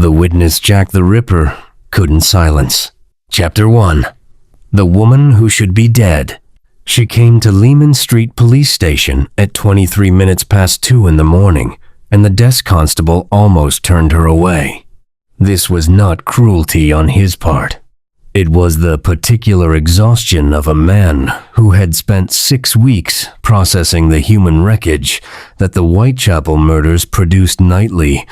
The witness Jack the Ripper couldn't silence. Chapter 1. The Woman Who Should Be Dead. She came to Lehman Street Police Station at 23 minutes past 2 in the morning, and the desk constable almost turned her away. This was not cruelty on his part. It was the particular exhaustion of a man who had spent 6 weeks processing the human wreckage that the Whitechapel murders produced nightly.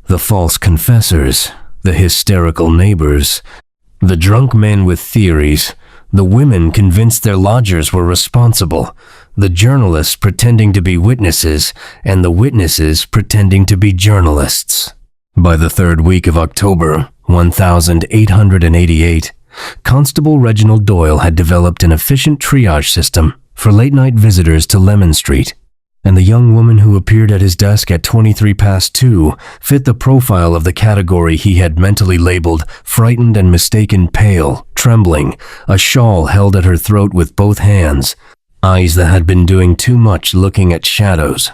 The false confessors, the hysterical neighbors, the drunk men with theories, the women convinced their lodgers were responsible, the journalists pretending to be witnesses, and the witnesses pretending to be journalists. By the 3rd week of October, 1888, Constable Reginald Doyle had developed an efficient triage system for late-night visitors to Lemon Street, and the young woman who appeared at his desk at 23 past 2 fit the profile of the category he had mentally labeled frightened and mistaken pale, trembling, a shawl held at her throat with both hands, eyes that had been doing too much looking at shadows.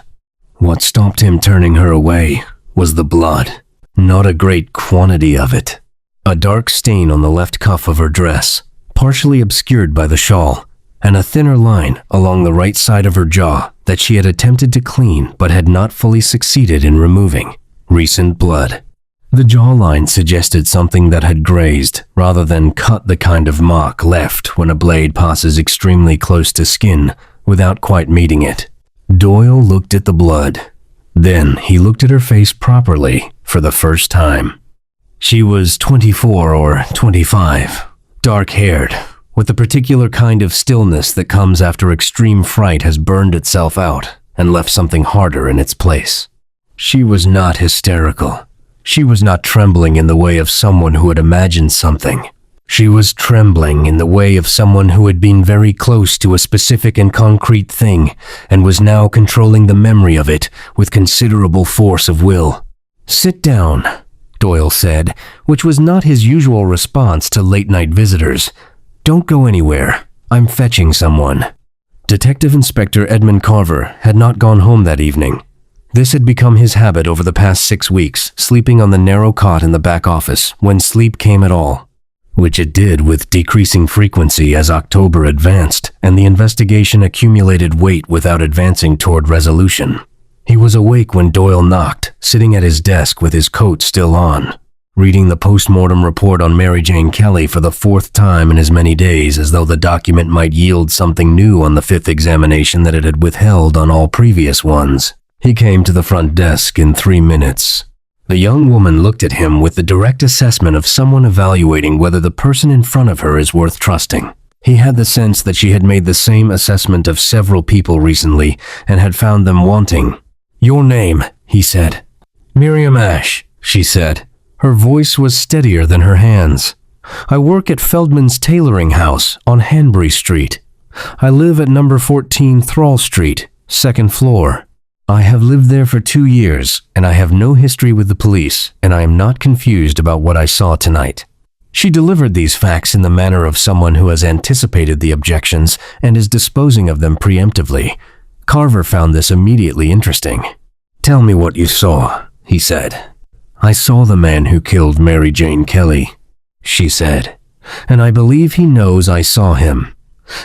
What stopped him turning her away was the blood, not a great quantity of it. A dark stain on the left cuff of her dress, partially obscured by the shawl, and a thinner line along the right side of her jaw that she had attempted to clean but had not fully succeeded in removing. Recent blood. The jawline suggested something that had grazed rather than cut, the kind of mark left when a blade passes extremely close to skin without quite meeting it. Doyle looked at the blood. Then he looked at her face properly for the first time. She was 24 or 25, dark-haired, with the particular kind of stillness that comes after extreme fright has burned itself out and left something harder in its place. She was not hysterical. She was not trembling in the way of someone who had imagined something. She was trembling in the way of someone who had been very close to a specific and concrete thing and was now controlling the memory of it with considerable force of will. "Sit down," Doyle said, which was not his usual response to late-night visitors. "Don't go anywhere. I'm fetching someone." Detective Inspector Edmund Carver had not gone home that evening. This had become his habit over the past 6 weeks, sleeping on the narrow cot in the back office when sleep came at all, which it did with decreasing frequency as October advanced and the investigation accumulated weight without advancing toward resolution. He was awake when Doyle knocked, sitting at his desk with his coat still on, reading the post-mortem report on Mary Jane Kelly for the 4th time in as many days, as though the document might yield something new on the 5th examination that it had withheld on all previous ones. He came to the front desk in 3 minutes. The young woman looked at him with the direct assessment of someone evaluating whether the person in front of her is worth trusting. He had the sense that she had made the same assessment of several people recently and had found them wanting. "Your name," he said. "Miriam Ashe," she said. Her voice was steadier than her hands. "I work at Feldman's Tailoring House on Hanbury Street. I live at number 14 Thrall Street, 2nd floor. I have lived there for 2 years, and I have no history with the police, and I am not confused about what I saw tonight." She delivered these facts in the manner of someone who has anticipated the objections and is disposing of them preemptively. Carver found this immediately interesting. "Tell me what you saw," he said. "I saw the man who killed Mary Jane Kelly," she said, "and I believe he knows I saw him.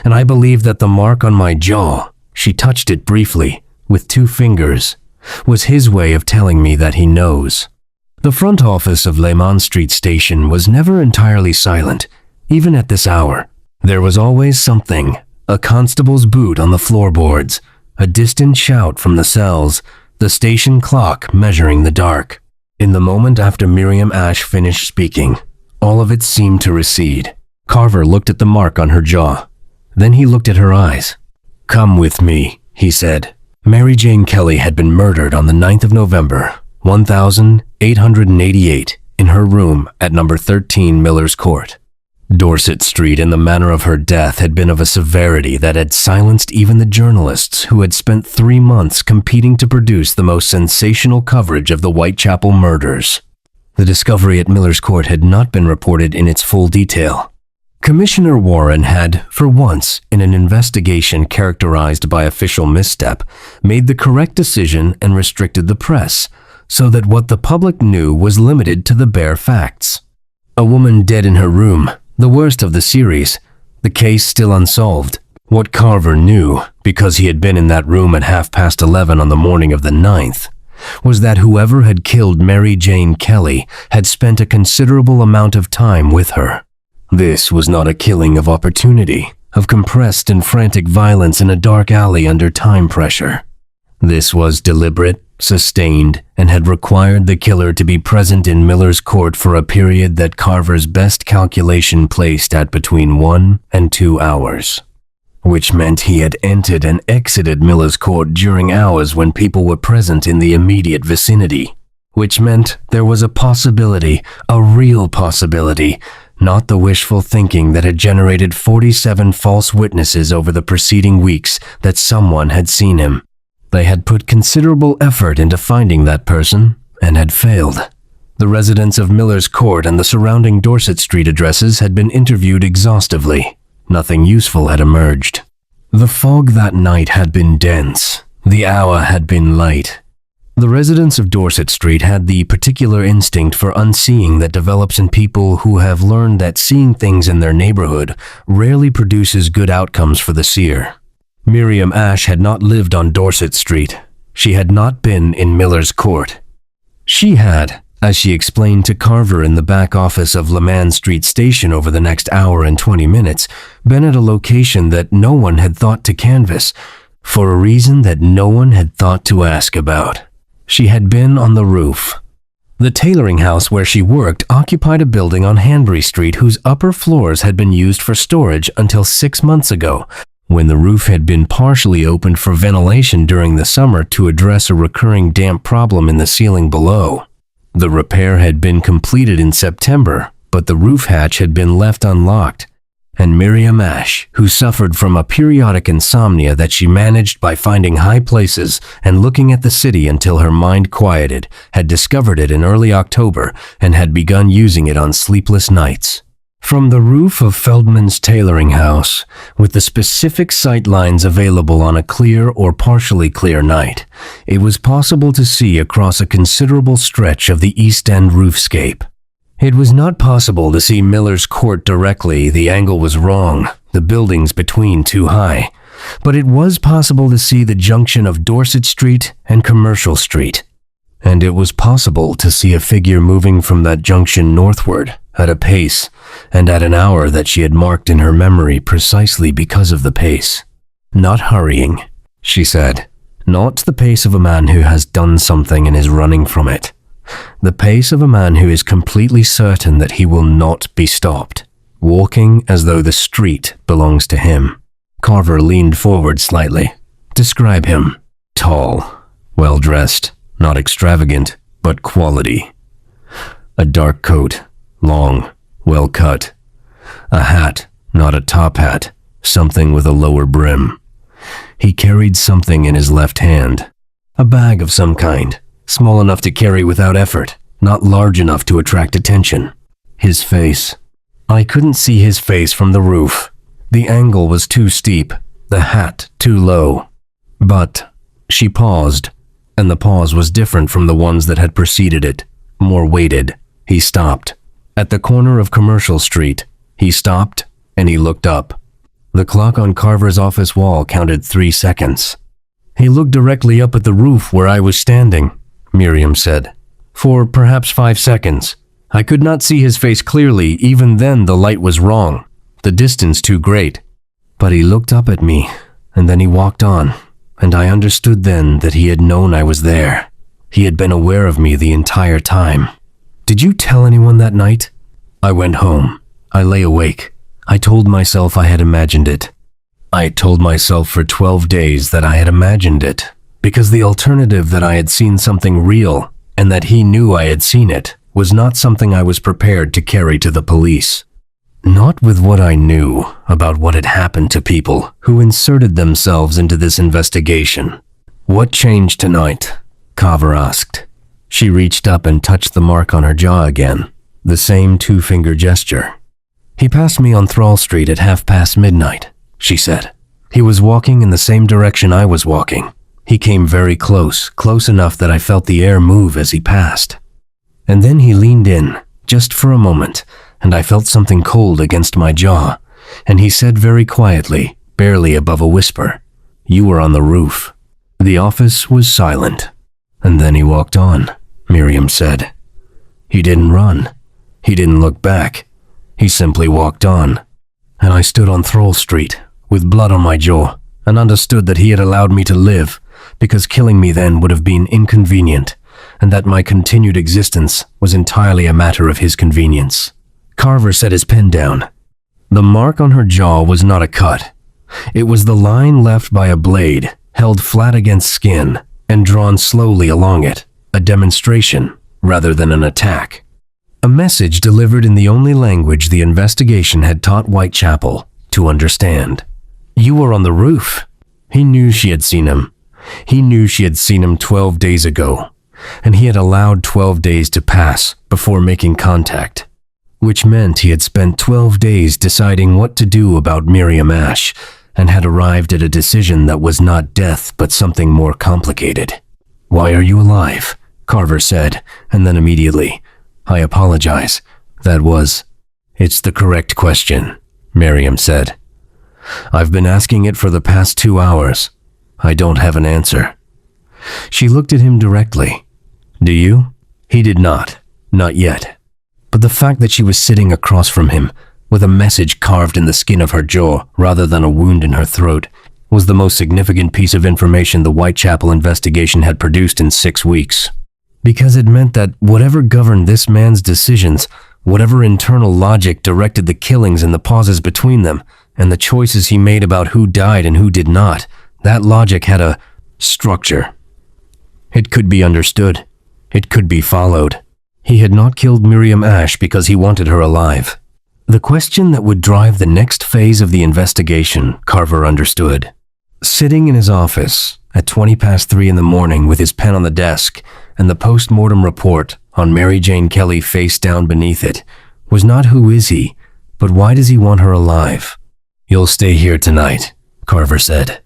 And I believe that the mark on my jaw," she touched it briefly, with 2 fingers, "was his way of telling me that he knows." The front office of Lehman Street Station was never entirely silent, even at this hour. There was always something, a constable's boot on the floorboards, a distant shout from the cells, the station clock measuring the dark. In the moment after Miriam Ashe finished speaking, all of it seemed to recede. Carver looked at the mark on her jaw. Then he looked at her eyes. "Come with me," he said. Mary Jane Kelly had been murdered on the 9th of November, 1888, in her room at number 13 Miller's Court. Dorset Street and the manner of her death had been of a severity that had silenced even the journalists who had spent 3 months competing to produce the most sensational coverage of the Whitechapel murders. The discovery at Miller's Court had not been reported in its full detail. Commissioner Warren had, for once, in an investigation characterized by official misstep, made the correct decision and restricted the press, so that what the public knew was limited to the bare facts. A woman dead in her room, the worst of the series. The case still unsolved. What Carver knew, because he had been in that room at 11:30 on the morning of the 9th, was that whoever had killed Mary Jane Kelly had spent a considerable amount of time with her. This was not a killing of opportunity, of compressed and frantic violence in a dark alley under time pressure. This was deliberate, sustained, and had required the killer to be present in Miller's Court for a period that Carver's best calculation placed at between 1 and 2 hours. Which meant he had entered and exited Miller's Court during hours when people were present in the immediate vicinity. Which meant there was a possibility, a real possibility, not the wishful thinking that had generated 47 false witnesses over the preceding weeks, that someone had seen him. They had put considerable effort into finding that person, and had failed. The residents of Miller's Court and the surrounding Dorset Street addresses had been interviewed exhaustively. Nothing useful had emerged. The fog that night had been dense. The hour had been late. The residents of Dorset Street had the particular instinct for unseeing that develops in people who have learned that seeing things in their neighborhood rarely produces good outcomes for the seer. Miriam Ashe had not lived on Dorset Street. She had not been in Miller's Court. She had, as she explained to Carver in the back office of Leman Street Station over the next hour and 20 minutes, been at a location that no one had thought to canvass, for a reason that no one had thought to ask about. She had been on the roof. The tailoring house where she worked occupied a building on Hanbury Street whose upper floors had been used for storage until 6 months ago, when the roof had been partially opened for ventilation during the summer to address a recurring damp problem in the ceiling below. The repair had been completed in September, but the roof hatch had been left unlocked, and Miriam Ashe, who suffered from a periodic insomnia that she managed by finding high places and looking at the city until her mind quieted, had discovered it in early October and had begun using it on sleepless nights. From the roof of Feldman's tailoring house, with the specific sight lines available on a clear or partially clear night, it was possible to see across a considerable stretch of the East End roofscape. It was not possible to see Miller's Court directly. The angle was wrong, the buildings between too high, but it was possible to see the junction of Dorset Street and Commercial Street. And it was possible to see a figure moving from that junction northward, at a pace, and at an hour that she had marked in her memory precisely because of the pace. Not hurrying, she said. Not the pace of a man who has done something and is running from it. The pace of a man who is completely certain that he will not be stopped. Walking as though the street belongs to him. Carver leaned forward slightly. Describe him. Tall, well-dressed, not extravagant, but quality. A dark coat, long, well cut. A hat, not a top hat, something with a lower brim. He carried something in his left hand. A bag of some kind, small enough to carry without effort, not large enough to attract attention. His face. I couldn't see his face from the roof. The angle was too steep, the hat too low. But she paused, and the pause was different from the ones that had preceded it, more weighted. He stopped. At the corner of Commercial Street, he stopped, and he looked up. The clock on Carver's office wall counted 3 seconds. He looked directly up at the roof where I was standing, Miriam said, for perhaps 5 seconds. I could not see his face clearly. Even then the light was wrong, the distance too great. But he looked up at me, and then he walked on, and I understood then that he had known I was there. He had been aware of me the entire time. Did you tell anyone that night? I went home. I lay awake. I told myself I had imagined it. I told myself for 12 days that I had imagined it, because the alternative that I had seen something real, and that he knew I had seen it, was not something I was prepared to carry to the police. Not with what I knew about what had happened to people who inserted themselves into this investigation. What changed tonight? Carver asked. She reached up and touched the mark on her jaw again, the same 2-finger gesture. He passed me on Thrall Street at midnight, she said. He was walking in the same direction I was walking. He came very close, close enough that I felt the air move as he passed. And then he leaned in, just for a moment, and I felt something cold against my jaw, and he said very quietly, barely above a whisper, "You were on the roof." The office was silent. And then he walked on, Miriam said. He didn't run. He didn't look back. He simply walked on. And I stood on Thrall Street, with blood on my jaw, and understood that he had allowed me to live, because killing me then would have been inconvenient, and that my continued existence was entirely a matter of his convenience. Carver set his pen down. The mark on her jaw was not a cut. It was the line left by a blade, held flat against skin, and drawn slowly along it, a demonstration rather than an attack. A message delivered in the only language the investigation had taught Whitechapel to understand. You were on the roof. He knew she had seen him. He knew she had seen him 12 days ago, and he had allowed 12 days to pass before making contact, which meant he had spent 12 days deciding what to do about Miriam Ash, and had arrived at a decision that was not death but something more complicated. "Why are you alive?" Carver said, and then immediately, "I apologize. That was..." "It's the correct question," Miriam said. "I've been asking it for the past 2 hours. I don't have an answer." She looked at him directly. "Do you?" He did not. Not yet. But the fact that she was sitting across from him, with a message carved in the skin of her jaw rather than a wound in her throat, was the most significant piece of information the Whitechapel investigation had produced in 6 weeks. Because it meant that whatever governed this man's decisions, whatever internal logic directed the killings and the pauses between them, and the choices he made about who died and who did not, that logic had a structure. It could be understood. It could be followed. He had not killed Miriam Ash because he wanted her alive. The question that would drive the next phase of the investigation, Carver understood. Sitting in his office at 3:20 in the morning with his pen on the desk and the post-mortem report on Mary Jane Kelly face down beneath it, was not who is he, but why does he want her alive? "You'll stay here tonight," Carver said.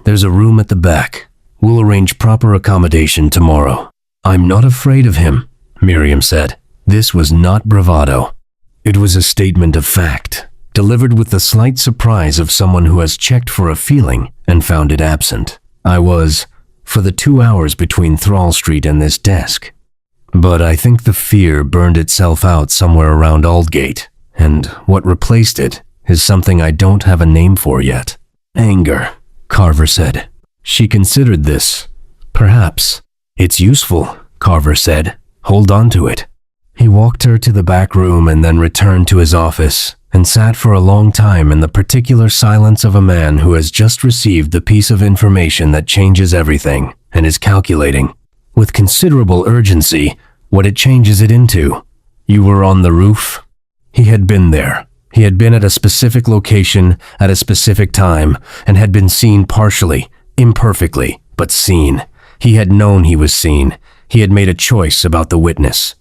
"There's a room at the back. We'll arrange proper accommodation tomorrow." "I'm not afraid of him," Miriam said. This was not bravado. It was a statement of fact, delivered with the slight surprise of someone who has checked for a feeling and found it absent. "I was, for the 2 hours between Thrall Street and this desk. But I think the fear burned itself out somewhere around Aldgate, and what replaced it is something I don't have a name for yet." "Anger," Carver said. She considered this. "Perhaps. It's useful," Carver said. "Hold on to it." He walked her to the back room and then returned to his office and sat for a long time in the particular silence of a man who has just received the piece of information that changes everything and is calculating, with considerable urgency, what it changes it into. "You were on the roof?" He had been there. He had been at a specific location at a specific time and had been seen partially, imperfectly, but seen. He had known he was seen. He had made a choice about the witness.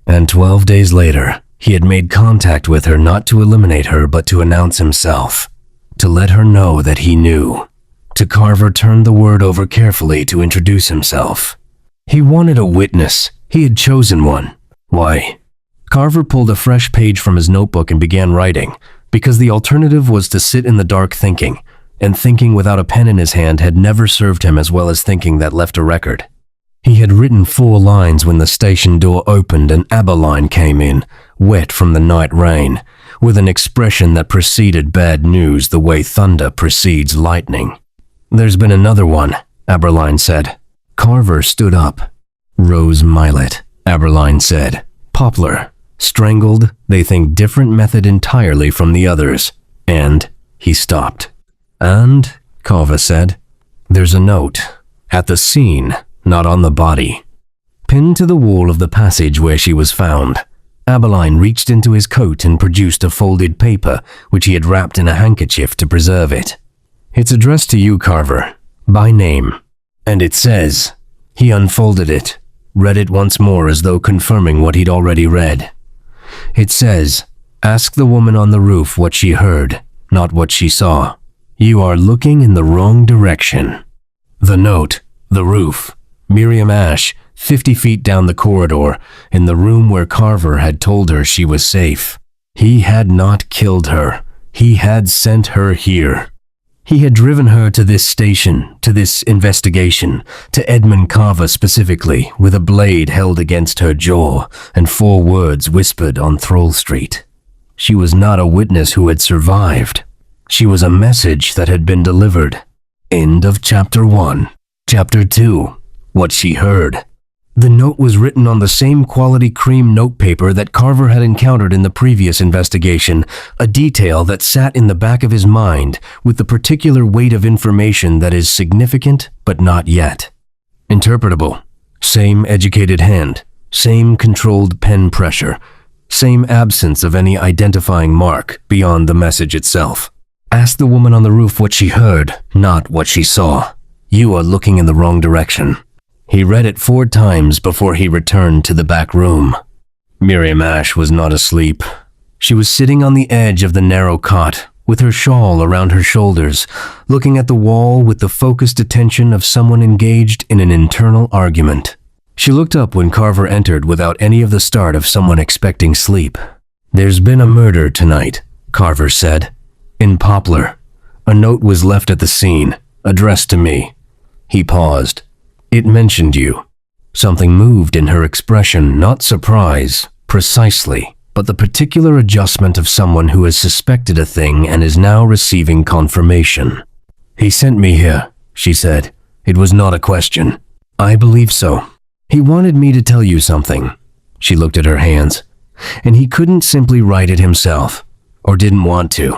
And 12 days later, he had made contact with her not to eliminate her but to announce himself, to let her know that he knew. To Carver turned the word over carefully to introduce himself. He wanted a witness. He had chosen one. Why? Carver pulled a fresh page from his notebook and began writing, because the alternative was to sit in the dark thinking, and thinking without a pen in his hand had never served him as well as thinking that left a record. He had written 4 lines when the station door opened and Aberline came in, wet from the night rain, with an expression that preceded bad news the way thunder precedes lightning. "There's been another one," Aberline said. Carver stood up. "Rose Millet," Aberline said. "Poplar. Strangled, they think different method entirely from the others." And he stopped. "And," Carver said, "there's a note. At the scene, not on the body." Pinned to the wall of the passage where she was found, Aberline reached into his coat and produced a folded paper which he had wrapped in a handkerchief to preserve it. "It's addressed to you, Carver, by name. And it says..." He unfolded it, read it once more as though confirming what he'd already read. "It says, ask the woman on the roof what she heard, not what she saw. You are looking in the wrong direction." The note, The roof. Miriam Ash, 50 feet down the corridor, in the room where Carver had told her she was safe. He had not killed her. He had sent her here. He had driven her to this station, to this investigation, to Edmund Carver specifically, with a blade held against her jaw and 4 words whispered on Thrall Street. She was not a witness who had survived. She was a message that had been delivered. End of Chapter 1. Chapter 2. What she heard. The note was written on the same quality cream notepaper that Carver had encountered in the previous investigation, a detail that sat in the back of his mind with the particular weight of information that is significant but not yet. Interpretable. Same educated hand. Same controlled pen pressure. Same absence of any identifying mark beyond the message itself. Ask the woman on the roof what she heard, not what she saw. You are looking in the wrong direction. He read it 4 times before he returned to the back room. Miriam Ash was not asleep. She was sitting on the edge of the narrow cot, with her shawl around her shoulders, looking at the wall with the focused attention of someone engaged in an internal argument. She looked up when Carver entered without any of the start of someone expecting sleep. "There's been a murder tonight," Carver said. "In Poplar. A note was left at the scene, addressed to me." He paused. "It mentioned you." Something moved in her expression, not surprise, precisely, but the particular adjustment of someone who has suspected a thing and is now receiving confirmation. "He sent me here," she said. "It was not a question." "I believe so. He wanted me to tell you something." She looked at her hands. "And he couldn't simply write it himself, or didn't want to."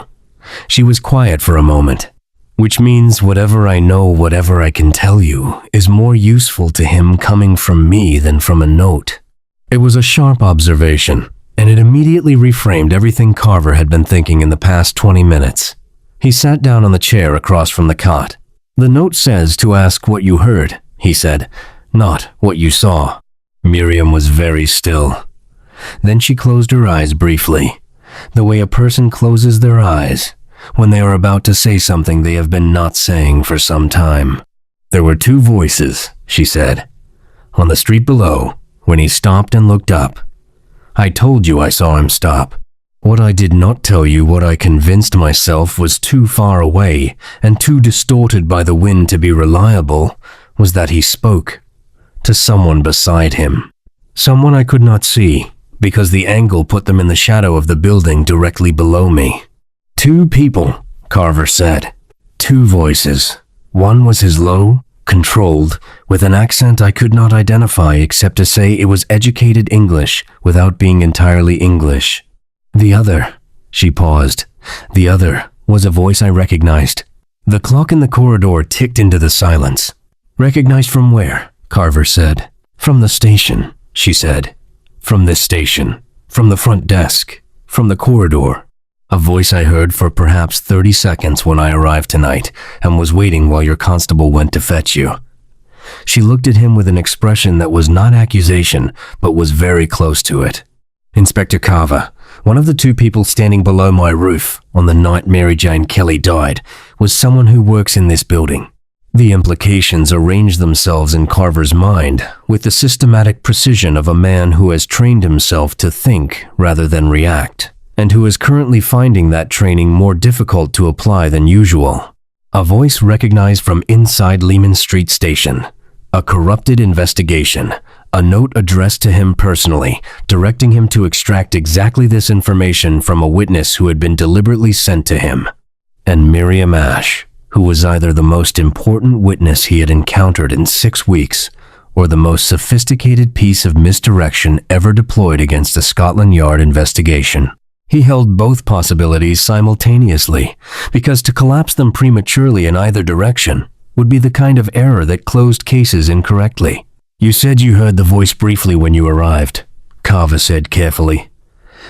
She was quiet for a moment. "Which means whatever I know, whatever I can tell you, is more useful to him coming from me than from a note." It was a sharp observation, and it immediately reframed everything Carver had been thinking in the past 20 minutes. He sat down on the chair across from the cot. "The note says to ask what you heard," he said, "not what you saw." Miriam was very still. Then she closed her eyes briefly, the way a person closes their eyes when they are about to say something they have been not saying for some time. "There were 2 voices," she said, "on the street below when he stopped and looked up. I told you I saw him stop. What I did not tell you, what I convinced myself was too far away and too distorted by the wind to be reliable, was that he spoke to someone beside him. Someone I could not see because the angle put them in the shadow of the building directly below me. 2 people, Carver said. 2 voices. One was his low, controlled, with an accent I could not identify except to say it was educated English without being entirely English. The other," she paused, "the other was a voice I recognized." The clock in the corridor ticked into the silence. "Recognized from where?" Carver said. "From the station," she said. "From this station. From the front desk. From the corridor. A voice I heard for perhaps 30 seconds when I arrived tonight and was waiting while your constable went to fetch you." She looked at him with an expression that was not accusation, but was very close to it. "Inspector Carver, one of the 2 people standing below my roof on the night Mary Jane Kelly died was someone who works in this building." The implications arranged themselves in Carver's mind with the systematic precision of a man who has trained himself to think rather than react, and who is currently finding that training more difficult to apply than usual. A voice recognized from inside Lehman Street Station. A corrupted investigation. A note addressed to him personally, directing him to extract exactly this information from a witness who had been deliberately sent to him. And Miriam Ash, who was either the most important witness he had encountered in 6 weeks, or the most sophisticated piece of misdirection ever deployed against a Scotland Yard investigation. He held both possibilities simultaneously, because to collapse them prematurely in either direction would be the kind of error that closed cases incorrectly. "You said you heard the voice briefly when you arrived," Carver said carefully.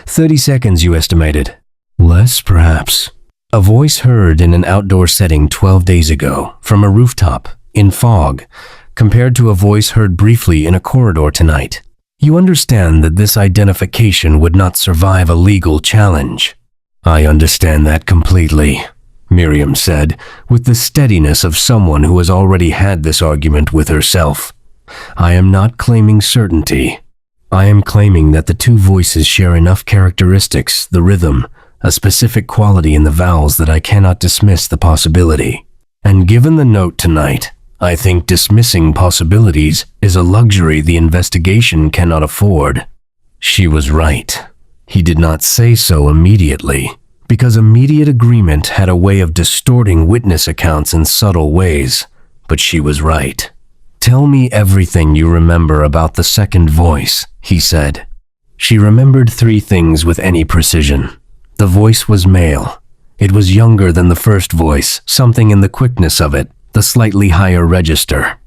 30 seconds, you estimated. Less, perhaps. A voice heard in an outdoor setting 12 days ago, from a rooftop, in fog, compared to a voice heard briefly in a corridor tonight. You understand that this identification would not survive a legal challenge. I understand that completely. Miriam said, with the steadiness of someone who has already had this argument with herself. I am not claiming certainty. I am claiming that the two voices share enough characteristics, the rhythm, a specific quality in the vowels that I cannot dismiss the possibility. And given the note tonight, I think dismissing possibilities is a luxury the investigation cannot afford. She was right. He did not say so immediately, because immediate agreement had a way of distorting witness accounts in subtle ways. But she was right. Tell me everything you remember about the second voice, he said. She remembered 3 things with any precision. The voice was male. It was younger than the first voice, something in the quickness of it, the slightly higher register.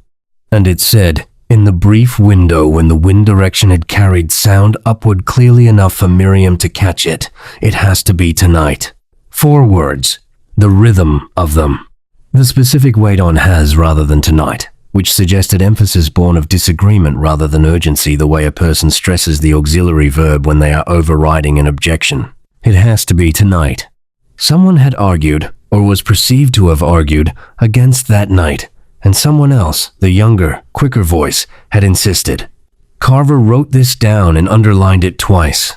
And it said, in the brief window when the wind direction had carried sound upward clearly enough for Miriam to catch it, it has to be tonight. 4 words, the rhythm of them. The specific weight on has rather than tonight, which suggested emphasis born of disagreement rather than urgency, the way a person stresses the auxiliary verb when they are overriding an objection. It has to be tonight. Someone had argued, or was perceived to have argued, against that night, and someone else, the younger, quicker voice, had insisted. Carver wrote this down and underlined it twice.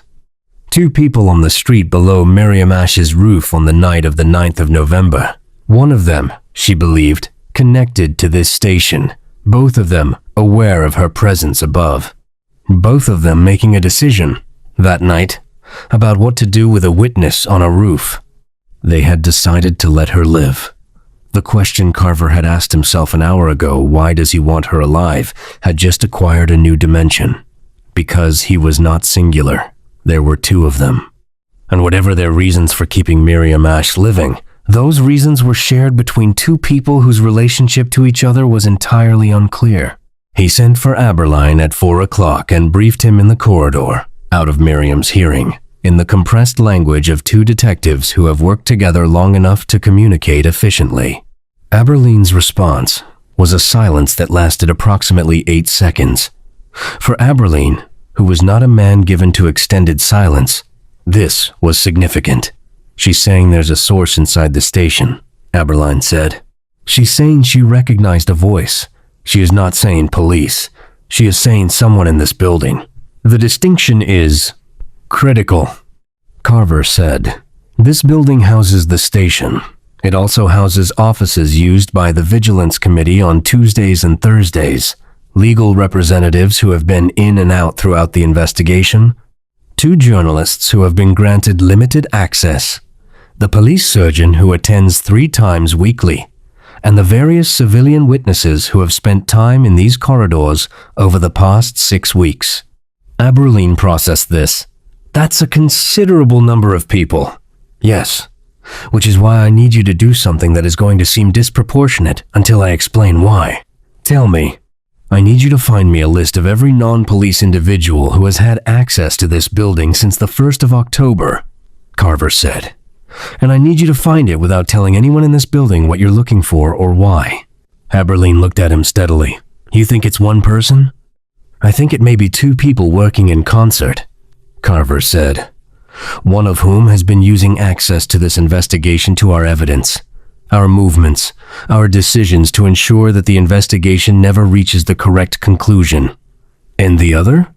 2 people on the street below Miriam Ash's roof on the night of the 9th of November. One of them, she believed, connected to this station, both of them aware of her presence above. Both of them making a decision, that night, about what to do with a witness on a roof. They had decided to let her live. The question Carver had asked himself an hour ago, why does he want her alive, had just acquired a new dimension. Because he was not singular. There were 2 of them. And whatever their reasons for keeping Miriam Ash living, those reasons were shared between 2 people whose relationship to each other was entirely unclear. He sent for Aberline at 4 o'clock and briefed him in the corridor, out of Miriam's hearing, in the compressed language of 2 detectives who have worked together long enough to communicate efficiently. Aberline's response was a silence that lasted approximately 8 seconds. For Aberline, who was not a man given to extended silence, this was significant. She's saying there's a source inside the station, Aberline said. She's saying she recognized a voice. She is not saying police. She is saying someone in this building. The distinction is critical, Carver said. This building houses the station. It also houses offices used by the Vigilance Committee on Tuesdays and Thursdays, legal representatives who have been in and out throughout the investigation, 2 journalists who have been granted limited access, the police surgeon who attends 3 times weekly, and the various civilian witnesses who have spent time in these corridors over the past 6 weeks. Aberline processed this. That's a considerable number of people. Yes, which is why I need you to do something that is going to seem disproportionate until I explain why. Tell me. I need you to find me a list of every non-police individual who has had access to this building since the 1st of October, Carver said. And I need you to find it without telling anyone in this building what you're looking for or why. Aberline looked at him steadily. You think it's one person? I think it may be 2 people working in concert, Carver said. One of whom has been using access to this investigation to our evidence, our movements, our decisions to ensure that the investigation never reaches the correct conclusion. And the other?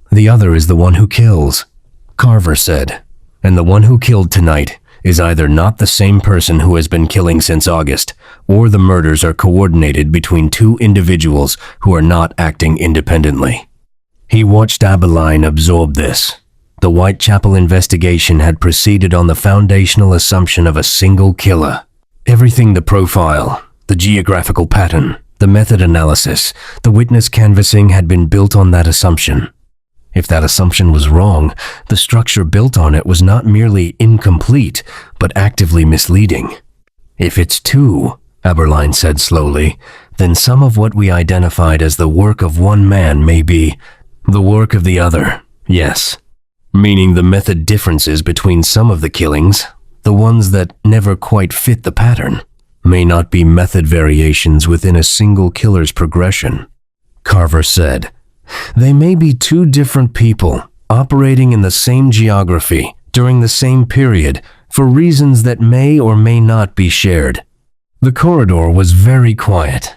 The other is the one who kills, Carver said. And the one who killed tonight is either not the same person who has been killing since August, or the murders are coordinated between 2 individuals who are not acting independently. He watched Aberline absorb this. The Whitechapel investigation had proceeded on the foundational assumption of a single killer. Everything, the profile, the geographical pattern, the method analysis, the witness canvassing had been built on that assumption. If that assumption was wrong, the structure built on it was not merely incomplete, but actively misleading. If it's 2, Aberline said slowly, then some of what we identified as the work of one man may be the work of the other, yes. Meaning the method differences between some of the killings, the ones that never quite fit the pattern, may not be method variations within a single killer's progression. Carver said, they may be 2 different people operating in the same geography during the same period for reasons that may or may not be shared. The corridor was very quiet.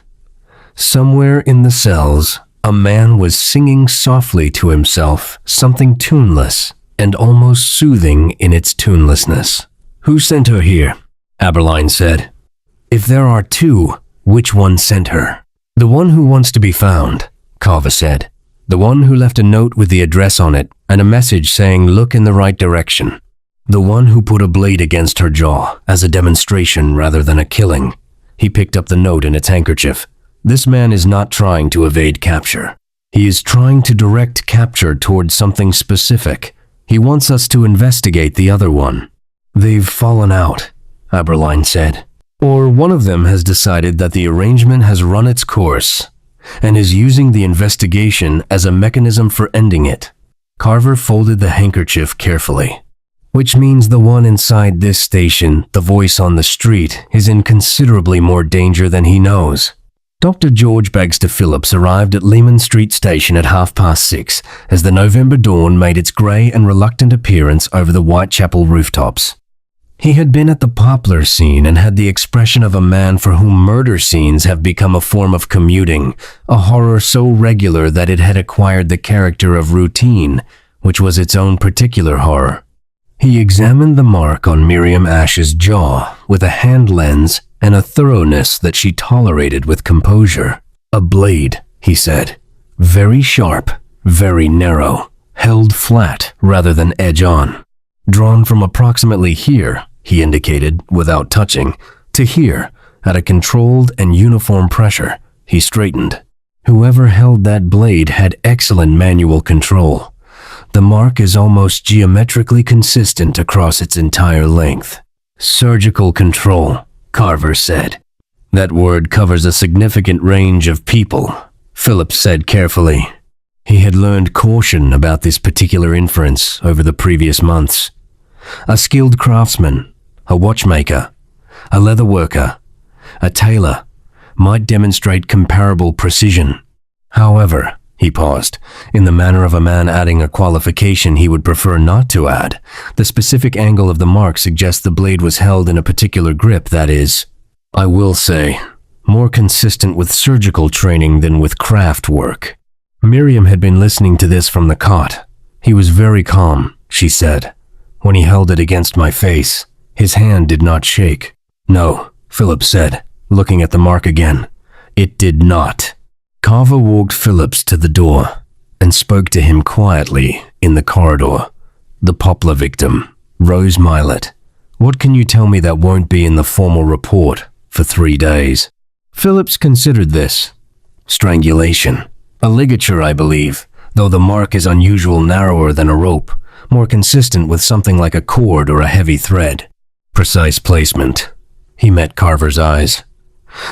Somewhere in the cells, a man was singing softly to himself, something tuneless and almost soothing in its tunelessness. "Who sent her here?" Aberline said. "If there are two, which one sent her?" "The one who wants to be found," Carver said. "The one who left a note with the address on it and a message saying look in the right direction. The one who put a blade against her jaw as a demonstration rather than a killing." He picked up the note in its handkerchief. "This man is not trying to evade capture. He is trying to direct capture towards something specific. He wants us to investigate the other one." "They've fallen out," Aberline said. "Or one of them has decided that the arrangement has run its course and is using the investigation as a mechanism for ending it." Carver folded the handkerchief carefully. "Which means the one inside this station, the voice on the street, is in considerably more danger than he knows." Dr. George Bagster Phillips arrived at Leman Street Station at 6:30 as the November dawn made its grey and reluctant appearance over the Whitechapel rooftops. He had been at the Poplar scene and had the expression of a man for whom murder scenes have become a form of commuting, a horror so regular that it had acquired the character of routine, which was its own particular horror. He examined the mark on Miriam Ash's jaw with a hand lens and a thoroughness that she tolerated with composure. "A blade," he said. "Very sharp, very narrow, held flat rather than edge-on. Drawn from approximately here," he indicated, without touching, "to here, at a controlled and uniform pressure." He straightened. "Whoever held that blade had excellent manual control. The mark is almost geometrically consistent across its entire length." "Surgical control," Carver said. "That word covers a significant range of people," Phillips said carefully. He had learned caution about this particular inference over the previous months. A skilled craftsman, a watchmaker, a leather worker, a tailor might demonstrate comparable precision. However, he paused, in the manner of a man adding a qualification he would prefer not to add. The specific angle of the mark suggests the blade was held in a particular grip that is, I will say, more consistent with surgical training than with craft work. Miriam had been listening to this from the cot. "He was very calm," she said. "When he held it against my face, his hand did not shake." "No," Phillips said, looking at the mark again. "It did not." Carver walked Phillips to the door and spoke to him quietly in the corridor. "The Poplar victim, Rose Milet. What can you tell me that won't be in the formal report for 3 days?" Phillips considered this. "Strangulation. A ligature, I believe, though the mark is unusual narrower than a rope, more consistent with something like a cord or a heavy thread." "Precise placement." He met Carver's eyes.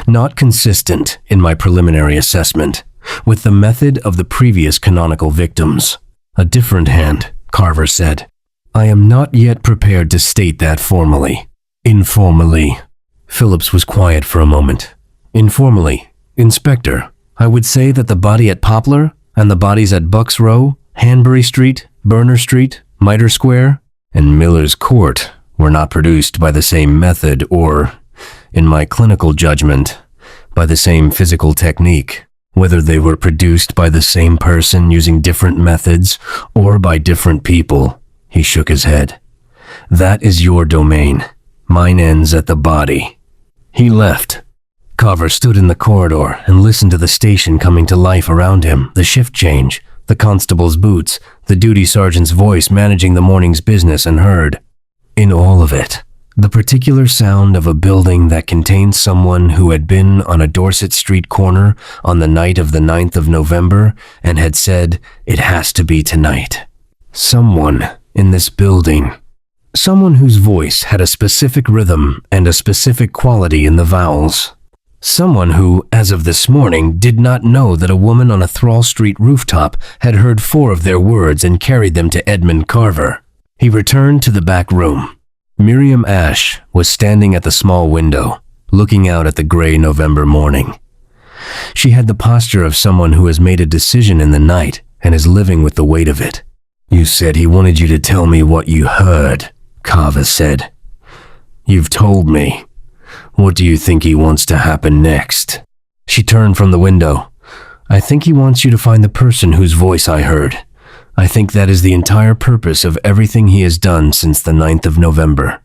"Not consistent, in my preliminary assessment, with the method of the previous canonical victims." "A different hand," Carver said. "I am not yet prepared to state that formally." "Informally." Phillips was quiet for a moment. "Informally, Inspector, I would say that the body at Poplar and the bodies at Bucks Row, Hanbury Street, Burner Street, Mitre Square, and Miller's Court were not produced by the same method or, in my clinical judgment, by the same physical technique. Whether they were produced by the same person using different methods or by different people," he shook his head. "That is your domain. Mine ends at the body." He left. Carver stood in the corridor and listened to the station coming to life around him, the shift change, the constable's boots, the duty sergeant's voice managing the morning's business, and heard, in all of it, the particular sound of a building that contained someone who had been on a Dorset Street corner on the night of the 9th of November and had said, "It has to be tonight." Someone in this building. Someone whose voice had a specific rhythm and a specific quality in the vowels. Someone who, as of this morning, did not know that a woman on a Thrall Street rooftop had heard 4 of their words and carried them to Edmund Carver. He returned to the back room. Miriam Ash was standing at the small window, looking out at the gray November morning. She had the posture of someone who has made a decision in the night and is living with the weight of it. "You said he wanted you to tell me what you heard," Carver said. You've told me. What do you think he wants to happen next? She turned from the window. I think he wants you to find the person whose voice I heard. I think that is the entire purpose of everything he has done since the 9th of November.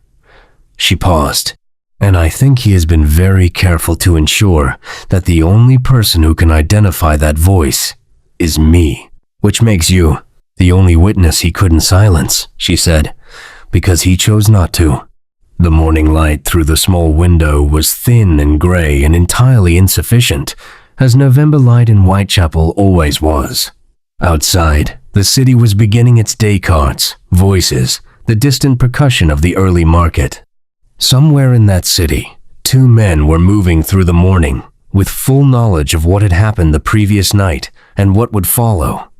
She paused. And I think he has been very careful to ensure that the only person who can identify that voice is me, which makes you the only witness he couldn't silence, she said, because he chose not to. The morning light through the small window was thin and gray and entirely insufficient, as November light in Whitechapel always was. Outside, the city was beginning its day carts, voices, the distant percussion of the early market. Somewhere in that city, two men were moving through the morning, with full knowledge of what had happened the previous night and what would follow.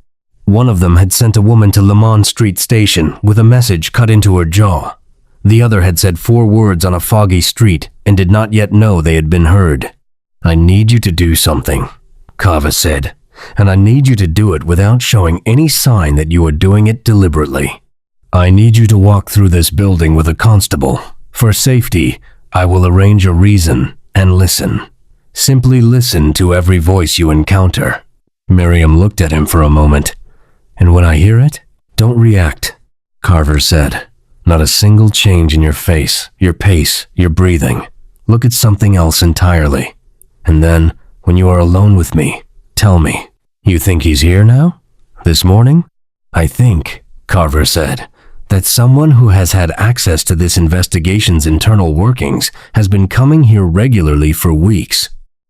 One of them had sent a woman to Lemon Street Station with a message cut into her jaw. The other had said 4 words on a foggy street and did not yet know they had been heard. I need you to do something, Carver said, and I need you to do it without showing any sign that you are doing it deliberately. I need you to walk through this building with a constable. For safety, I will arrange a reason and listen. Simply listen to every voice you encounter. Miriam looked at him for a moment. And when I hear it, don't react, Carver said. Not a single change in your face, your pace, your breathing. Look at something else entirely. And then, when you are alone with me, tell me. You think he's here now? This morning? I think, Carver said, that someone who has had access to this investigation's internal workings has been coming here regularly for weeks.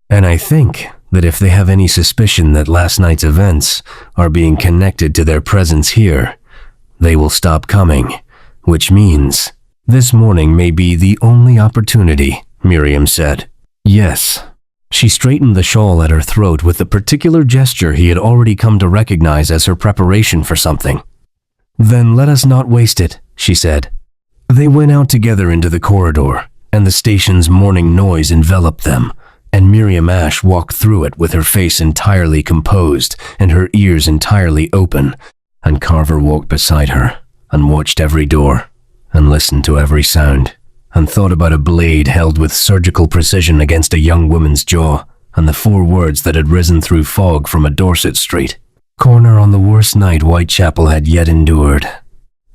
And I think that if they have any suspicion that last night's events are being connected to their presence here, they will stop coming, which means this morning may be the only opportunity, Miriam said. Yes. She straightened the shawl at her throat with the particular gesture he had already come to recognize as her preparation for something. Then let us not waste it, she said. They went out together into the corridor, and the station's morning noise enveloped them, and Miriam Ashe walked through it with her face entirely composed and her ears entirely open, and Carver walked beside her and watched every door and listened to every sound and thought about a blade held with surgical precision against a young woman's jaw and the 4 words that had risen through fog from a Dorset street. Corner on the worst night Whitechapel had yet endured.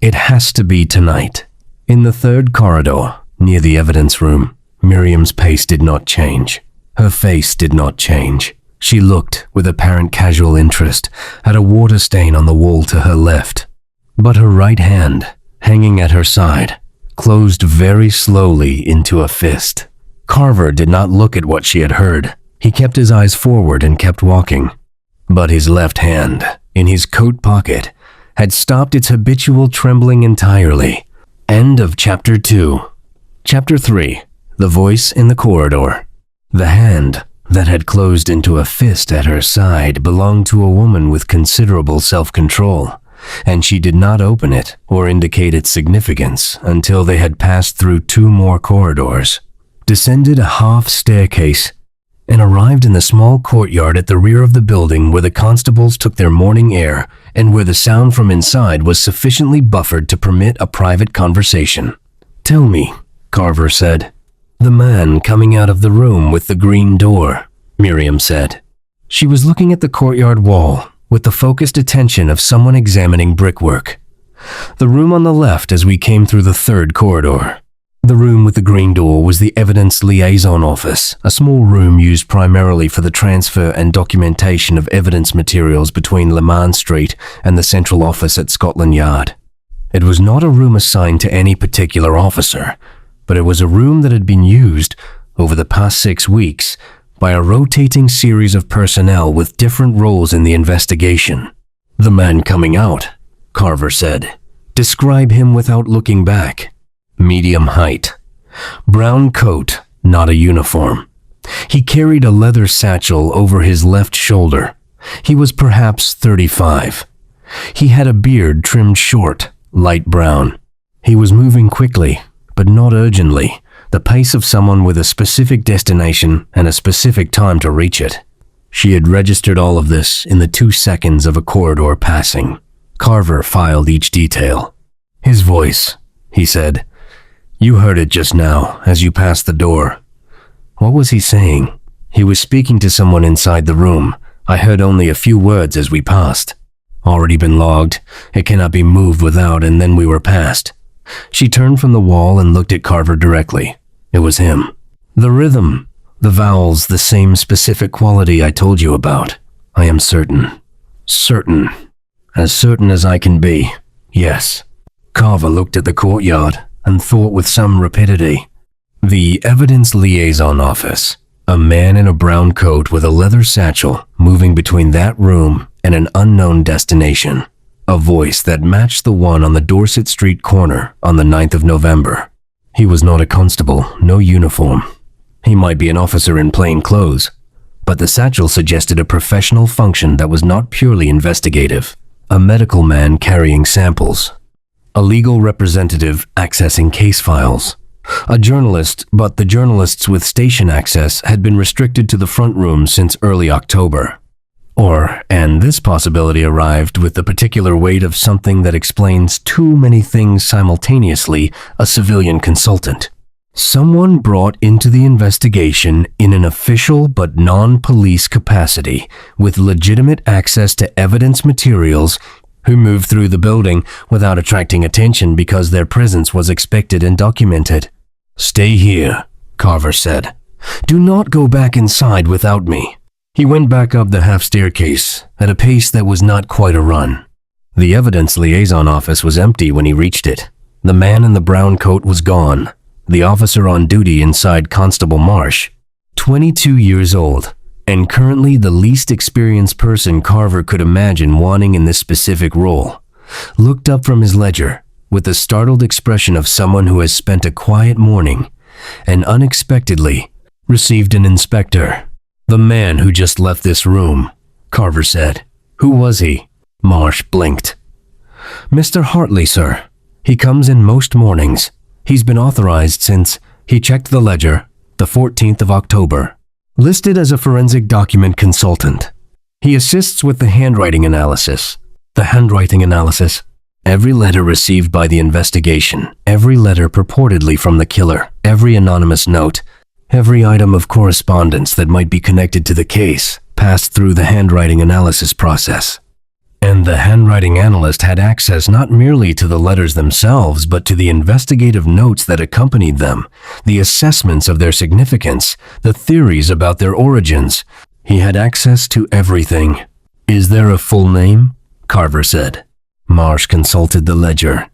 It has to be tonight. In the 3rd corridor, near the evidence room, Miriam's pace did not change. Her face did not change. She looked, with apparent casual interest, at a water stain on the wall to her left. But her right hand, hanging at her side, closed very slowly into a fist. Carver did not look at what she had heard. He kept his eyes forward and kept walking. But his left hand, in his coat pocket, had stopped its habitual trembling entirely. End of Chapter 2. Chapter 3. The Voice in the Corridor. The hand that had closed into a fist at her side belonged to a woman with considerable self-control, and she did not open it or indicate its significance until they had passed through 2 more corridors, descended a half staircase, and arrived in the small courtyard at the rear of the building where the constables took their morning air and where the sound from inside was sufficiently buffered to permit a private conversation. Tell me, Carver said. The man coming out of the room with the green door, Miriam said. She was looking at the courtyard wall with the focused attention of someone examining brickwork. The room on the left as we came through the 3rd corridor. The room with the green door was the Evidence Liaison Office, a small room used primarily for the transfer and documentation of evidence materials between Lemon Street and the central office at Scotland Yard. It was not a room assigned to any particular officer, but it was a room that had been used, over the past 6 weeks, by a rotating series of personnel with different roles in the investigation. The man coming out, Carver said. Describe him without looking back. Medium height. Brown coat, not a uniform. He carried a leather satchel over his left shoulder. He was perhaps 35. He had a beard trimmed short, light brown. He was moving quickly, but not urgently, the pace of someone with a specific destination and a specific time to reach it. She had registered all of this in the 2 seconds of a corridor passing. Carver filed each detail. His voice, he said. You heard it just now, as you passed the door. What was he saying? He was speaking to someone inside the room. I heard only a few words as we passed. Already been logged. It cannot be moved without, and then we were past. She turned from the wall and looked at Carver directly. It was him. The rhythm, the vowels, the same specific quality I told you about. I am certain. Certain. As certain as I can be. Yes. Carver looked at the courtyard and thought with some rapidity. The Evidence Liaison Office. A man in a brown coat with a leather satchel moving between that room and an unknown destination. A voice that matched the one on the Dorset Street corner on the 9th of November. He was not a constable, no uniform. He might be an officer in plain clothes, but the satchel suggested a professional function that was not purely investigative. A medical man carrying samples. A legal representative accessing case files. A journalist, but the journalists with station access had been restricted to the front room since early October. And this possibility arrived with the particular weight of something that explains too many things simultaneously, a civilian consultant. Someone brought into the investigation in an official but non-police capacity, with legitimate access to evidence materials, who moved through the building without attracting attention because their presence was expected and documented. Stay here, Carver said. Do not go back inside without me. He went back up the half staircase at a pace that was not quite a run. The Evidence Liaison Office was empty when he reached it. The man in the brown coat was gone. The officer on duty inside Constable Marsh, 22 years old, and currently the least experienced person Carver could imagine wanting in this specific role, looked up from his ledger with the startled expression of someone who has spent a quiet morning and unexpectedly received an inspector. The man who just left this room, Carver said. Who was he? Marsh blinked. Mr. Hartley, sir. He comes in most mornings. He's been authorized since he checked the ledger, the 14th of October. Listed as a forensic document consultant. He assists with the handwriting analysis. The handwriting analysis. Every letter received by the investigation, every letter purportedly from the killer, every anonymous note, every item of correspondence that might be connected to the case passed through the handwriting analysis process. And the handwriting analyst had access not merely to the letters themselves, but to the investigative notes that accompanied them, the assessments of their significance, the theories about their origins. He had access to everything. Is there a full name? Carver said. Marsh consulted the ledger.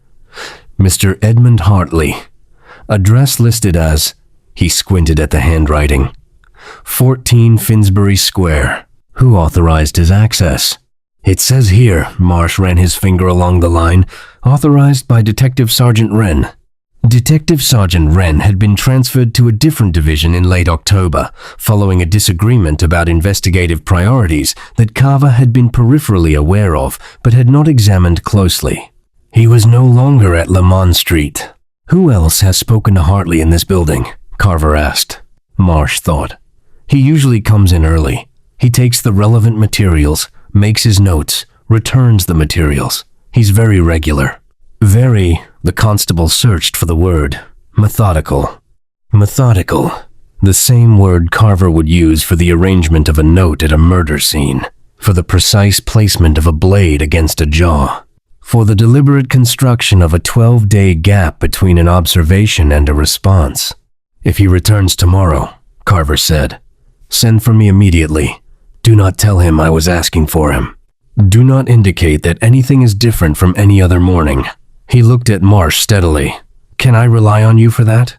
Mr. Edmund Hartley. Address listed as, he squinted at the handwriting, 14 Finsbury Square. Who authorized his access? It says here, Marsh ran his finger along the line, authorized by Detective Sergeant Wren. Detective Sergeant Wren had been transferred to a different division in late October, following a disagreement about investigative priorities that Carver had been peripherally aware of, but had not examined closely. He was no longer at Lamont Street. Who else has spoken to Hartley in this building? Carver asked. Marsh thought. He usually comes in early. He takes the relevant materials, makes his notes, returns the materials. He's very regular. Very, the constable searched for the word. Methodical. Methodical. The same word Carver would use for the arrangement of a note at a murder scene, for the precise placement of a blade against a jaw, for the deliberate construction of a 12-day gap between an observation and a response. If he returns tomorrow, Carver said, send for me immediately. Do not tell him I was asking for him. Do not indicate that anything is different from any other morning. He looked at Marsh steadily. Can I rely on you for that?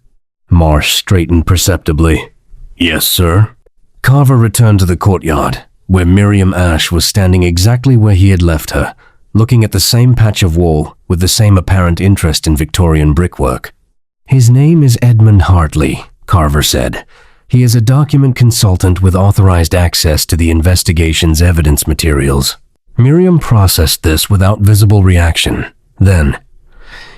Marsh straightened perceptibly. Yes, sir. Carver returned to the courtyard, where Miriam Ashe was standing exactly where he had left her, looking at the same patch of wall with the same apparent interest in Victorian brickwork. His name is Edmund Hartley, Carver said. He is a document consultant with authorized access to the investigation's evidence materials. Miriam processed this without visible reaction. Then,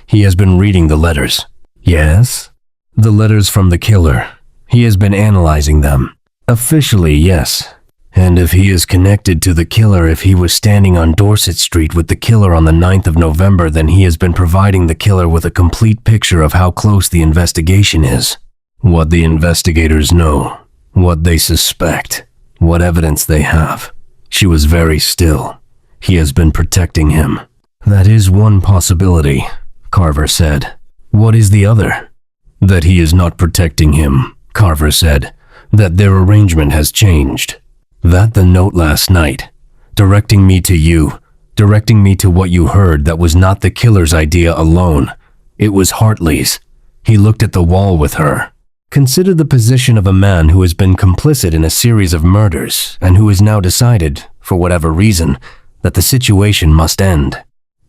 he has been reading the letters. Yes? The letters from the killer. He has been analyzing them. Officially, yes. And if he is connected to the killer, if he was standing on Dorset Street with the killer on the 9th of November, then he has been providing the killer with a complete picture of how close the investigation is. What the investigators know, what they suspect, what evidence they have. She was very still. He has been protecting him. That is one possibility, Carver said. What is the other? That he is not protecting him, Carver said. That their arrangement has changed. That the note last night, directing me to you, directing me to what you heard, that was not the killer's idea alone. It was Hartley's. He looked at the wall with her. Consider the position of a man who has been complicit in a series of murders and who has now decided, for whatever reason, that the situation must end.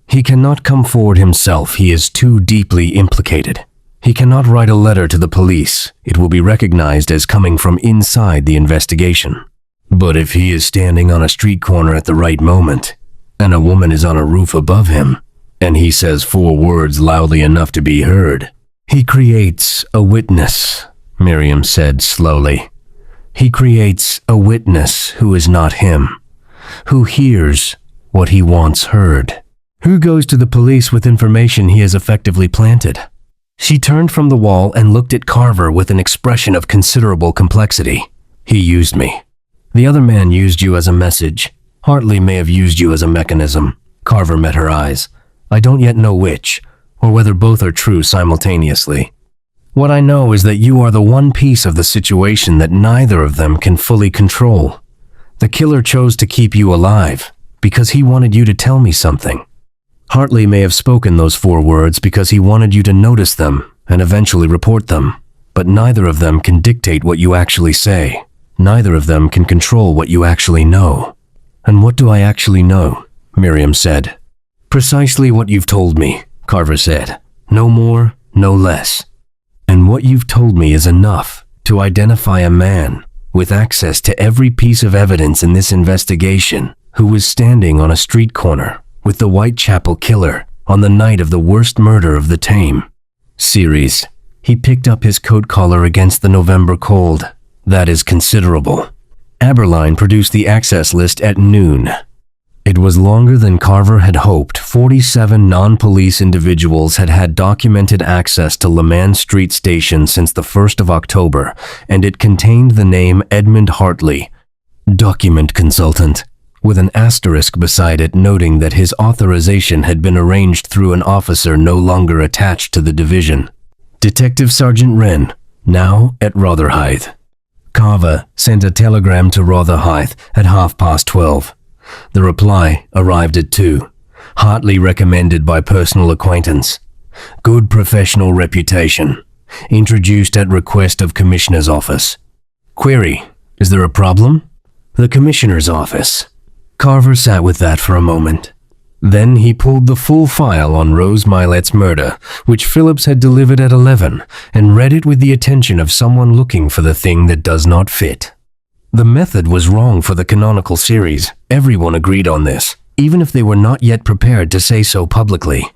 He cannot come forward himself. He is too deeply implicated. He cannot write a letter to the police. It will be recognized as coming from inside the investigation. But if he is standing on a street corner at the right moment, and a woman is on a roof above him, and he says 4 words loudly enough to be heard, he creates a witness, Miriam said slowly. He creates a witness who is not him, who hears what he wants heard, who goes to the police with information he has effectively planted. She turned from the wall and looked at Carver with an expression of considerable complexity. He used me. The other man used you as a message. Hartley may have used you as a mechanism. Carver met her eyes. I don't yet know which, or whether both are true simultaneously. What I know is that you are the one piece of the situation that neither of them can fully control. The killer chose to keep you alive because he wanted you to tell me something. Hartley may have spoken those 4 words because he wanted you to notice them and eventually report them, but neither of them can dictate what you actually say. Neither of them can control what you actually know. And what do I actually know? Miriam said. Precisely what you've told me, Carver said. No more, no less. And what you've told me is enough to identify a man with access to every piece of evidence in this investigation who was standing on a street corner with the Whitechapel killer on the night of the worst murder of the Tame series. He picked up his coat collar against the November cold. That is considerable. Aberline produced the access list at noon. It was longer than Carver had hoped. 47 non-police individuals had had documented access to Leman Street Station since the 1st of October, and it contained the name Edmund Hartley, document consultant, with an asterisk beside it noting that his authorization had been arranged through an officer no longer attached to the division. Detective Sergeant Wren, now at Rotherhithe. Carver sent a telegram to Rotherhithe at 12:30. The reply arrived at 2. Hartley recommended by personal acquaintance. Good professional reputation. Introduced at request of Commissioner's office. Query, is there a problem? The Commissioner's office. Carver sat with that for a moment. Then he pulled the full file on Rose Milet's murder, which Phillips had delivered at 11, and read it with the attention of someone looking for the thing that does not fit. The method was wrong for the canonical series. Everyone agreed on this, even if they were not yet prepared to say so publicly.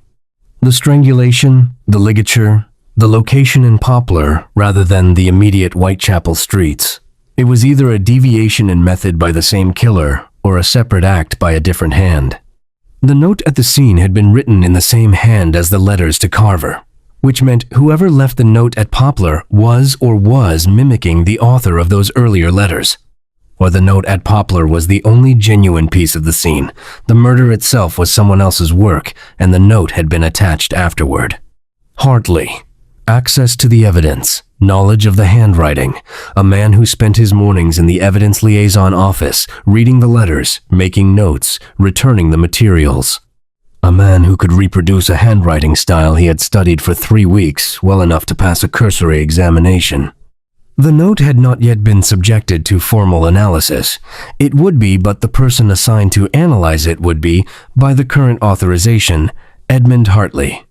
The strangulation, the ligature, the location in Poplar rather than the immediate Whitechapel streets. It was either a deviation in method by the same killer or a separate act by a different hand. The note at the scene had been written in the same hand as the letters to Carver, which meant whoever left the note at Poplar was mimicking the author of those earlier letters. Or the note at Poplar was the only genuine piece of the scene. The murder itself was someone else's work, and the note had been attached afterward. Hartley. Access to the evidence. Knowledge of the handwriting. A man who spent his mornings in the evidence liaison office, reading the letters, making notes, returning the materials. A man who could reproduce a handwriting style he had studied for 3 weeks, well enough to pass a cursory examination. The note had not yet been subjected to formal analysis. It would be, but the person assigned to analyze it would be, by the current authorization, Edmund Hartley.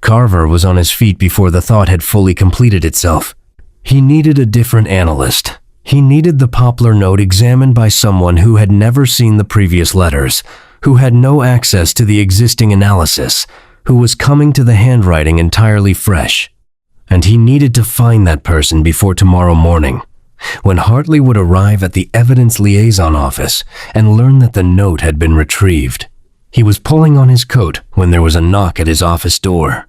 Carver was on his feet before the thought had fully completed itself. He needed a different analyst. He needed the Poplar note examined by someone who had never seen the previous letters, who had no access to the existing analysis, who was coming to the handwriting entirely fresh. And he needed to find that person before tomorrow morning, when Hartley would arrive at the evidence liaison office and learn that the note had been retrieved. He was pulling on his coat when there was a knock at his office door.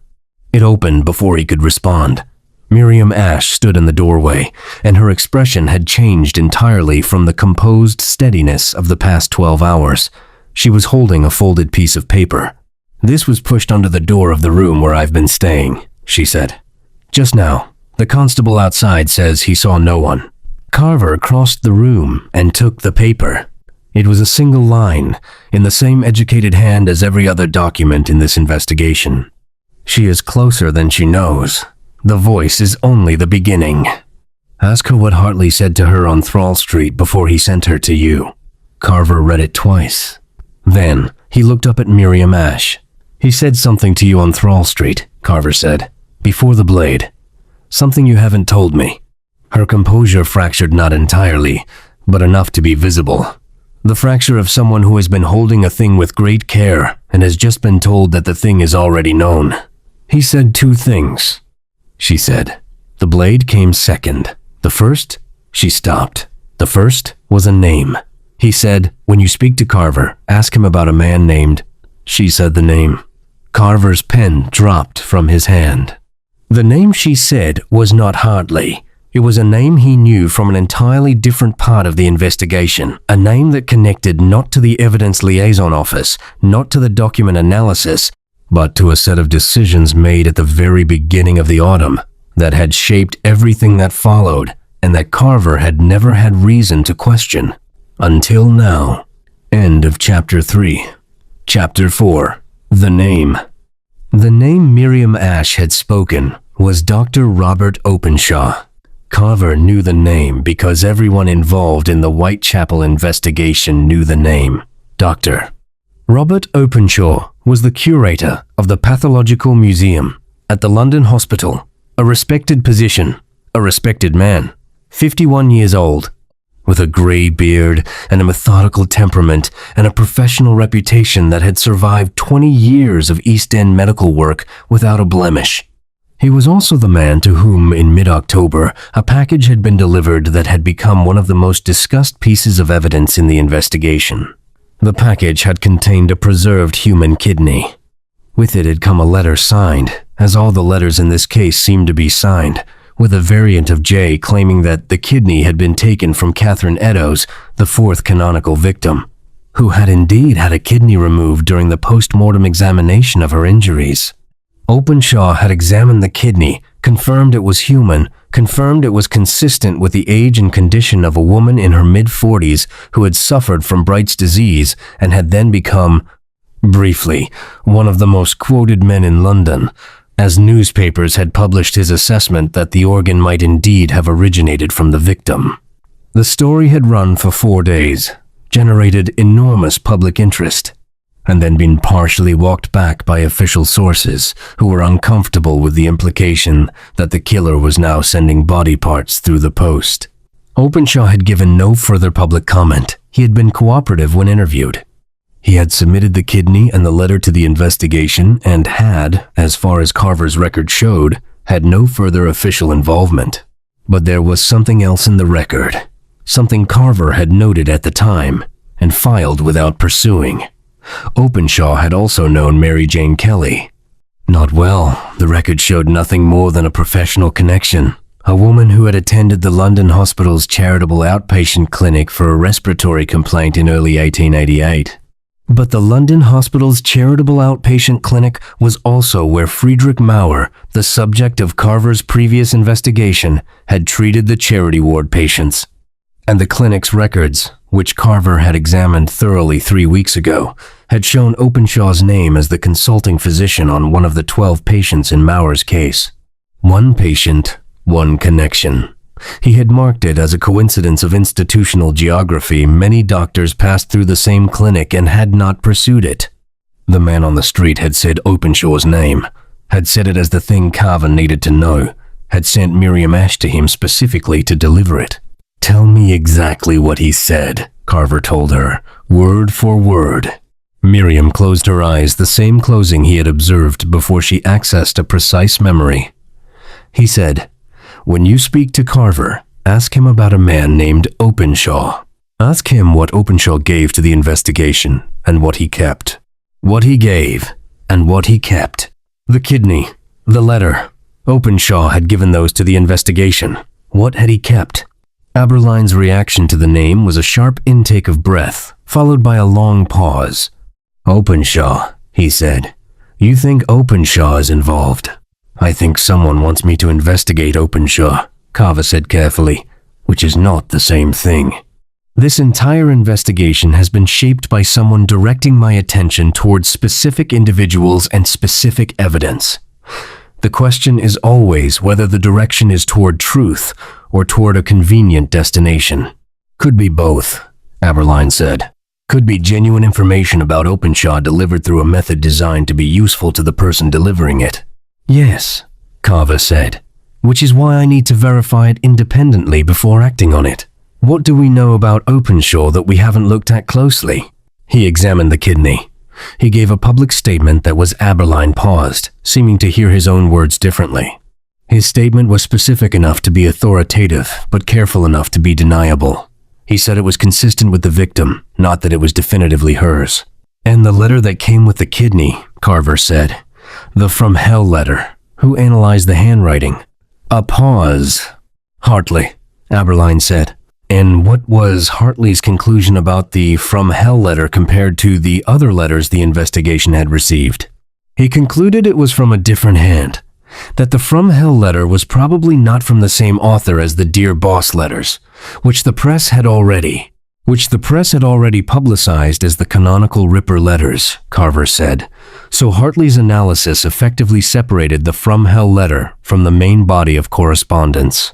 It opened before he could respond. Miriam Ashe stood in the doorway, and her expression had changed entirely from the composed steadiness of the past 12 hours. She was holding a folded piece of paper. "This was pushed under the door of the room where I've been staying," she said. "Just now, the constable outside says he saw no one." Carver crossed the room and took the paper. It was a single line, in the same educated hand as every other document in this investigation. "She is closer than she knows. The voice is only the beginning. Ask her what Hartley said to her on Thrall Street before he sent her to you." Carver read it twice. Then, he looked up at Miriam Ashe. "He said something to you on Thrall Street," Carver said, "before the blade. Something you haven't told me." Her composure fractured not entirely, but enough to be visible. The fracture of someone who has been holding a thing with great care and has just been told that the thing is already known. "He said two things," she said. "The blade came second. The first," she stopped. "The first was a name. He said, when you speak to Carver, ask him about a man named..." She said the name. Carver's pen dropped from his hand. The name she said was not Hartley. It was a name he knew from an entirely different part of the investigation, a name that connected not to the evidence liaison office, not to the document analysis, but to a set of decisions made at the very beginning of the autumn that had shaped everything that followed and that Carver had never had reason to question. Until now. End of Chapter 3. Chapter 4. The Name. The name Miriam Ashe had spoken was Dr. Robert Openshaw. Carver knew the name because everyone involved in the Whitechapel investigation knew the name. Dr. Robert Openshaw was the curator of the Pathological Museum at the London Hospital, a respected position, a respected man, 51 years old, with a grey beard and a methodical temperament and a professional reputation that had survived 20 years of East End medical work without a blemish. He was also the man to whom, in mid-October, a package had been delivered that had become one of the most discussed pieces of evidence in the investigation. The package had contained a preserved human kidney. With it had come a letter signed, as all the letters in this case seemed to be signed, with a variant of J claiming that the kidney had been taken from Catherine Eddowes, the fourth canonical victim, who had indeed had a kidney removed during the post-mortem examination of her injuries. Openshaw had examined the kidney, confirmed it was human, confirmed it was consistent with the age and condition of a woman in her mid-40s who had suffered from Bright's disease and had then become, briefly, one of the most quoted men in London, as newspapers had published his assessment that the organ might indeed have originated from the victim. The story had run for 4 days, generated enormous public interest, and then been partially walked back by official sources who were uncomfortable with the implication that the killer was now sending body parts through the post. Openshaw had given no further public comment. He had been cooperative when interviewed. He had submitted the kidney and the letter to the investigation and had, as far as Carver's record showed, had no further official involvement. But there was something else in the record, something Carver had noted at the time and filed without pursuing. Openshaw had also known Mary Jane Kelly. Not well, the record showed nothing more than a professional connection, a woman who had attended the London Hospital's charitable outpatient clinic for a respiratory complaint in early 1888. But the London Hospital's charitable outpatient clinic was also where Friedrich Maurer, the subject of Carver's previous investigation, had treated the charity ward patients. And the clinic's records, which Carver had examined thoroughly 3 weeks ago, had shown Openshaw's name as the consulting physician on one of the 12 patients in Maurer's case. One patient, one connection. He had marked it as a coincidence of institutional geography. Many doctors passed through the same clinic and had not pursued it. The man on the street had said Openshaw's name, had said it as the thing Carver needed to know, had sent Miriam Ashe to him specifically to deliver it. "Tell me exactly what he said," Carver told her, word for word. Miriam closed her eyes, the same closing he had observed before she accessed a precise memory. He said, "When you speak to Carver, Ask him about a man named Openshaw. Ask him what Openshaw gave to the investigation and what he kept. What he gave and what he kept. The kidney, the letter. Openshaw had given those to the investigation. What had he kept? Aberline's reaction to the name was a sharp intake of breath, followed by a long pause. Openshaw, he said. You think Openshaw is involved? I think someone wants me to investigate Openshaw, Carver said carefully, which is not the same thing. This entire investigation has been shaped by someone directing my attention towards specific individuals and specific evidence. The question is always whether the direction is toward truth or toward a convenient destination. Could be both, Aberline said. Could be genuine information about Openshaw delivered through a method designed to be useful to the person delivering it. Yes, Carver said, which is why I need to verify it independently before acting on it. What do we know about Openshaw that we haven't looked at closely? He examined the kidney. He gave a public statement that was Aberline paused, seeming to hear his own words differently. His statement was specific enough to be authoritative, but careful enough to be deniable. He said it was consistent with the victim, not that it was definitively hers. And the letter that came with the kidney, Carver said. The From Hell letter. Who analyzed the handwriting? A pause. Hartley, Aberline said. And what was Hartley's conclusion about the From Hell letter compared to the other letters the investigation had received? He concluded it was from a different hand, that the From Hell letter was probably not from the same author as the Dear Boss letters, which the press had already publicized as the canonical Ripper letters, Carver said. So Hartley's analysis effectively separated the From Hell letter from the main body of correspondence,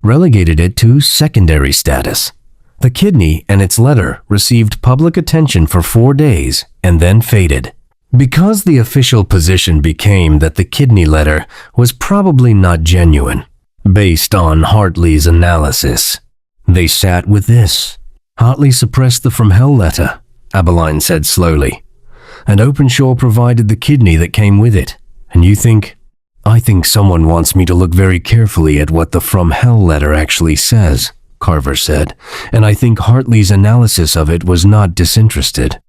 relegated it to secondary status. The kidney and its letter received public attention for 4 days and then faded. Because the official position became that the kidney letter was probably not genuine, based on Hartley's analysis, they sat with this. Hartley suppressed the From Hell letter, Aberline said slowly, and Openshaw provided the kidney that came with it. And you think? I think someone wants me to look very carefully at what the From Hell letter actually says, Carver said, and I think Hartley's analysis of it was not disinterested.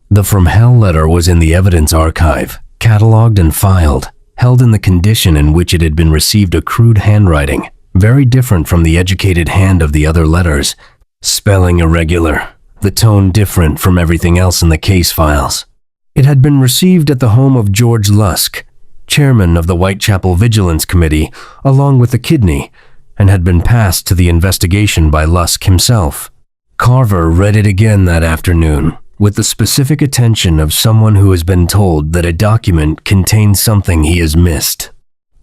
The From Hell letter was in the evidence archive, catalogued and filed, held in the condition in which it had been received, a crude handwriting, very different from the educated hand of the other letters, spelling irregular, the tone different from everything else in the case files. It had been received at the home of George Lusk, chairman of the Whitechapel Vigilance Committee, along with the kidney, and had been passed to the investigation by Lusk himself. Carver read it again that afternoon, with the specific attention of someone who has been told that a document contains something he has missed.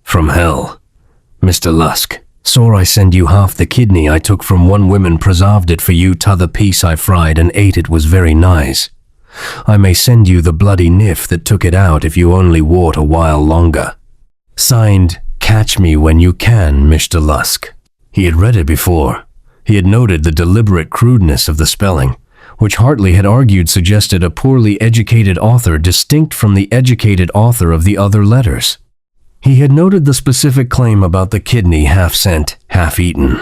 From Hell. Mr. Lusk, saw I send you half the kidney I took from one woman, preserved it for you, t'other piece I fried and ate it was very nice. I may send you the bloody niff that took it out if you only wart a while longer. Signed, Catch Me When You Can, Mr. Lusk. He had read it before. He had noted the deliberate crudeness of the spelling, which Hartley had argued suggested a poorly educated author distinct from the educated author of the other letters. He had noted the specific claim about the kidney half sent, half eaten.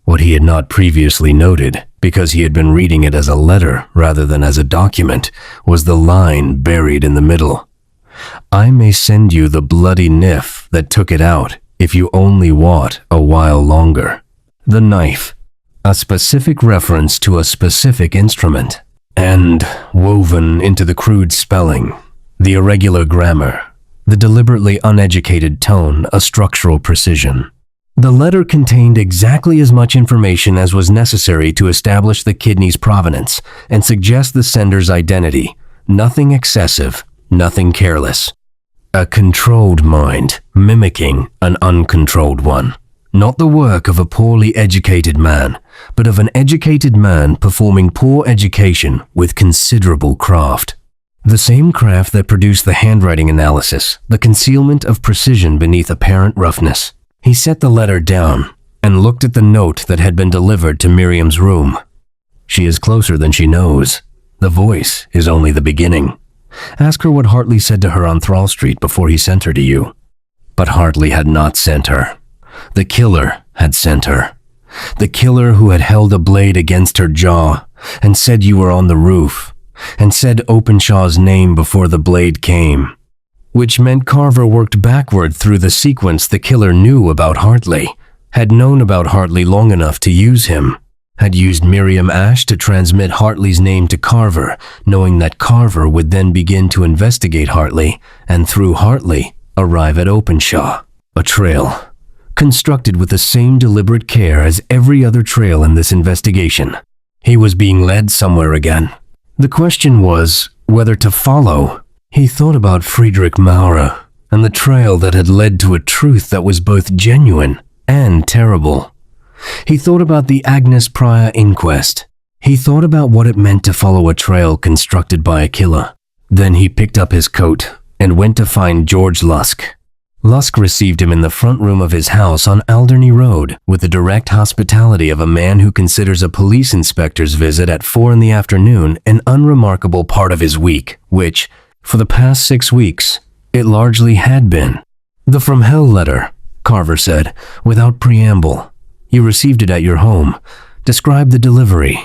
What he had not previously noted, because he had been reading it as a letter rather than as a document, was the line buried in the middle. I may send you the bloody niff that took it out if you only wart a while longer. The knife, a specific reference to a specific instrument, and woven into the crude spelling, the irregular grammar, the deliberately uneducated tone, a structural precision. The letter contained exactly as much information as was necessary to establish the kidney's provenance and suggest the sender's identity. Nothing excessive, nothing careless. A controlled mind mimicking an uncontrolled one. Not the work of a poorly educated man, but of an educated man performing poor education with considerable craft. The same craft that produced the handwriting analysis, the concealment of precision beneath apparent roughness. He set the letter down and looked at the note that had been delivered to Miriam's room. She is closer than she knows. The voice is only the beginning. Ask her what Hartley said to her on Thrall Street before he sent her to you. But Hartley had not sent her. The killer had sent her. The killer who had held a blade against her jaw and said you were on the roof, and said Openshaw's name before the blade came. Which meant Carver worked backward through the sequence the killer knew about Hartley, had known about Hartley long enough to use him, had used Miriam Ashe to transmit Hartley's name to Carver, knowing that Carver would then begin to investigate Hartley, and through Hartley, arrive at Openshaw. A trail, constructed with the same deliberate care as every other trail in this investigation. He was being led somewhere again. The question was whether to follow. He thought about Friedrich Maurer and the trail that had led to a truth that was both genuine and terrible. He thought about the Agnes Pryor inquest. He thought about what it meant to follow a trail constructed by a killer. Then he picked up his coat and went to find George Lusk. Lusk received him in the front room of his house on Alderney Road with the direct hospitality of a man who considers a police inspector's visit at 4 p.m. an unremarkable part of his week, which, for the past 6 weeks, it largely had been. "The From Hell letter," Carver said, without preamble. "You received it at your home. Describe the delivery."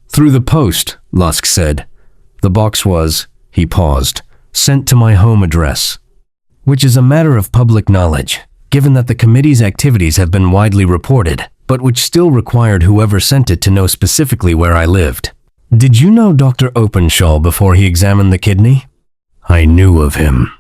"Through the post," Lusk said. "The box was," he paused, "sent to my home address." Which is a matter of public knowledge, given that the committee's activities have been widely reported, but which still required whoever sent it to know specifically where I lived. "Did you know Dr. Openshaw before he examined the kidney?" "I knew of him.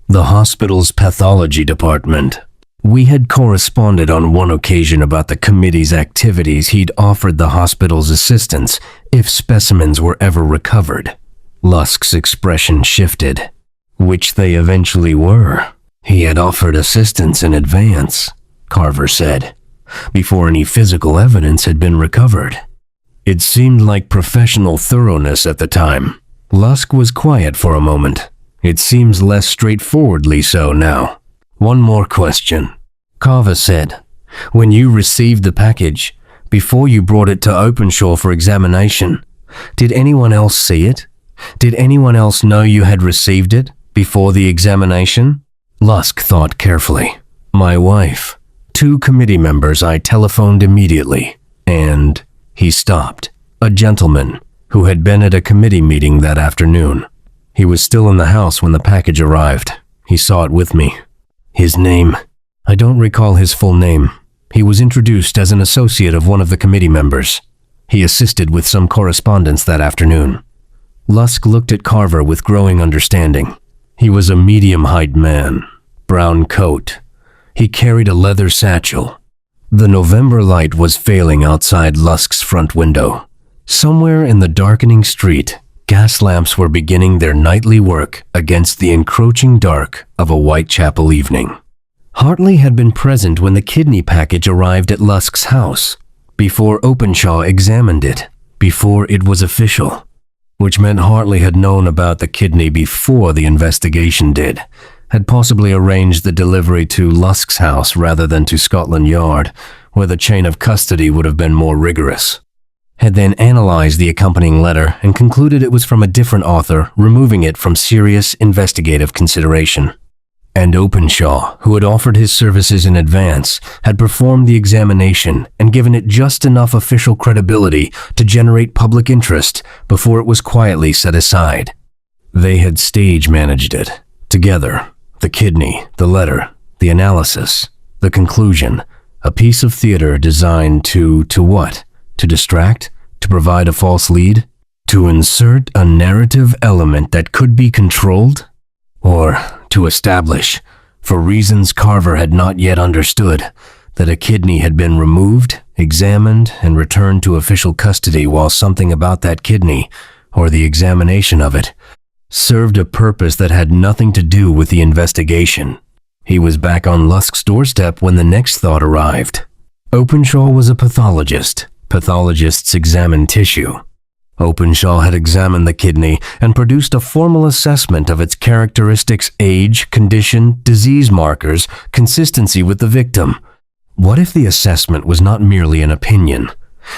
The hospital's pathology department. We had corresponded on one occasion about the committee's activities. He'd offered the hospital's assistance if specimens were ever recovered." Lusk's expression shifted. "Which they eventually were. He had offered assistance in advance," Carver said, "before any physical evidence had been recovered. It seemed like professional thoroughness at the time." Lusk was quiet for a moment. "It seems less straightforwardly so now." "One more question," Carver said. "When you received the package, before you brought it to Openshaw for examination, did anyone else see it? Did anyone else know you had received it before the examination?" Lusk thought carefully. "My wife, 2 committee members I telephoned immediately, and..." He stopped. "A gentleman who had been at a committee meeting that afternoon. He was still in the house when the package arrived. He saw it with me. His name, I don't recall his full name. He was introduced as an associate of one of the committee members. He assisted with some correspondence that afternoon." Lusk looked at Carver with growing understanding. He was a medium-height man, brown coat. He carried a leather satchel. The November light was failing outside Lusk's front window. Somewhere in the darkening street, gas lamps were beginning their nightly work against the encroaching dark of a Whitechapel evening. Hartley had been present when the kidney package arrived at Lusk's house, before Openshaw examined it, before it was official. Which meant Hartley had known about the kidney before the investigation did, had possibly arranged the delivery to Lusk's house rather than to Scotland Yard, where the chain of custody would have been more rigorous. Had then analyzed the accompanying letter and concluded it was from a different author, removing it from serious investigative consideration. And Openshaw, who had offered his services in advance, had performed the examination and given it just enough official credibility to generate public interest before it was quietly set aside. They had stage managed it, together, the kidney, the letter, the analysis, the conclusion, a piece of theater designed to what? To distract? To provide a false lead? To insert a narrative element that could be controlled? Or to establish, for reasons Carver had not yet understood, that a kidney had been removed, examined, and returned to official custody while something about that kidney, or the examination of it, served a purpose that had nothing to do with the investigation. He was back on Lusk's doorstep when the next thought arrived. Openshaw was a pathologist. Pathologists examine tissue. Openshaw had examined the kidney and produced a formal assessment of its characteristics, age, condition, disease markers, consistency with the victim. What if the assessment was not merely an opinion?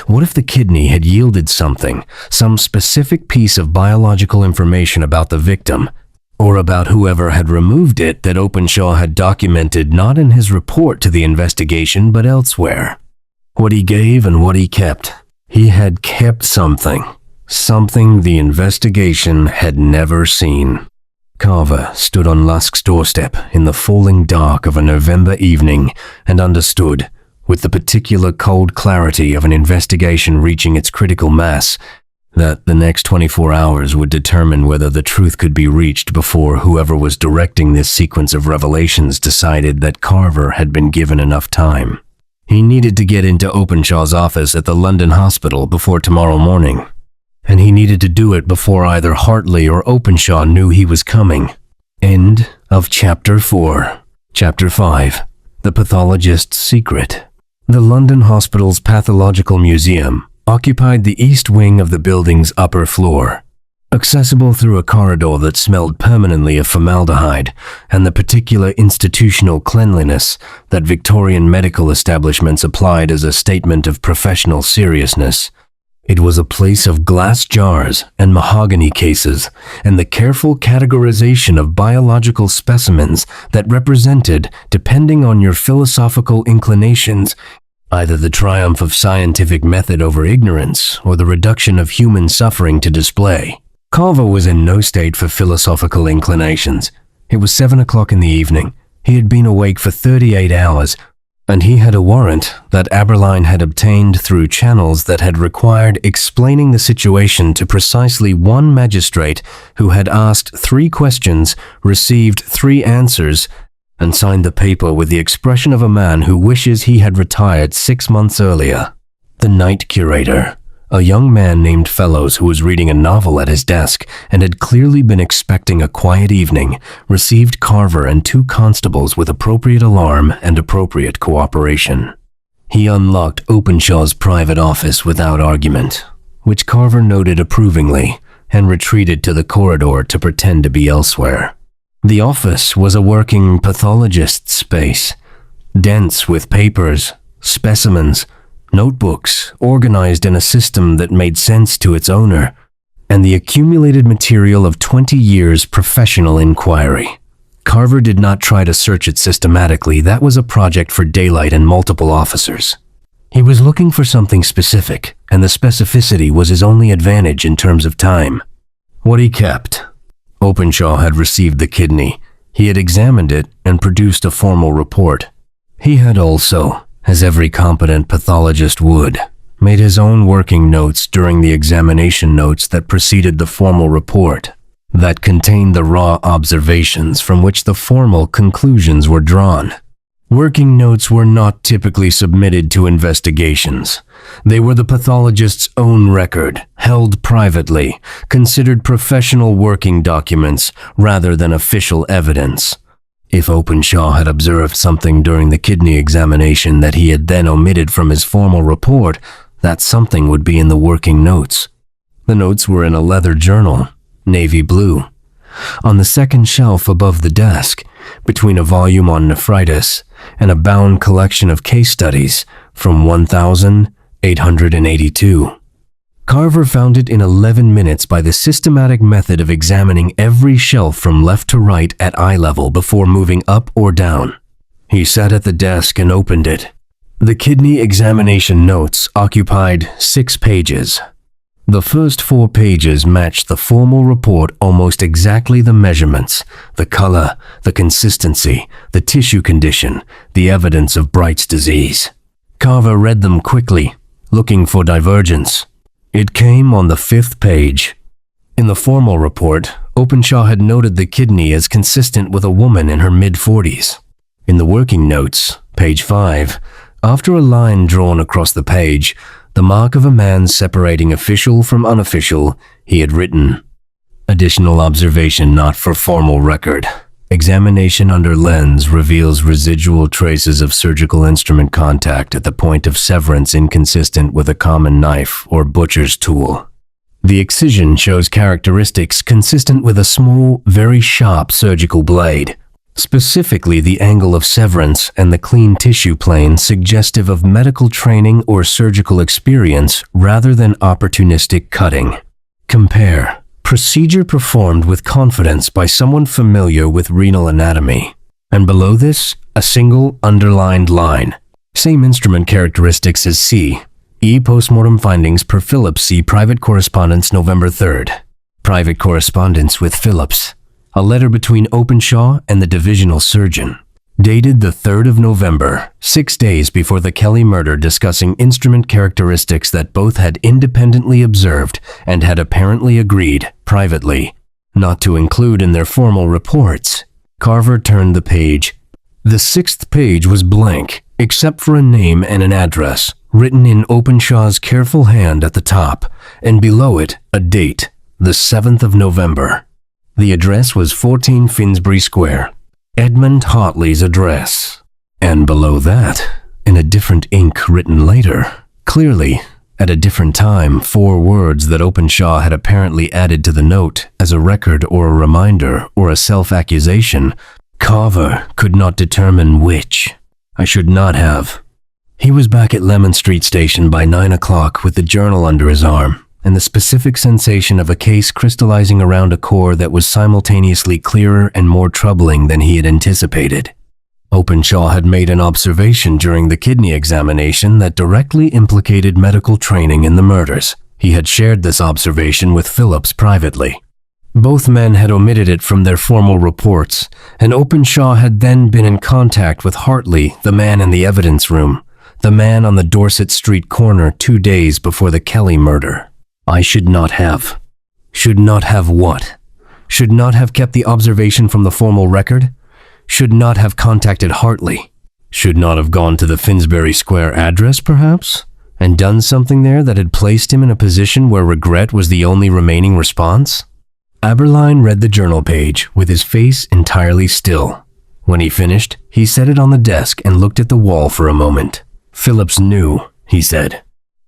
What if the kidney had yielded something, some specific piece of biological information about the victim, or about whoever had removed it that Openshaw had documented not in his report to the investigation but elsewhere? What he gave and what he kept. He had kept something. Something the investigation had never seen. Carver stood on Lusk's doorstep in the falling dark of a November evening and understood, with the particular cold clarity of an investigation reaching its critical mass, that the next 24 hours would determine whether the truth could be reached before whoever was directing this sequence of revelations decided that Carver had been given enough time. He needed to get into Openshaw's office at the London hospital before tomorrow morning, and he needed to do it before either Hartley or Openshaw knew he was coming. End of Chapter 4. Chapter 5. The Pathologist's Secret. The London Hospital's Pathological Museum occupied the east wing of the building's upper floor, accessible through a corridor that smelled permanently of formaldehyde and the particular institutional cleanliness that Victorian medical establishments applied as a statement of professional seriousness. It was a place of glass jars and mahogany cases and the careful categorization of biological specimens that represented, depending on your philosophical inclinations, either the triumph of scientific method over ignorance or the reduction of human suffering to display. Carver was in no state for philosophical inclinations. It was 7 o'clock in the evening. He had been awake for 38 hours, and he had a warrant that Aberline had obtained through channels that had required explaining the situation to precisely one magistrate who had asked 3 questions, received 3 answers, and signed the paper with the expression of a man who wishes he had retired 6 months earlier. The night curator, a young man named Fellows who was reading a novel at his desk and had clearly been expecting a quiet evening, received Carver and 2 constables with appropriate alarm and appropriate cooperation. He unlocked Openshaw's private office without argument, which Carver noted approvingly, and retreated to the corridor to pretend to be elsewhere. The office was a working pathologist's space, dense with papers, specimens, notebooks organized in a system that made sense to its owner, and the accumulated material of 20 years' professional inquiry. Carver did not try to search it systematically. That was a project for daylight and multiple officers. He was looking for something specific, and the specificity was his only advantage in terms of time. What he kept. Openshaw had received the kidney. He had examined it and produced a formal report. He had also, as every competent pathologist would, made his own working notes during the examination notes that preceded the formal report, that contained the raw observations from which the formal conclusions were drawn. Working notes were not typically submitted to investigations. They were the pathologist's own record, held privately, considered professional working documents rather than official evidence. If Openshaw had observed something during the kidney examination that he had then omitted from his formal report, that something would be in the working notes. The notes were in a leather journal, navy blue, on the second shelf above the desk, between a volume on nephritis and a bound collection of case studies from 1882. Carver found it in 11 minutes by the systematic method of examining every shelf from left to right at eye level before moving up or down. He sat at the desk and opened it. The kidney examination notes occupied 6 pages. The first 4 pages matched the formal report almost exactly: the measurements, the color, the consistency, the tissue condition, the evidence of Bright's disease. Carver read them quickly, looking for divergence. It came on the 5th page. In the formal report, Openshaw had noted the kidney as consistent with a woman in her mid-40s. In the working notes, page 5, after a line drawn across the page, the mark of a man separating official from unofficial, he had written, "Additional observation not for formal record. Examination under lens reveals residual traces of surgical instrument contact at the point of severance inconsistent with a common knife or butcher's tool. The excision shows characteristics consistent with a small, very sharp surgical blade. Specifically, the angle of severance and the clean tissue plane suggestive of medical training or surgical experience rather than opportunistic cutting. Compare. Procedure performed with confidence by someone familiar with renal anatomy. And below this, a single underlined line. Same instrument characteristics as C. E. Postmortem findings per Phillips. C. Private correspondence November 3rd. Private correspondence with Phillips. A letter between Openshaw and the divisional surgeon. Dated the 3rd of November, 6 days before the Kelly murder, discussing instrument characteristics that both had independently observed and had apparently agreed, privately, not to include in their formal reports. Carver turned the page. The 6th page was blank, except for a name and an address, written in Openshaw's careful hand at the top, and below it, a date, the 7th of November. The address was 14 Finsbury Square. Edmund Hartley's address. And below that, in a different ink written later, clearly, at a different time, 4 words that Openshaw had apparently added to the note as a record or a reminder or a self-accusation. Carver could not determine which. I should not have. He was back at Lemon Street Station by 9 o'clock with the journal under his arm, and the specific sensation of a case crystallizing around a core that was simultaneously clearer and more troubling than he had anticipated. Openshaw had made an observation during the kidney examination that directly implicated medical training in the murders. He had shared this observation with Phillips privately. Both men had omitted it from their formal reports, and Openshaw had then been in contact with Hartley, the man in the evidence room, the man on the Dorset Street corner 2 days before the Kelly murder. I should not have. Should not have what? Should not have kept the observation from the formal record? Should not have contacted Hartley? Should not have gone to the Finsbury Square address, perhaps? And done something there that had placed him in a position where regret was the only remaining response? Aberline read the journal page with his face entirely still. When he finished, he set it on the desk and looked at the wall for a moment. Phillips knew, he said.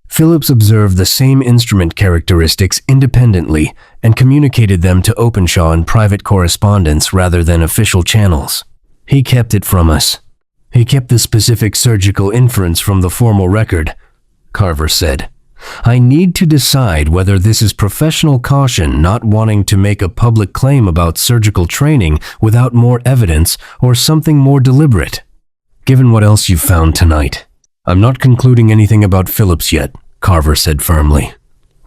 Phillips observed the same instrument characteristics independently and communicated them to Openshaw in private correspondence rather than official channels. He kept it from us. He kept the specific surgical inference from the formal record, Carver said. I need to decide whether this is professional caution, not wanting to make a public claim about surgical training without more evidence, or something more deliberate. Given what else you've found tonight, I'm not concluding anything about Phillips yet, Carver said firmly.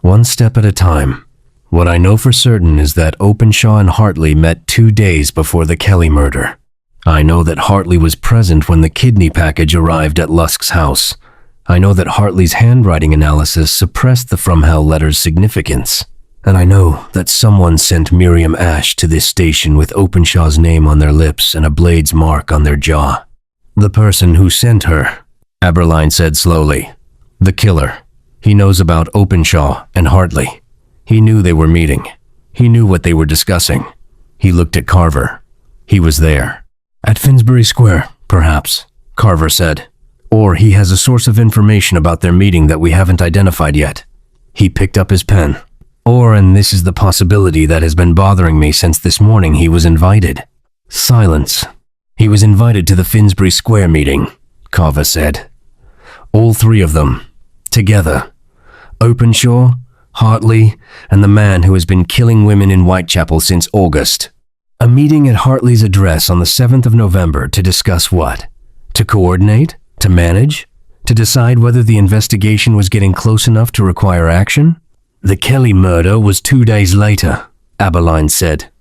One step at a time. What I know for certain is that Openshaw and Hartley met 2 days before the Kelly murder. I know that Hartley was present when the kidney package arrived at Lusk's house. I know that Hartley's handwriting analysis suppressed the From Hell letter's significance. And I know that someone sent Miriam Ashe to this station with Openshaw's name on their lips and a blade's mark on their jaw. The person who sent her, Aberline said slowly. The killer. He knows about Openshaw and Hartley. He knew they were meeting. He knew what they were discussing. He looked at Carver. He was there. At Finsbury Square, perhaps, Carver said. Or he has a source of information about their meeting that we haven't identified yet. He picked up his pen. Or, and this is the possibility that has been bothering me since this morning, he was invited. Silence. He was invited to the Finsbury Square meeting, Carver said. All 3 of them, together. Openshaw, Hartley, and the man who has been killing women in Whitechapel since August. A meeting at Hartley's address on the 7th of November to discuss what? To coordinate? To manage? To decide whether the investigation was getting close enough to require action? The Kelly murder was 2 days later, Aberline said.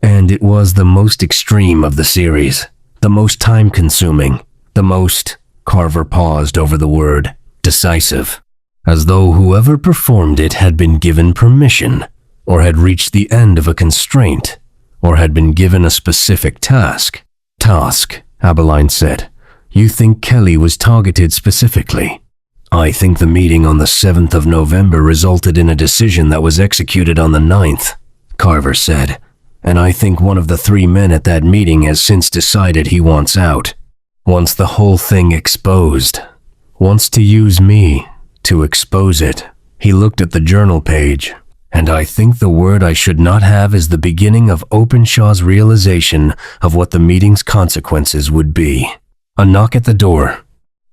And it was the most extreme of the series, the most time-consuming, the most, Carver paused over the word, decisive, as though whoever performed it had been given permission, or had reached the end of a constraint, or had been given a specific task. Task, Aberline said. You think Kelly was targeted specifically? I think the meeting on the 7th of November resulted in a decision that was executed on the 9th, Carver said. And I think one of the 3 men at that meeting has since decided he wants out. Wants the whole thing exposed. Wants to use me to expose it. He looked at the journal page. And I think the word I should not have is the beginning of Openshaw's realization of what the meeting's consequences would be. A knock at the door.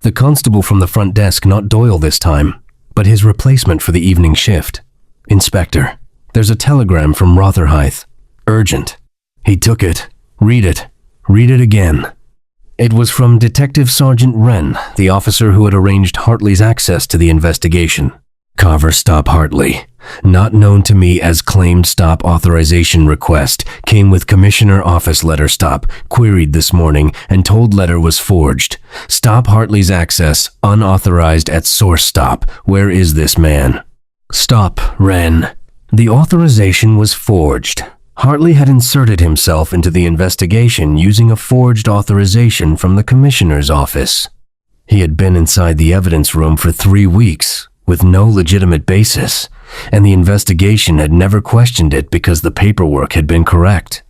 The constable from the front desk, not Doyle this time, but his replacement for the evening shift. Inspector, there's a telegram from Rotherhithe. Urgent. He took it. Read it. Read it again. It was from Detective Sergeant Wren, the officer who had arranged Hartley's access to the investigation. Carver Stop Hartley, not known to me as claimed stop authorization request, came with Commissioner Office letter stop, queried this morning, and told letter was forged. Stop Hartley's access, unauthorized at source stop. Where is this man? Stop, Wren. The authorization was forged. Hartley had inserted himself into the investigation using a forged authorization from the Commissioner's office. He had been inside the evidence room for 3 weeks, with no legitimate basis, and the investigation had never questioned it because the paperwork had been correct.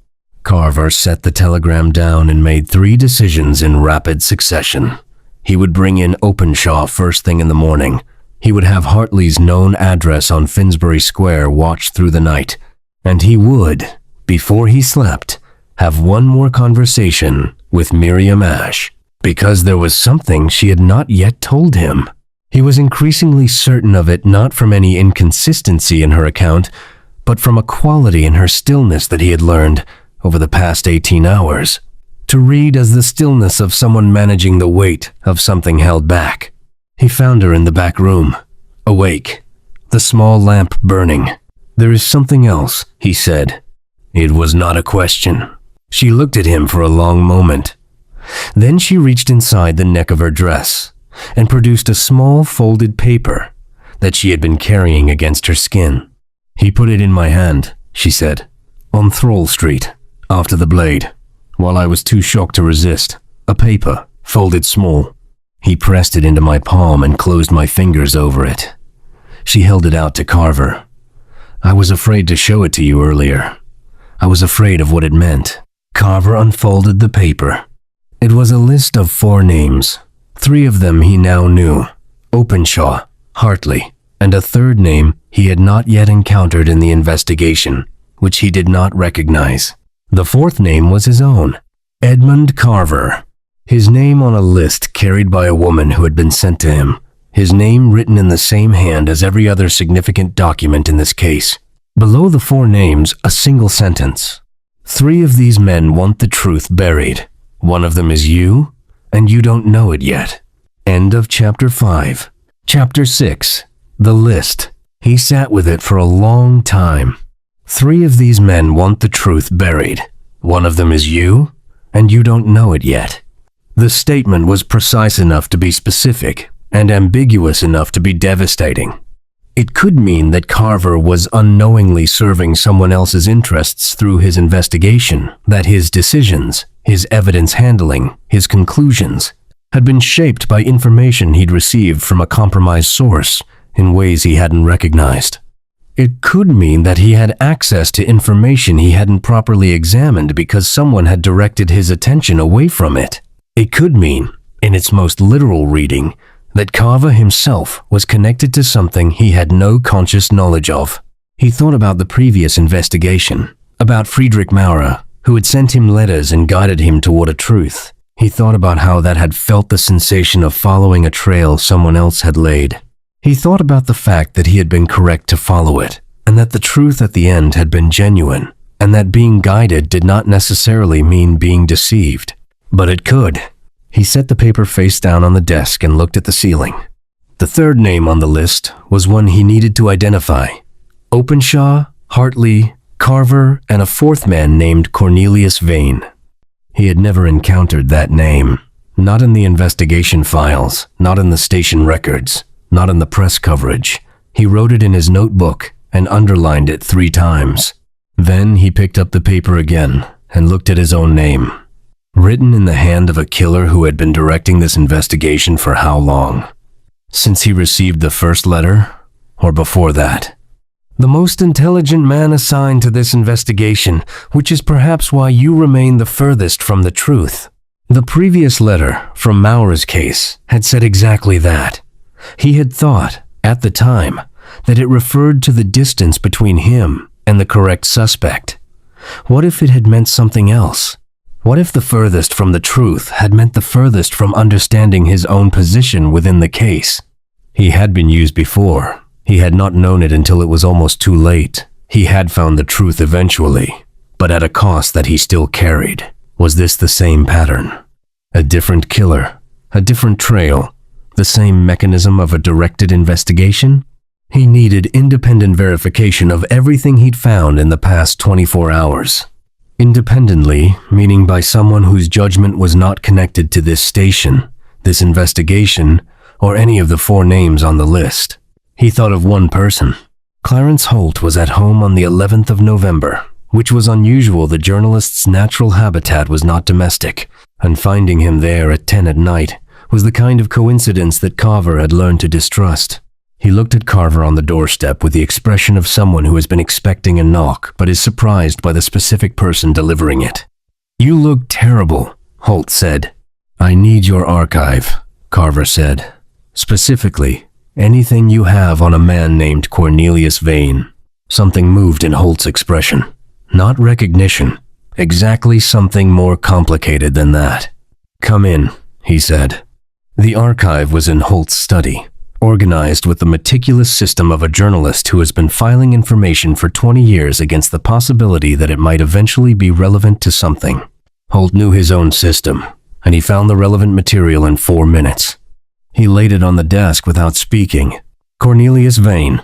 Carver set the telegram down and made 3 decisions in rapid succession. He would bring in Openshaw first thing in the morning. He would have Hartley's known address on Finsbury Square watched through the night, and he would, before he slept, have one more conversation with Miriam Ashe, because there was something she had not yet told him. He was increasingly certain of it, not from any inconsistency in her account, but from a quality in her stillness that he had learned over the past 18 hours to read as the stillness of someone managing the weight of something held back. He found her in the back room, awake, the small lamp burning. "There is something else," he said. It was not a question. She looked at him for a long moment. Then she reached inside the neck of her dress and produced a small folded paper that she had been carrying against her skin. "He put it in my hand," she said, "on Thrall Street, after the blade, while I was too shocked to resist. A paper, folded small. He pressed it into my palm and closed my fingers over it." She held it out to Carver. "I was afraid to show it to you earlier. I was afraid of what it meant." Carver unfolded the paper. It was a list of 4 names. 3 of them he now knew: Openshaw, Hartley, and a 3rd name he had not yet encountered in the investigation, which he did not recognize. The 4th name was his own, Edmund Carver. His name on a list carried by a woman who had been sent to him. His name written in the same hand as every other significant document in this case. Below the 4 names, a single sentence. 3 of these men want the truth buried. One of them is you, and you don't know it yet. End of chapter 5. Chapter 6. The list. He sat with it for a long time. 3 of these men want the truth buried. One of them is you, and you don't know it yet. The statement was precise enough to be specific and ambiguous enough to be devastating. It could mean that Carver was unknowingly serving someone else's interests through his investigation, that his decisions, his evidence handling, his conclusions, had been shaped by information he'd received from a compromised source in ways he hadn't recognized. It could mean that he had access to information he hadn't properly examined because someone had directed his attention away from it. It could mean, in its most literal reading, that Carver himself was connected to something he had no conscious knowledge of. He thought about the previous investigation, about Friedrich Maurer, who had sent him letters and guided him toward a truth. He thought about how that had felt the sensation of following a trail someone else had laid. He thought about the fact that he had been correct to follow it, and that the truth at the end had been genuine, and that being guided did not necessarily mean being deceived. But it could. He set the paper face down on the desk and looked at the ceiling. The 3rd name on the list was one he needed to identify. Openshaw, Hartley, Carver, and a 4th man named Cornelius Vane. He had never encountered that name. Not in the investigation files, not in the station records, not in the press coverage. He wrote it in his notebook and underlined it 3 times. Then he picked up the paper again and looked at his own name. Written in the hand of a killer who had been directing this investigation for how long? Since he received the first letter, or before that? The most intelligent man assigned to this investigation, which is perhaps why you remain the furthest from the truth. The previous letter from Maurer's case had said exactly that. He had thought, at the time, that it referred to the distance between him and the correct suspect. What if it had meant something else? What if the furthest from the truth had meant the furthest from understanding his own position within the case? He had been used before. He had not known it until it was almost too late. He had found the truth eventually, but at a cost that he still carried. Was this the same pattern? A different killer, a different trail, the same mechanism of a directed investigation? He needed independent verification of everything he'd found in the past 24 hours. Independently, meaning by someone whose judgment was not connected to this station, this investigation, or any of the 4 names on the list. He thought of one person. Clarence Holt was at home on the 11th of November, which was unusual. The journalist's natural habitat was not domestic, and finding him there at 10 at night was the kind of coincidence that Carver had learned to distrust. He looked at Carver on the doorstep with the expression of someone who has been expecting a knock but is surprised by the specific person delivering it. "You look terrible," Holt said. "I need your archive," Carver said. "Specifically, anything you have on a man named Cornelius Vane." Something moved in Holt's expression. Not recognition. Exactly something more complicated than that. "Come in," he said. The archive was in Holt's study, organized with the meticulous system of a journalist who has been filing information for 20 years against the possibility that it might eventually be relevant to something. Holt knew his own system, and he found the relevant material in 4 minutes. He laid it on the desk without speaking. Cornelius Vane,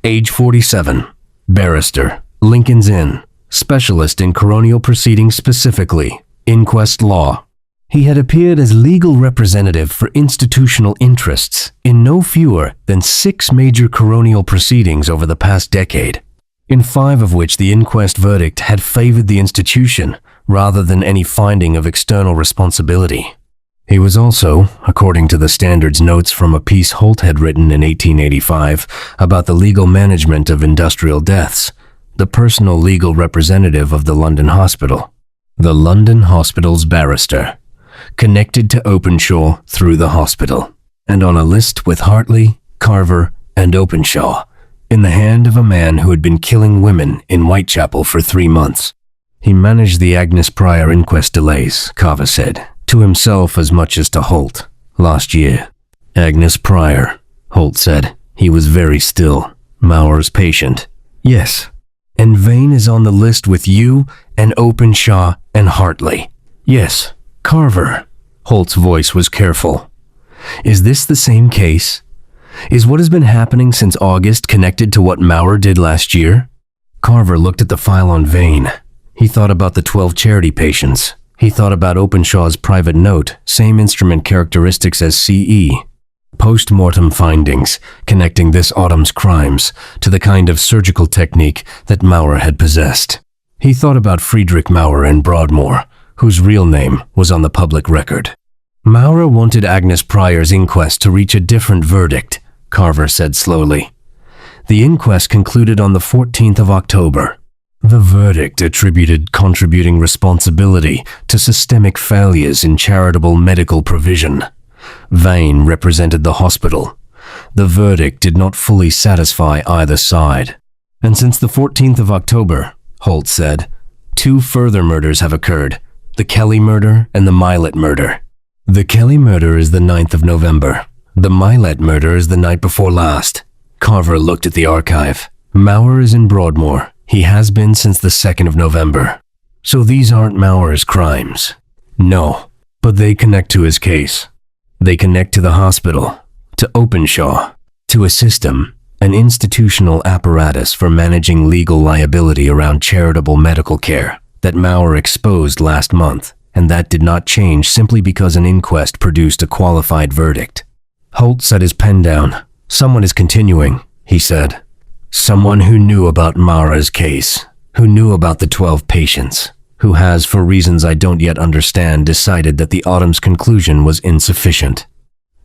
age 47, barrister, Lincoln's Inn, specialist in coronial proceedings, specifically inquest law. He had appeared as legal representative for institutional interests in no fewer than 6 major coronial proceedings over the past decade, in 5 of which the inquest verdict had favored the institution rather than any finding of external responsibility. He was also, according to the Standard's notes from a piece Holt had written in 1885 about the legal management of industrial deaths, the personal legal representative of the London Hospital, the London Hospital's barrister, connected to Openshaw through the hospital, and on a list with Hartley, Carver, and Openshaw, in the hand of a man who had been killing women in Whitechapel for 3 months. He managed the Agnes Pryor inquest delays, Carver said, to himself as much as to Holt, last year. Agnes Pryor, Holt said. He was very still. Maurer's patient. Yes. And Vane is on the list with you and Openshaw and Hartley. Yes. Carver. Holt's voice was careful. Is this the same case? Is what has been happening since August connected to what Maurer did last year? Carver looked at the file on Vane. He thought about the 12 charity patients. He thought about Openshaw's private note, same instrument characteristics as CE. Post-mortem findings connecting this autumn's crimes to the kind of surgical technique that Maurer had possessed. He thought about Friedrich Maurer in Broadmoor, whose real name was on the public record. Maurer wanted Agnes Pryor's inquest to reach a different verdict, Carver said slowly. The inquest concluded on the 14th of October. The verdict attributed contributing responsibility to systemic failures in charitable medical provision. Vane represented the hospital. The verdict did not fully satisfy either side. And since the 14th of October, Holt said, 2 further murders have occurred, the Kelly murder and the Milet murder. The Kelly murder is the 9th of November. The Milet murder is the night before last. Carver looked at the archive. Maurer is in Broadmoor. He has been since the 2nd of November. So these aren't Maurer's crimes. No, but they connect to his case. They connect to the hospital, to Openshaw, to a system, an institutional apparatus for managing legal liability around charitable medical care that Maurer exposed last month, and that did not change simply because an inquest produced a qualified verdict. Holt set his pen down. Someone is continuing, he said. Someone who knew about Maurer's case, who knew about the 12 patients, who has, for reasons I don't yet understand, decided that the autumn's conclusion was insufficient.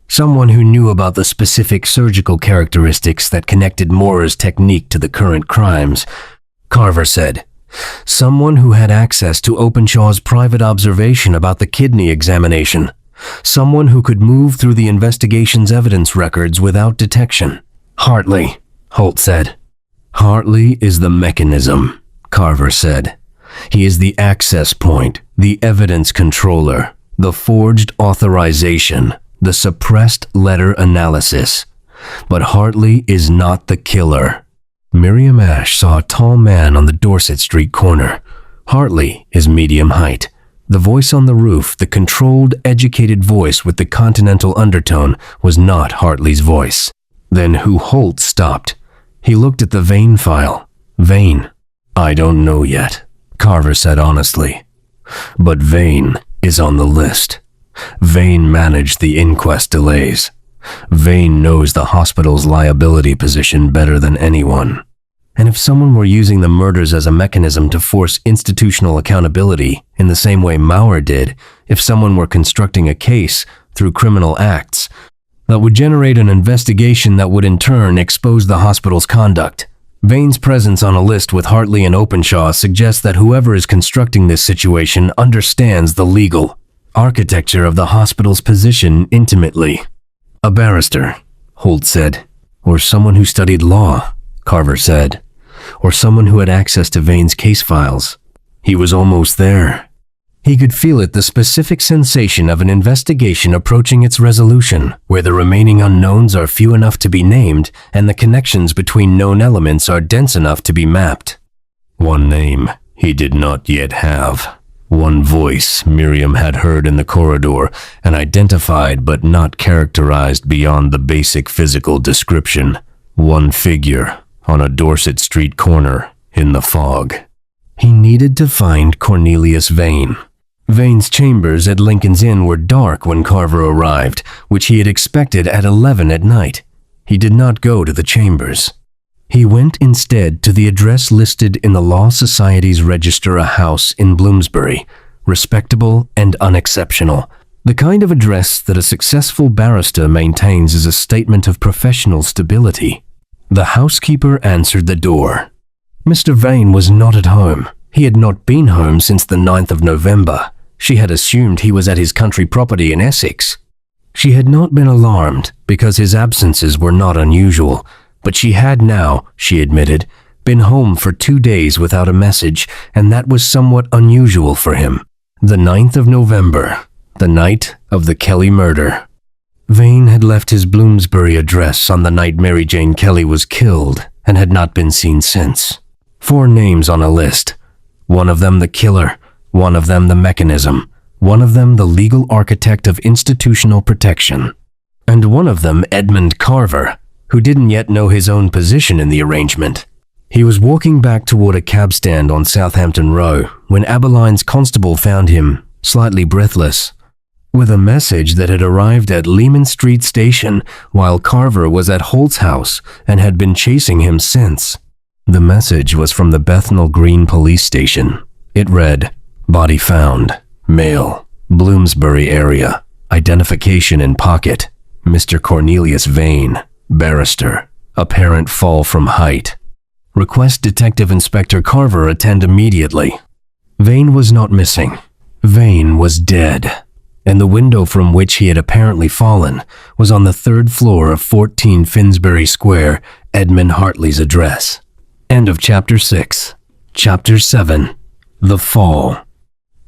Someone who knew about the specific surgical characteristics that connected Maurer's technique to the current crimes, Carver said. Someone who had access to Openshaw's private observation about the kidney examination. Someone who could move through the investigation's evidence records without detection. Hartley, Holt said. Hartley is the mechanism, Carver said. He is the access point, the evidence controller, the forged authorization, the suppressed letter analysis. But Hartley is not the killer. Miriam Ashe saw a tall man on the Dorset Street corner. Hartley is medium height. The voice on the roof, the controlled, educated voice with the continental undertone, was not Hartley's voice. Then Holt stopped. He looked at the Vane file. Vane. I don't know yet, Carver said honestly. But Vane is on the list. Vane managed the inquest delays. Vane knows the hospital's liability position better than anyone. And if someone were using the murders as a mechanism to force institutional accountability in the same way Maurer did, if someone were constructing a case through criminal acts, that would generate an investigation that would in turn expose the hospital's conduct. Vane's presence on a list with Hartley and Openshaw suggests that whoever is constructing this situation understands the legal architecture of the hospital's position intimately. A barrister, Holt said. Or someone who studied law, Carver said. Or someone who had access to Vane's case files. He was almost there. He could feel it, the specific sensation of an investigation approaching its resolution, where the remaining unknowns are few enough to be named and the connections between known elements are dense enough to be mapped. One name he did not yet have. One voice Miriam had heard in the corridor and identified but not characterized beyond the basic physical description. One figure on a Dorset Street corner in the fog. He needed to find Cornelius Vane. Vane's chambers at Lincoln's Inn were dark when Carver arrived, which he had expected at 11 at night. He did not go to the chambers. He went instead to the address listed in the Law Society's register, a house in Bloomsbury, respectable and unexceptional. The kind of address that a successful barrister maintains as a statement of professional stability. The housekeeper answered the door. Mr. Vane was not at home. He had not been home since the 9th of November. She had assumed he was at his country property in Essex. She had not been alarmed because his absences were not unusual, but she had now, she admitted, been home for 2 days without a message, and that was somewhat unusual for him. The 9th of November, the night of the Kelly murder. Vane had left his Bloomsbury address on the night Mary Jane Kelly was killed and had not been seen since. 4 names on a list. One of them the killer, one of them the mechanism, one of them the legal architect of institutional protection, and one of them Edmund Carver, who didn't yet know his own position in the arrangement. He was walking back toward a cab stand on Southampton Row when Abeline's constable found him, slightly breathless, with a message that had arrived at Leman Street Station while Carver was at Holt's house and had been chasing him since. The message was from the Bethnal Green police station. It read, "Body found. Male. Bloomsbury area. Identification in pocket. Mr. Cornelius Vane. Barrister. Apparent fall from height. Request Detective Inspector Carver attend immediately." Vane was not missing. Vane was dead, and the window from which he had apparently fallen was on the 3rd floor of 14 Finsbury Square, Edmund Hartley's address. End of Chapter 6. Chapter 7. The Fall.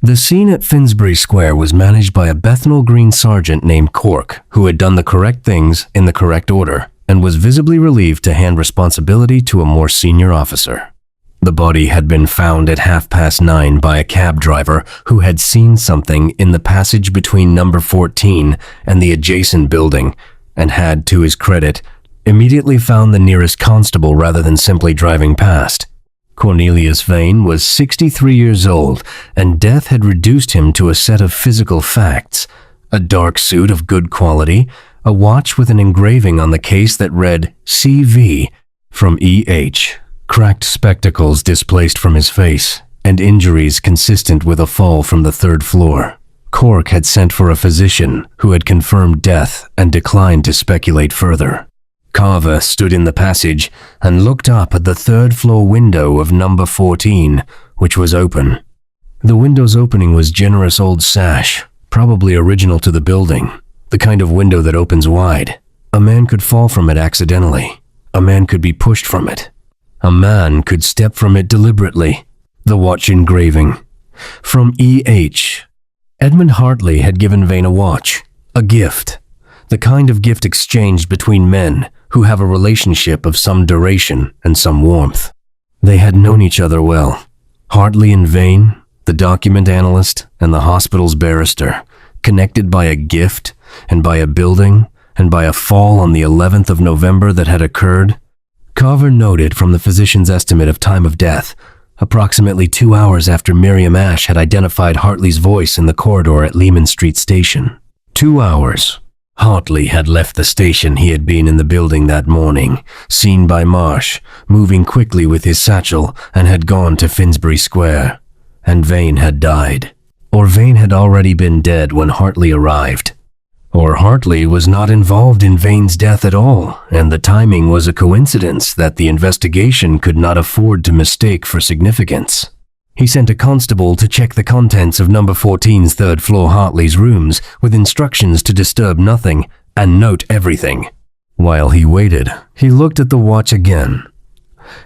The scene at Finsbury Square was managed by a Bethnal Green sergeant named Cork, who had done the correct things in the correct order, and was visibly relieved to hand responsibility to a more senior officer. The body had been found at 9:30 by a cab driver who had seen something in the passage between number 14 and the adjacent building, and had, to his credit, immediately found the nearest constable rather than simply driving past. Cornelius Vane was 63 years old, and death had reduced him to a set of physical facts: a dark suit of good quality, a watch with an engraving on the case that read CV from EH, cracked spectacles displaced from his face, and injuries consistent with a fall from the 3rd floor. Cork had sent for a physician who had confirmed death and declined to speculate further. Carver stood in the passage and looked up at the 3rd floor window of number 14, which was open. The window's opening was generous old sash, probably original to the building, the kind of window that opens wide. A man could fall from it accidentally. A man could be pushed from it. A man could step from it deliberately. The watch engraving. From EH. Edmund Hartley had given Vane a watch, a gift, the kind of gift exchanged between men who have a relationship of some duration and some warmth. They had known each other well. Hartley and Vane, the document analyst, and the hospital's barrister, connected by a gift, and by a building, and by a fall on the 11th of November that had occurred? Carver noted from the physician's estimate of time of death, approximately 2 hours after Miriam Ashe had identified Hartley's voice in the corridor at Leman Street Station. 2 hours. Hartley had left the station he had been in the building that morning, seen by Marsh, moving quickly with his satchel, and had gone to Finsbury Square. And Vane had died. Or Vane had already been dead when Hartley arrived. Or Hartley was not involved in Vane's death at all, and the timing was a coincidence that the investigation could not afford to mistake for significance. He sent a constable to check the contents of number 14's third-floor Hartley's rooms with instructions to disturb nothing and note everything. While he waited, he looked at the watch again.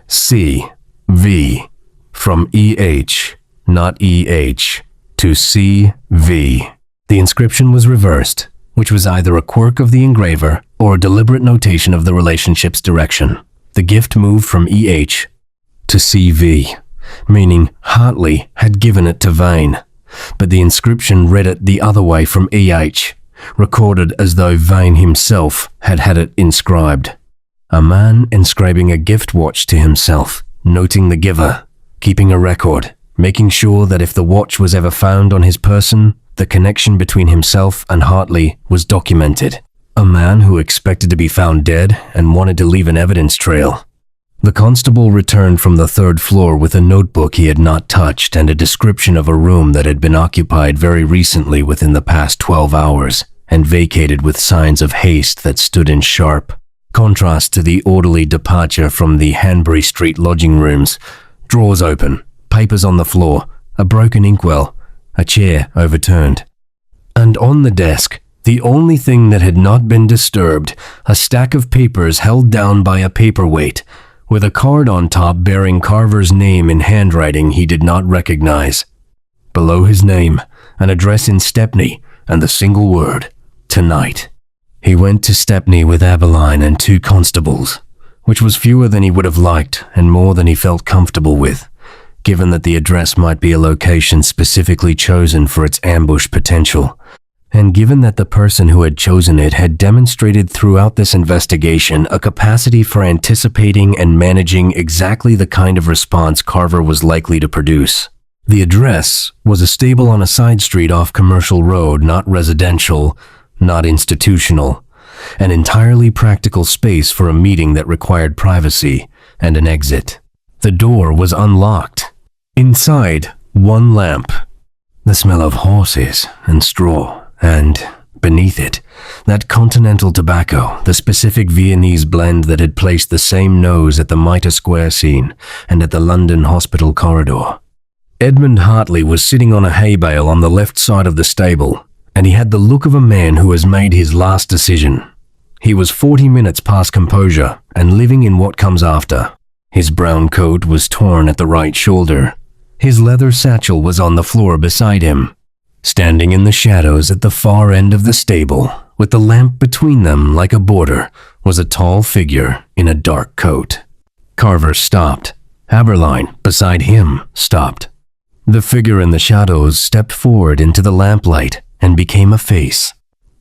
C.V. from E.H., not E.H., to C.V. The inscription was reversed, which was either a quirk of the engraver or a deliberate notation of the relationship's direction. The gift moved from E.H. to C.V., meaning Hartley had given it to Vane, but the inscription read it the other way from E.H., recorded as though Vane himself had had it inscribed. A man inscribing a gift watch to himself, noting the giver, keeping a record, making sure that if the watch was ever found on his person, the connection between himself and Hartley was documented. A man who expected to be found dead and wanted to leave an evidence trail. The constable returned from the third floor with a notebook he had not touched and a description of a room that had been occupied very recently within the past 12 hours and vacated with signs of haste that stood in sharp contrast to the orderly departure from the Hanbury Street lodging rooms. Drawers open, papers on the floor, a broken inkwell, a chair overturned. And on the desk, the only thing that had not been disturbed, a stack of papers held down by a paperweight, with a card on top bearing Carver's name in handwriting he did not recognize. Below his name, an address in Stepney, and the single word, tonight. He went to Stepney with Abeline and 2 constables, which was fewer than he would have liked and more than he felt comfortable with, given that the address might be a location specifically chosen for its ambush potential, and given that the person who had chosen it had demonstrated throughout this investigation a capacity for anticipating and managing exactly the kind of response Carver was likely to produce. The address was a stable on a side street off Commercial Road, not residential, not institutional, an entirely practical space for a meeting that required privacy and an exit. The door was unlocked. Inside, 1 lamp. The smell of horses and straw. And, beneath it, that continental tobacco, the specific Viennese blend that had placed the same nose at the Mitre Square scene and at the London hospital corridor. Edmund Hartley was sitting on a hay bale on the left side of the stable, and he had the look of a man who has made his last decision. He was 40 minutes past composure and living in what comes after. His brown coat was torn at the right shoulder. His leather satchel was on the floor beside him. Standing in the shadows at the far end of the stable, with the lamp between them like a border, was a tall figure in a dark coat. Carver stopped. Aberline, beside him, stopped. The figure in the shadows stepped forward into the lamplight and became a face.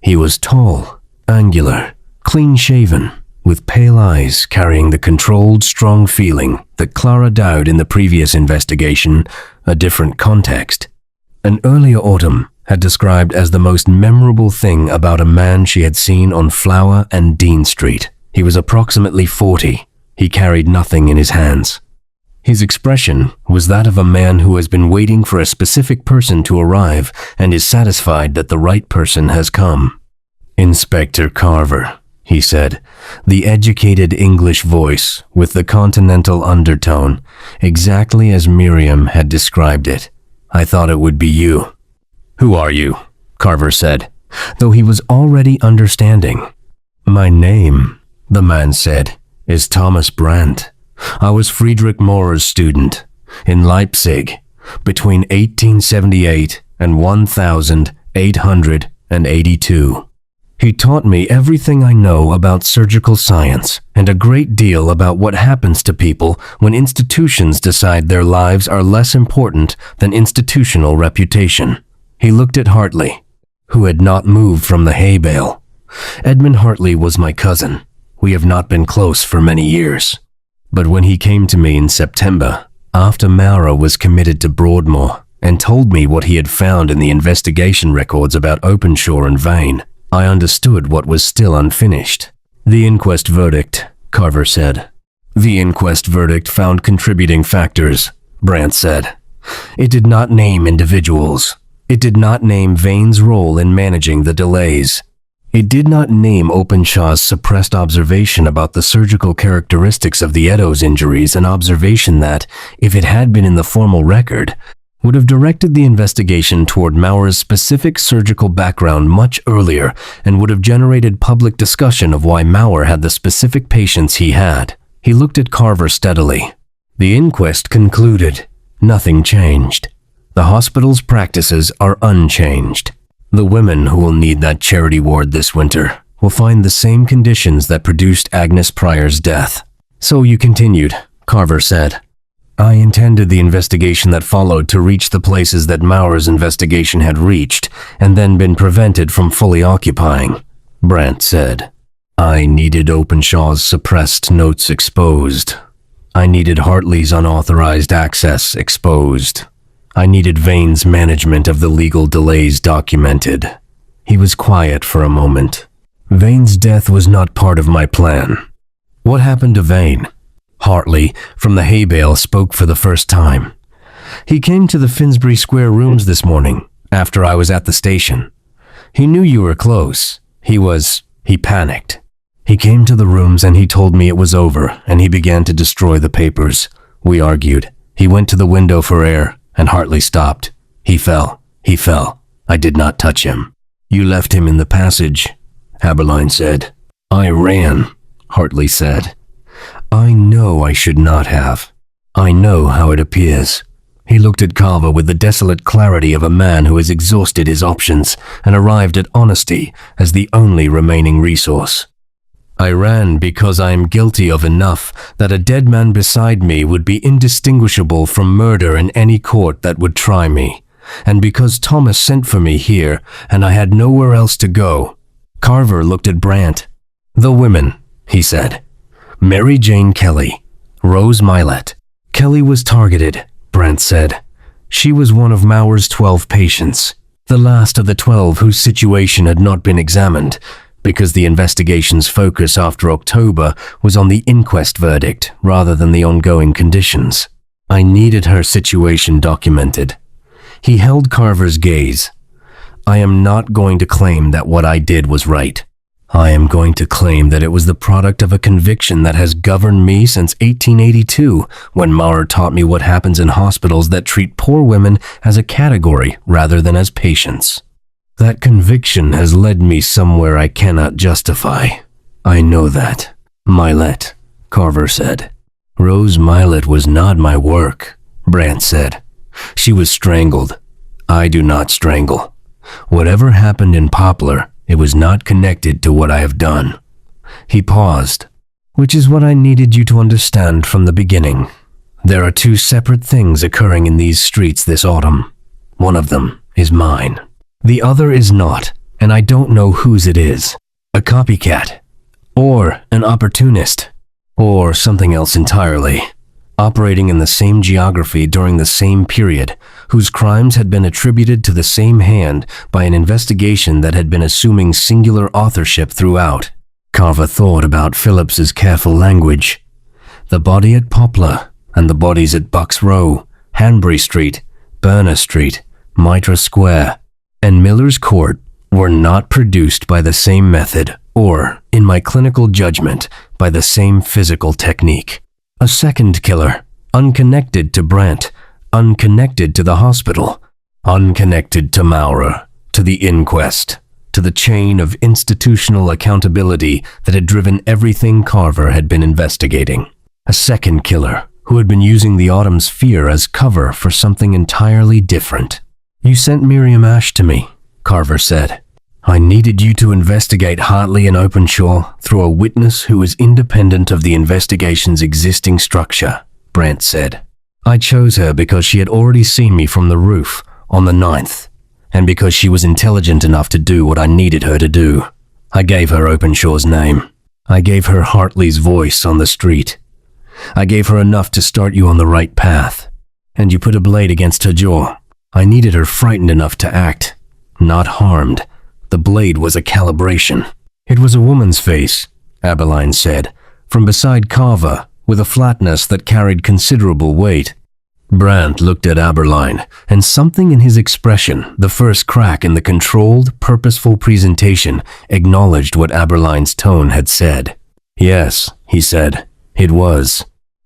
He was tall, angular, clean-shaven, with pale eyes carrying the controlled, strong feeling that Clara Dowd in the previous investigation, a different context, an earlier autumn, had described as the most memorable thing about a man she had seen on Flower and Dean Street. He was approximately 40. He carried nothing in his hands. His expression was that of a man who has been waiting for a specific person to arrive and is satisfied that the right person has come. "Inspector Carver," he said, the educated English voice with the continental undertone, exactly as Miriam had described it. "I thought it would be you." "Who are you?" Carver said, though he was already understanding. "My name," the man said, "is Thomas Brandt. I was Friedrich Maurer's student in Leipzig between 1878 and 1882. He taught me everything I know about surgical science and a great deal about what happens to people when institutions decide their lives are less important than institutional reputation. He looked at Hartley, who had not moved from the hay bale. Edmund Hartley was my cousin. We have not been close for many years. But when he came to me in September, after Maurer was committed to Broadmoor, and told me what he had found in the investigation records about Openshaw and Vane, I understood what was still unfinished. The inquest verdict, Carver said. The inquest verdict found contributing factors, Brandt said. It did not name individuals. It did not name Vane's role in managing the delays. It did not name Openshaw's suppressed observation about the surgical characteristics of the Eddowes injuries, an observation that, if it had been in the formal record, would have directed the investigation toward Maurer's specific surgical background much earlier and would have generated public discussion of why Maurer had the specific patients he had. He looked at Carver steadily. The inquest concluded. Nothing changed. The hospital's practices are unchanged. The women who will need that charity ward this winter will find the same conditions that produced Agnes Pryor's death. So you continued, Carver said. I intended the investigation that followed to reach the places that Maurer's investigation had reached and then been prevented from fully occupying, Brandt said. I needed Openshaw's suppressed notes exposed. I needed Hartley's unauthorized access exposed. I needed Vane's management of the legal delays documented. He was quiet for a moment. Vane's death was not part of my plan. What happened to Vane? Hartley, from the hay bale, spoke for the first time. He came to the Finsbury Square rooms this morning, after I was at the station. He knew you were close. He panicked. He came to the rooms and he told me it was over, and he began to destroy the papers. We argued. He went to the window for air, and Hartley stopped. He fell. I did not touch him. You left him in the passage, Haberline said. I ran, Hartley said. I know I should not have. I know how it appears. He looked at Carver with the desolate clarity of a man who has exhausted his options and arrived at honesty as the only remaining resource. I ran because I am guilty of enough that a dead man beside me would be indistinguishable from murder in any court that would try me, and because Thomas sent for me here and I had nowhere else to go. Carver looked at Brandt. The women, he said. Mary Jane Kelly, Rose Milet. Kelly was targeted, Brandt said. She was one of Maurer's 12 patients, the last of the 12 whose situation had not been examined, because the investigation's focus after October was on the inquest verdict rather than the ongoing conditions. I needed her situation documented. He held Carver's gaze. I am not going to claim that what I did was right. I am going to claim that it was the product of a conviction that has governed me since 1882, when Maurer taught me what happens in hospitals that treat poor women as a category rather than as patients. That conviction has led me somewhere I cannot justify. I know that. Milet, Carver said. Rose Milet was not my work, Brandt said. She was strangled. I do not strangle. Whatever happened in Poplar, it was not connected to what I have done. He paused, which is what I needed you to understand from the beginning. There are two separate things occurring in these streets this autumn. One of them is mine. The other is not, and I don't know whose it is. A copycat, or an opportunist, or something else entirely, operating in the same geography during the same period, whose crimes had been attributed to the same hand by an investigation that had been assuming singular authorship throughout. Carver thought about Phillips's careful language. The body at Poplar, and the bodies at Bucks Row, Hanbury Street, Berner Street, Mitra Square, and Miller's Court were not produced by the same method or, in my clinical judgment, by the same physical technique. A second killer, unconnected to Brandt, unconnected to the hospital, unconnected to Maurer, to the inquest, to the chain of institutional accountability that had driven everything Carver had been investigating. A second killer who had been using the autumn's fear as cover for something entirely different. You sent Miriam Ashe to me, Carver said. I needed you to investigate Hartley and Openshaw through a witness who was independent of the investigation's existing structure, Brant said. I chose her because she had already seen me from the roof on the 9th, and because she was intelligent enough to do what I needed her to do. I gave her Openshaw's name. I gave her Hartley's voice on the street. I gave her enough to start you on the right path. And you put a blade against her jaw. I needed her frightened enough to act, not harmed. The blade was a calibration. It was a woman's face, Aberline said, from beside Carver, with a flatness that carried considerable weight. Brant looked at Aberline, and something in his expression, the first crack in the controlled, purposeful presentation, acknowledged what Aberline's tone had said. Yes, he said, it was.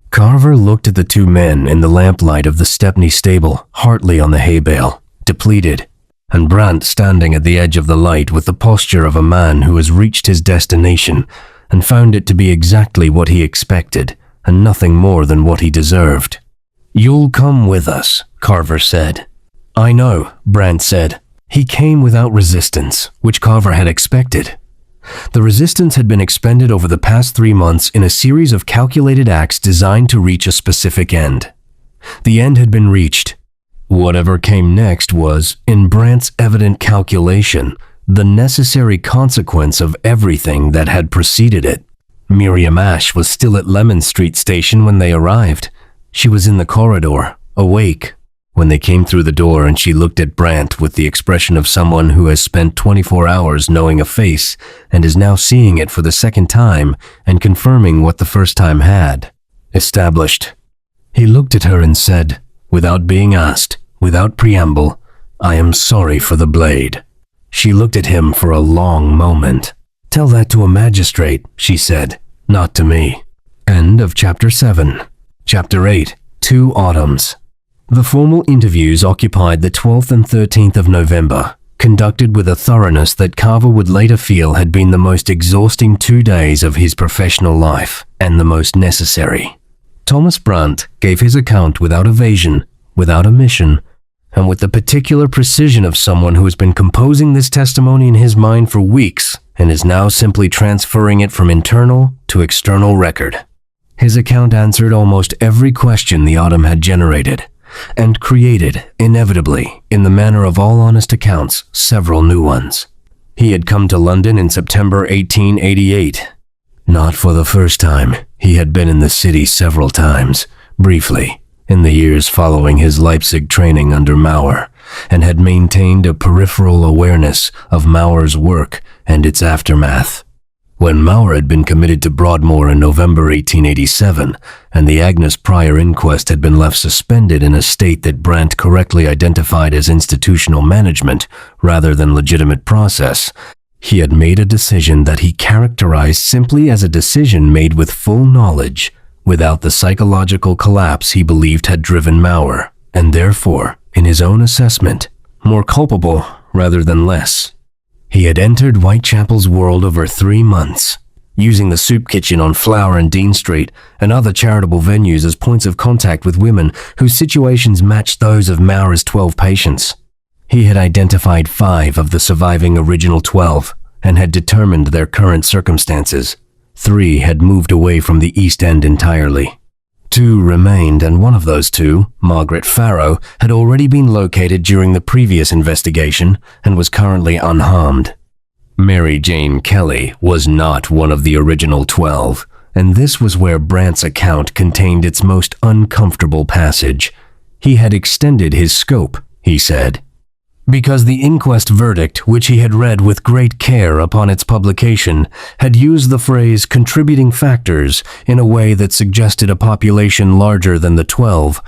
Carver looked at the two men in the lamplight of the Stepney stable, Hartley on the hay bale, depleted, and Brant standing at the edge of the light with the posture of a man who has reached his destination and found it to be exactly what he expected and nothing more than what he deserved. You'll come with us, Carver said. I know, Brant said. He came without resistance, which Carver had expected. The resistance had been expended over the past 3 months in a series of calculated acts designed to reach a specific end. The end had been reached. Whatever came next was, in Brant's evident calculation, the necessary consequence of everything that had preceded it. Miriam Ashe was still at Lemon Street Station when they arrived. She was in the corridor, awake, when they came through the door, and she looked at Brant with the expression of someone who has spent 24 hours knowing a face and is now seeing it for the second time and confirming what the first time had established. He looked at her and said, without being asked, without preamble, I am sorry for the blade. She looked at him for a long moment. Tell that to a magistrate, she said, not to me. End of Chapter 7. Chapter 8. 2 Autumns. The formal interviews occupied the 12th and 13th of November, conducted with a thoroughness that Carver would later feel had been the most exhausting 2 days of his professional life, and the most necessary. Thomas Brant gave his account without evasion, without omission, and with the particular precision of someone who has been composing this testimony in his mind for weeks and is now simply transferring it from internal to external record. His account answered almost every question the autumn had generated, and created, inevitably, in the manner of all honest accounts, several new ones. He had come to London in September 1888. Not for the first time. He had been in the city several times, briefly, in the years following his Leipzig training under Maurer, and had maintained a peripheral awareness of Maurer's work and its aftermath. When Maurer had been committed to Broadmoor in November 1887, and the Agnes Prior inquest had been left suspended in a state that Brant correctly identified as institutional management rather than legitimate process, he had made a decision that he characterized simply as a decision made with full knowledge, without the psychological collapse he believed had driven Maurer, and therefore, in his own assessment, more culpable rather than less. He had entered Whitechapel's world over 3 months, using the soup kitchen on Flower and Dean Street and other charitable venues as points of contact with women whose situations matched those of Maurer's 12 patients. He had identified 5 of the surviving original 12 and had determined their current circumstances. 3 had moved away from the East End entirely. 2 remained, and one of those 2, Margaret Farrow, had already been located during the previous investigation and was currently unharmed. Mary Jane Kelly was not one of the original 12, and this was where Brant's account contained its most uncomfortable passage. He had extended his scope, he said, because the inquest verdict, which he had read with great care upon its publication, had used the phrase contributing factors in a way that suggested a population larger than the 12,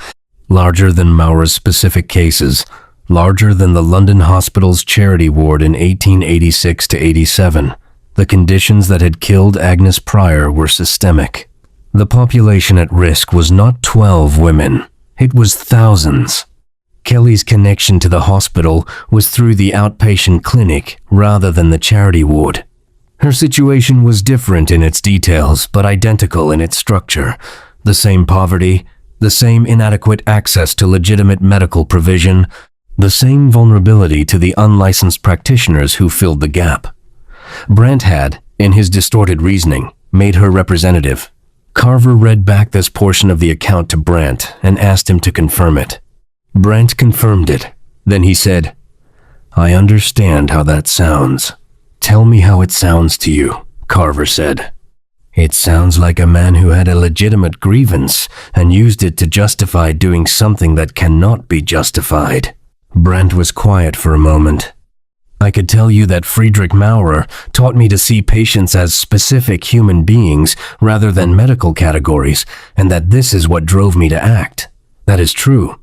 larger than Maurer's specific cases, larger than the London Hospital's charity ward in 1886 to 87. The conditions that had killed Agnes Prior were systemic. The population at risk was not 12 women, it was thousands. Kelly's connection to the hospital was through the outpatient clinic rather than the charity ward. Her situation was different in its details, but identical in its structure. The same poverty, the same inadequate access to legitimate medical provision, The same vulnerability to the unlicensed practitioners who filled the gap. Brandt had, in his distorted reasoning, made her representative. Carver read back this portion of the account to Brandt and asked him to confirm it. Brandt confirmed it. Then he said, "I understand how that sounds. Tell me how it sounds to you," Carver said. "It sounds like a man who had a legitimate grievance and used it to justify doing something that cannot be justified." Brandt was quiet for a moment. "I could tell you that Friedrich Maurer taught me to see patients as specific human beings rather than medical categories, and that this is what drove me to act. That is true.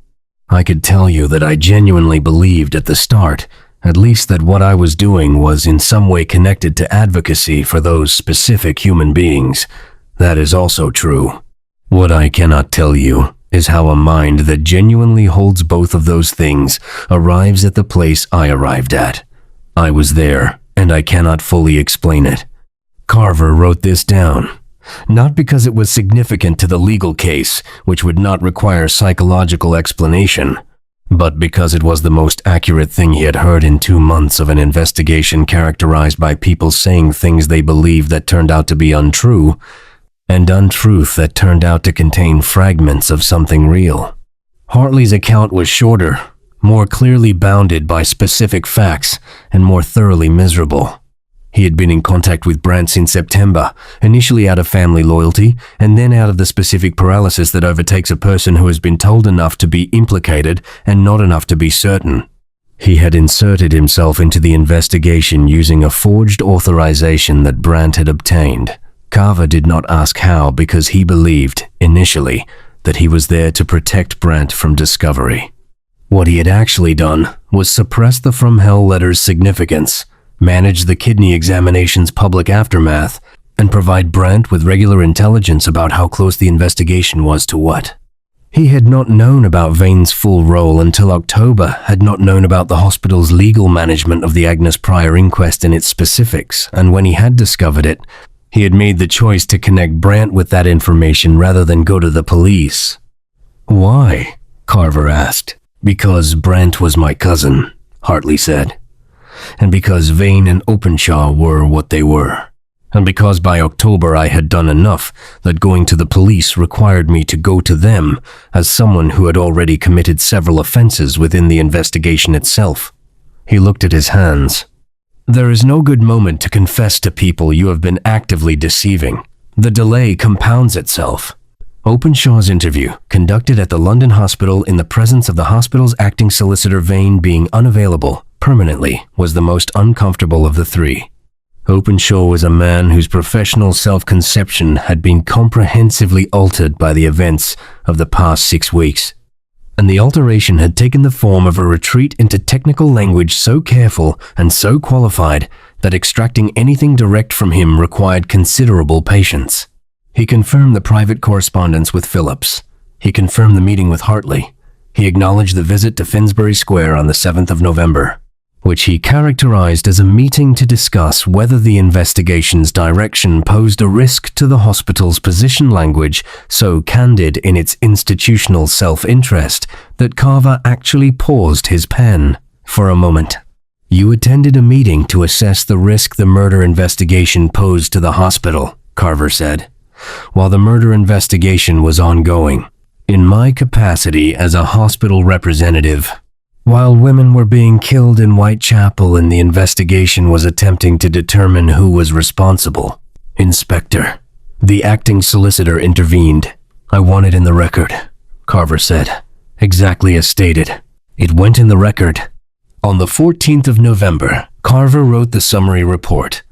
I could tell you that I genuinely believed at the start, at least that what I was doing was in some way connected to advocacy for those specific human beings. That is also true. What I cannot tell you is how a mind that genuinely holds both of those things arrives at the place I arrived at. I was there, and I cannot fully explain it." Carver wrote this down, not because it was significant to the legal case, which would not require psychological explanation, but because it was the most accurate thing he had heard in 2 months of an investigation characterized by people saying things they believed that turned out to be untrue, and untruth that turned out to contain fragments of something real. Hartley's account was shorter, more clearly bounded by specific facts, and more thoroughly miserable. He had been in contact with Brandt since September, initially out of family loyalty, and then out of the specific paralysis that overtakes a person who has been told enough to be implicated and not enough to be certain. He had inserted himself into the investigation using a forged authorization that Brandt had obtained. Carver did not ask how because he believed, initially, that he was there to protect Brandt from discovery. What he had actually done was suppress the From Hell letter's significance, manage the kidney examination's public aftermath, and provide Brandt with regular intelligence about how close the investigation was to what. He had not known about Vane's full role until October, had not known about the hospital's legal management of the Agnes Pryor inquest and its specifics, and when he had discovered it, he had made the choice to connect Brandt with that information rather than go to the police. "Why?" Carver asked. "Because Brandt was my cousin," Hartley said. "And because Vane and Openshaw were what they were. And because by October I had done enough that going to the police required me to go to them as someone who had already committed several offenses within the investigation itself." He looked at his hands. "There is no good moment to confess to people you have been actively deceiving. The delay compounds itself." Openshaw's interview, conducted at the London hospital in the presence of the hospital's acting solicitor Vane being unavailable permanently, was the most uncomfortable of the three. Openshaw was a man whose professional self-conception had been comprehensively altered by the events of the past 6 weeks. And the alteration had taken the form of a retreat into technical language so careful and so qualified that extracting anything direct from him required considerable patience. He confirmed the private correspondence with Phillips. He confirmed the meeting with Hartley. He acknowledged the visit to Finsbury Square on the 7th of November, which he characterized as a meeting to discuss whether the investigation's direction posed a risk to the hospital's position language so candid in its institutional self-interest that Carver actually paused his pen for a moment. "You attended a meeting to assess the risk the murder investigation posed to the hospital," Carver said, "while the murder investigation was ongoing. In my capacity as a hospital representative, while women were being killed in Whitechapel and the investigation was attempting to determine who was responsible, Inspector, the acting solicitor intervened. I want it in the record," Carver said. "Exactly as stated. It went in the record." On the 14th of November, Carver wrote the summary report.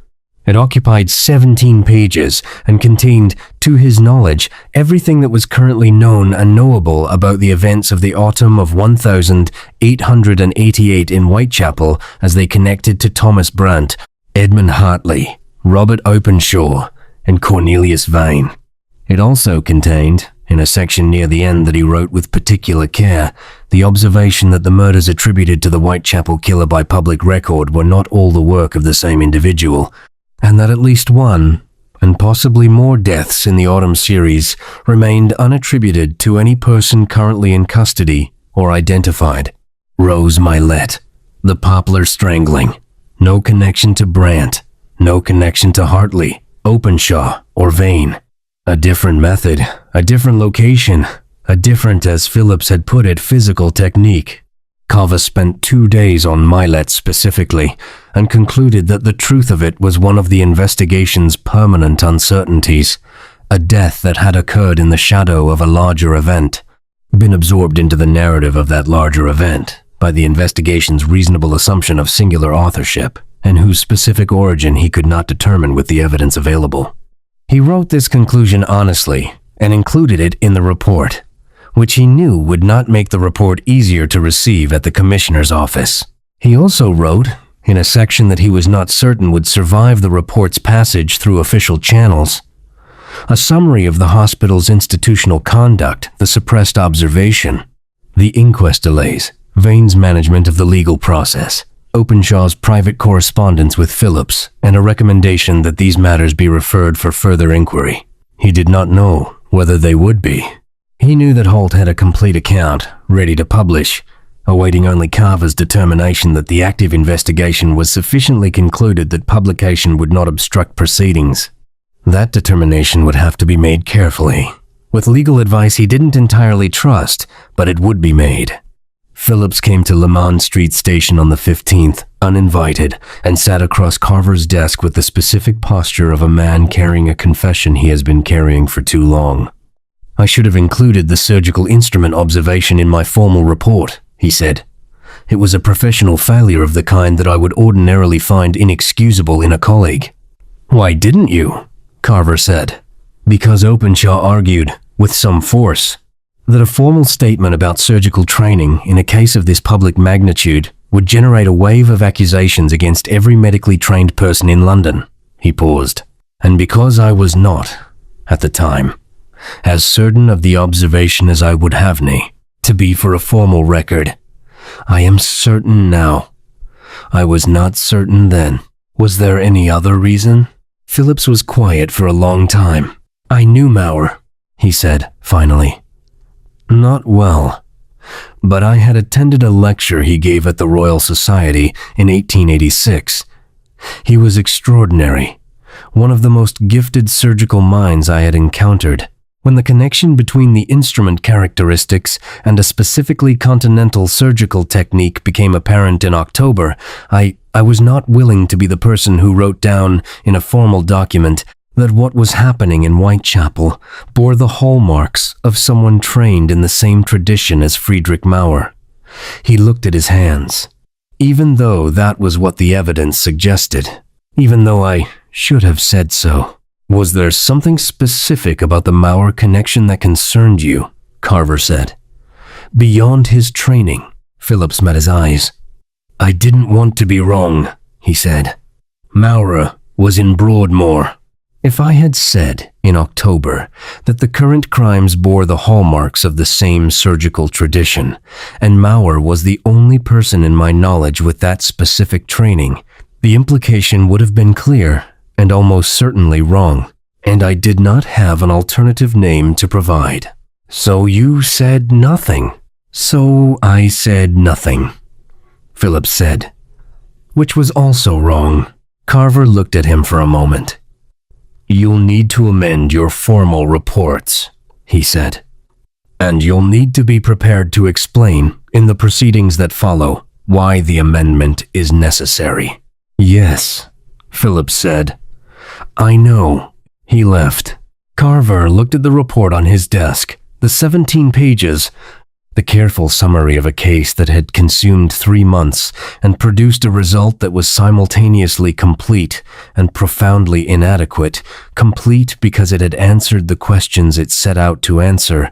It occupied 17 pages and contained, to his knowledge, everything that was currently known and knowable about the events of the autumn of 1888 in Whitechapel as they connected to Thomas Brandt, Edmund Hartley, Robert Openshaw, and Cornelius Vane. It also contained, in a section near the end that he wrote with particular care, the observation that the murders attributed to the Whitechapel killer by public record were not all the work of the same individual, and that at least one, and possibly more deaths in the autumn series remained unattributed to any person currently in custody or identified. Rose Milet. The poplar strangling. No connection to Brant. No connection to Hartley, Openshaw, or Vane. A different method, a different location, a different, as Phillips had put it, physical technique. Carver spent 2 days on Milet specifically, and concluded that the truth of it was one of the investigation's permanent uncertainties, a death that had occurred in the shadow of a larger event, been absorbed into the narrative of that larger event by the investigation's reasonable assumption of singular authorship, and whose specific origin he could not determine with the evidence available. He wrote this conclusion honestly and included it in the report, which he knew would not make the report easier to receive at the commissioner's office. He also wrote, in a section that he was not certain would survive the report's passage through official channels, a summary of the hospital's institutional conduct, the suppressed observation, the inquest delays, Vane's management of the legal process, Openshaw's private correspondence with Phillips, and a recommendation that these matters be referred for further inquiry. He did not know whether they would be. He knew that Holt had a complete account, ready to publish, awaiting only Carver's determination that the active investigation was sufficiently concluded that publication would not obstruct proceedings. That determination would have to be made carefully, with legal advice he didn't entirely trust, but it would be made. Phillips came to Lemond Street Station on the 15th, uninvited, and sat across Carver's desk with the specific posture of a man carrying a confession he has been carrying for too long. "I should have included the surgical instrument observation in my formal report," he said. "It was a professional failure of the kind that I would ordinarily find inexcusable in a colleague." "Why didn't you?" Carver said. "Because Openshaw argued, with some force, that a formal statement about surgical training in a case of this public magnitude would generate a wave of accusations against every medically trained person in London." He paused. "And because I was not, at the time, as certain of the observation as I would have me, to be for a formal record, I am certain now. I was not certain then. Was there any other reason?" Phillips was quiet for a long time. "I knew Maurer," he said, finally. "Not well, but I had attended a lecture he gave at the Royal Society in 1886. He was extraordinary, one of the most gifted surgical minds I had encountered. When the connection between the instrument characteristics and a specifically continental surgical technique became apparent in October, I was not willing to be the person who wrote down in a formal document that what was happening in Whitechapel bore the hallmarks of someone trained in the same tradition as Friedrich Maurer. He looked at his hands. Even though that was what the evidence suggested, even though I should have said so. Was there something specific about the Maurer connection that concerned you?" Carver said. "Beyond his training." Phillips met his eyes. "I didn't want to be wrong," he said. "Maurer was in Broadmoor." If I had said, in October, that the current crimes bore the hallmarks of the same surgical tradition, and Maurer was the only person in my knowledge with that specific training, the implication would have been clear and almost certainly wrong, and I did not have an alternative name to provide. "So you said nothing?" "So I said nothing," Phillips said, which was also wrong. Carver looked at him for a moment. "You'll need to amend your formal reports," he said. "And you'll need to be prepared to explain, in the proceedings that follow, why the amendment is necessary." "Yes," Phillips said. "I know." He left. Carver looked at the report on his desk, the 17 pages, the careful summary of a case that had consumed 3 months and produced a result that was simultaneously complete and profoundly inadequate. Complete because it had answered the questions it set out to answer.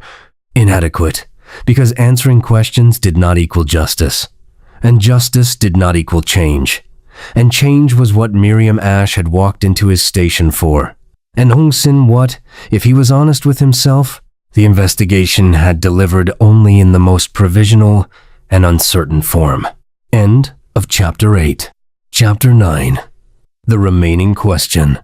Inadequate because answering questions did not equal justice, and justice did not equal change. And change was what Miriam Ashe had walked into his station for. And Hong Sin what, if he was honest with himself, the investigation had delivered only in the most provisional and uncertain form. End of Chapter 8. Chapter 9. The remaining question.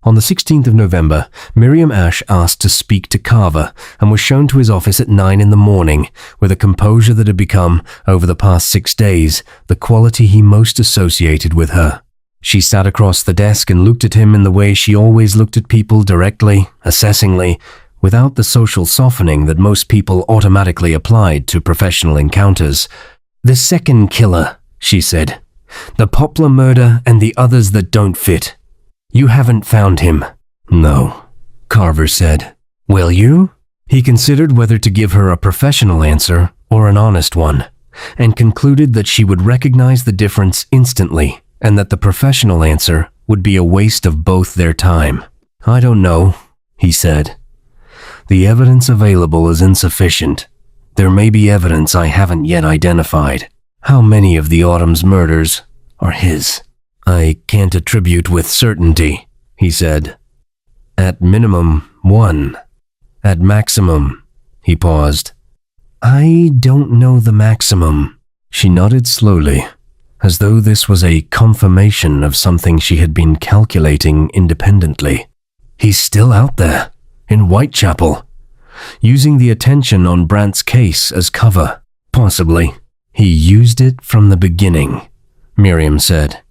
On the 16th of November, Miriam Ashe asked to speak to Carver and was shown to his office at 9 in the morning with a composure that had become, over the past 6 days, the quality he most associated with her. She sat across the desk and looked at him in the way she always looked at people, directly, assessingly, without the social softening that most people automatically applied to professional encounters. "The second killer," she said. "The Poplar murder and the others that don't fit. You haven't found him." "No," Carver said. "Will you?" He considered whether to give her a professional answer or an honest one, and concluded that she would recognize the difference instantly, and that the professional answer would be a waste of both their time. "I don't know," he said. "The evidence available is insufficient. There may be evidence I haven't yet identified. How many of the Autumn's murders are his?" "I can't attribute with certainty," he said. "At minimum, 1. At maximum," he paused. "I don't know the maximum." She nodded slowly, as though this was a confirmation of something she had been calculating independently. "He's still out there, in Whitechapel, using the attention on Brandt's case as cover." "Possibly. He used it from the beginning," Miriam said.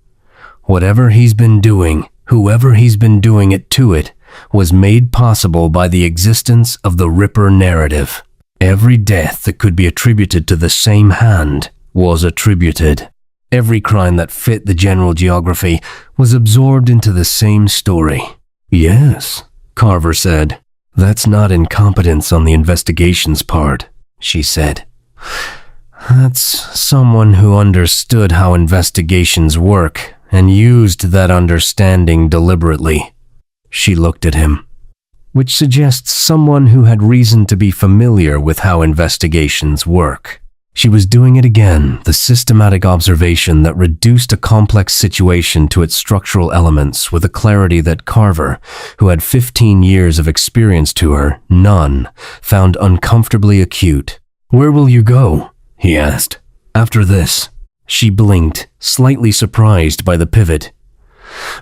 "Whatever he's been doing, whoever he's been doing it to it, was made possible by the existence of the Ripper narrative. Every death that could be attributed to the same hand was attributed. Every crime that fit the general geography was absorbed into the same story." "Yes," Carver said. "That's not incompetence on the investigation's part," she said. "That's someone who understood how investigations work and used that understanding deliberately." She looked at him, which suggests someone who had reason to be familiar with how investigations work. She was doing it again, the systematic observation that reduced a complex situation to its structural elements with a clarity that Carver, who had 15 years of experience to her, none, found uncomfortably acute. "Where will you go?" he asked. "After this." She blinked, slightly surprised by the pivot.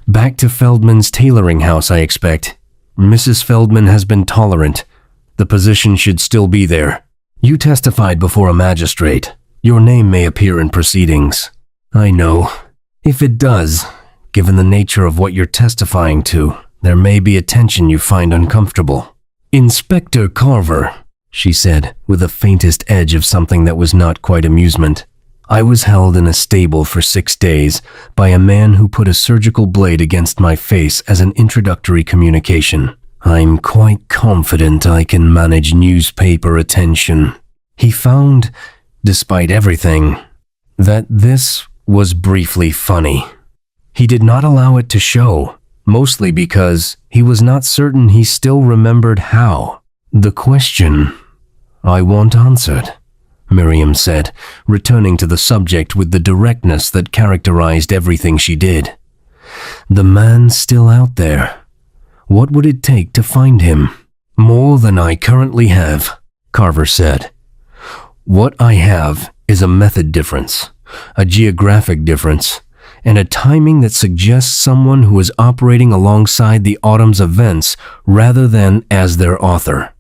"Back to Feldman's tailoring house, I expect. Mrs. Feldman has been tolerant. The position should still be there. You testified before a magistrate. Your name may appear in proceedings." "I know. If it does, given the nature of what you're testifying to, there may be a tension you find uncomfortable." "Inspector Carver," she said, with the faintest edge of something that was not quite amusement. "I was held in a stable for 6 days by a man who put a surgical blade against my face as an introductory communication. I'm quite confident I can manage newspaper attention." He found, despite everything, that this was briefly funny. He did not allow it to show, mostly because he was not certain he still remembered how. "The question I want answered," Miriam said, returning to the subject with the directness that characterized everything she did. "The man's still out there. What would it take to find him?" "More than I currently have," Carver said. "What I have is a method difference, a geographic difference, and a timing that suggests someone who is operating alongside the Autumn's events rather than as their author.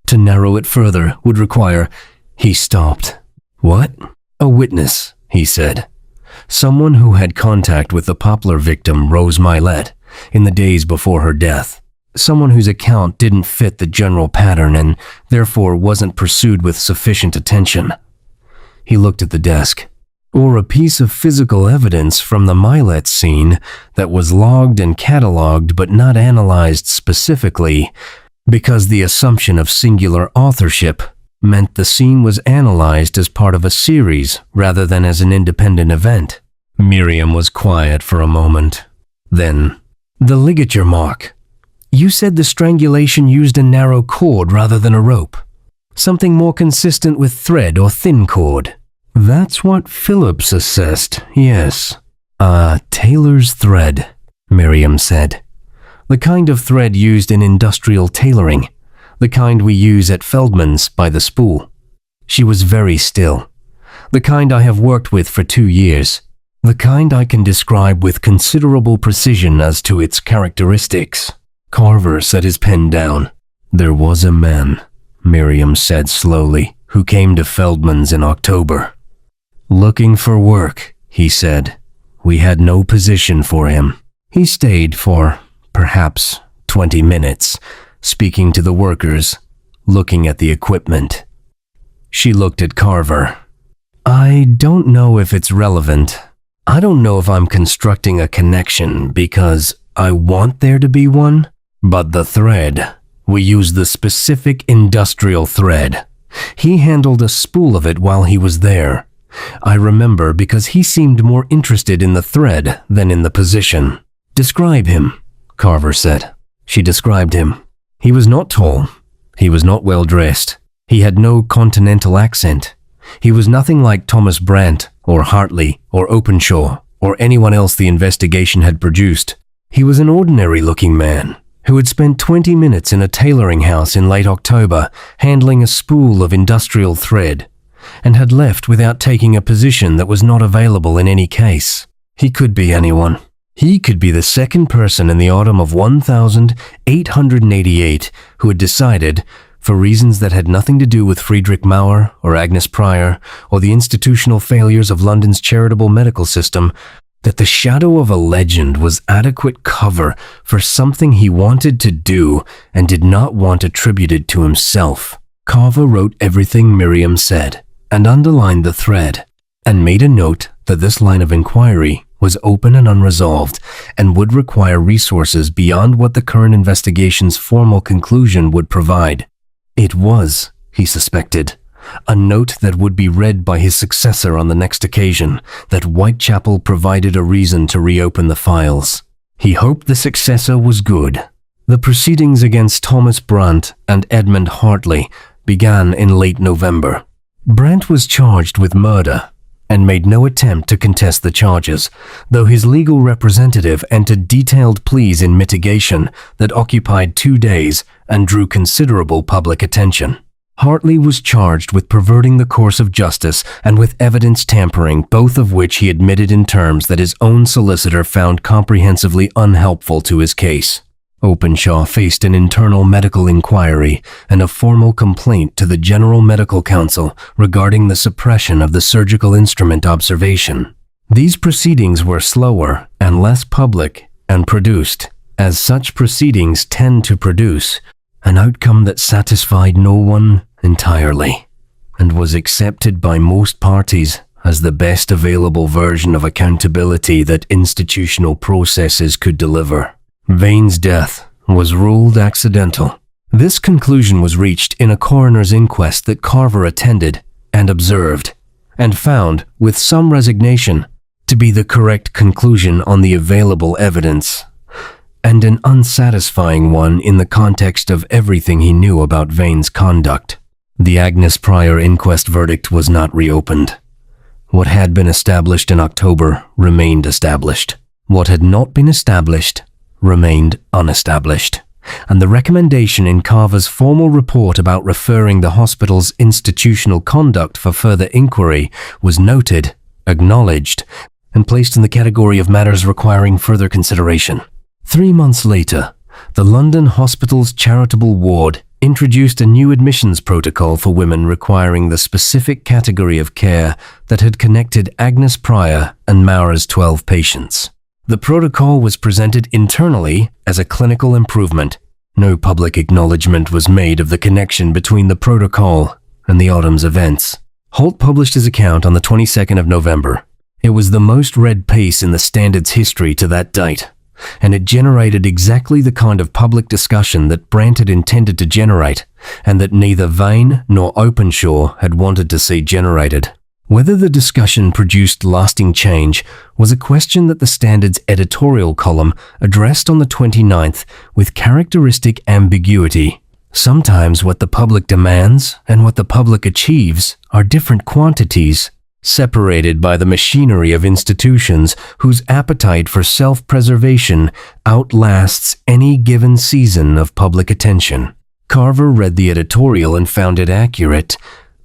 To narrow it further would require..." He stopped. "What?" "A witness," he said. "Someone who had contact with the Poplar victim, Rose Milet, in the days before her death. Someone whose account didn't fit the general pattern and therefore wasn't pursued with sufficient attention." He looked at the desk. "Or a piece of physical evidence from the Milet scene that was logged and catalogued but not analyzed specifically because the assumption of singular authorship meant the scene was analyzed as part of a series rather than as an independent event." Miriam was quiet for a moment. Then, "The ligature mark. You said the strangulation used a narrow cord rather than a rope. Something more consistent with thread or thin cord." "That's what Phillips assessed, yes." Tailor's thread," Miriam said. "The kind of thread used in industrial tailoring. The kind we use at Feldman's by the spool." She was very still. "The kind I have worked with for 2 years. The kind I can describe with considerable precision as to its characteristics." Carver set his pen down. "There was a man," Miriam said slowly, "who came to Feldman's in October. Looking for work," he said. "We had no position for him. He stayed for, perhaps, 20 minutes, speaking to the workers, looking at the equipment." She looked at Carver. "I don't know if it's relevant. I don't know if I'm constructing a connection because I want there to be one, but the thread, we used the specific industrial thread. He handled a spool of it while he was there. I remember because he seemed more interested in the thread than in the position." "Describe him," Carver said. She described him. He was not tall. He was not well dressed. He had no continental accent. He was nothing like Thomas Brandt or Hartley or Openshaw or anyone else the investigation had produced. He was an ordinary-looking man who had spent 20 minutes in a tailoring house in late October handling a spool of industrial thread and had left without taking a position that was not available in any case. He could be anyone. He could be the second person in the autumn of 1888 who had decided, for reasons that had nothing to do with Friedrich Maurer or Agnes Pryor or the institutional failures of London's charitable medical system, that the shadow of a legend was adequate cover for something he wanted to do and did not want attributed to himself. Carver wrote everything Miriam said and underlined the thread and made a note that this line of inquiry was open and unresolved and would require resources beyond what the current investigation's formal conclusion would provide. It was, he suspected, a note that would be read by his successor on the next occasion that Whitechapel provided a reason to reopen the files. He hoped the successor was good. The proceedings against Thomas Brandt and Edmund Hartley began in late November. Brandt was charged with murder and made no attempt to contest the charges, though his legal representative entered detailed pleas in mitigation that occupied 2 days and drew considerable public attention. Hartley was charged with perverting the course of justice and with evidence tampering, both of which he admitted in terms that his own solicitor found comprehensively unhelpful to his case. Openshaw faced an internal medical inquiry and a formal complaint to the General Medical Council regarding the suppression of the surgical instrument observation. These proceedings were slower and less public and produced, as such proceedings tend to produce, an outcome that satisfied no one entirely and was accepted by most parties as the best available version of accountability that institutional processes could deliver. Vane's death was ruled accidental. This conclusion was reached in a coroner's inquest that Carver attended and observed, and found, with some resignation, to be the correct conclusion on the available evidence, and an unsatisfying one in the context of everything he knew about Vane's conduct. The Agnes Pryor inquest verdict was not reopened. What had been established in October remained established. What had not been established remained unestablished, and the recommendation in Carver's formal report about referring the hospital's institutional conduct for further inquiry was noted, acknowledged, and placed in the category of matters requiring further consideration. 3 months later, the London Hospital's charitable ward introduced a new admissions protocol for women requiring the specific category of care that had connected Agnes Pryor and Maurer's 12 patients. The protocol was presented internally as a clinical improvement. No public acknowledgement was made of the connection between the protocol and the autumn's events. Holt published his account on the 22nd of November. It was the most read piece in the Standard's history to that date, and it generated exactly the kind of public discussion that Brandt had intended to generate, and that neither Vane nor Openshaw had wanted to see generated. Whether the discussion produced lasting change was a question that the Standard's editorial column addressed on the 29th with characteristic ambiguity. Sometimes what the public demands and what the public achieves are different quantities, separated by the machinery of institutions whose appetite for self-preservation outlasts any given season of public attention. Carver read the editorial and found it accurate,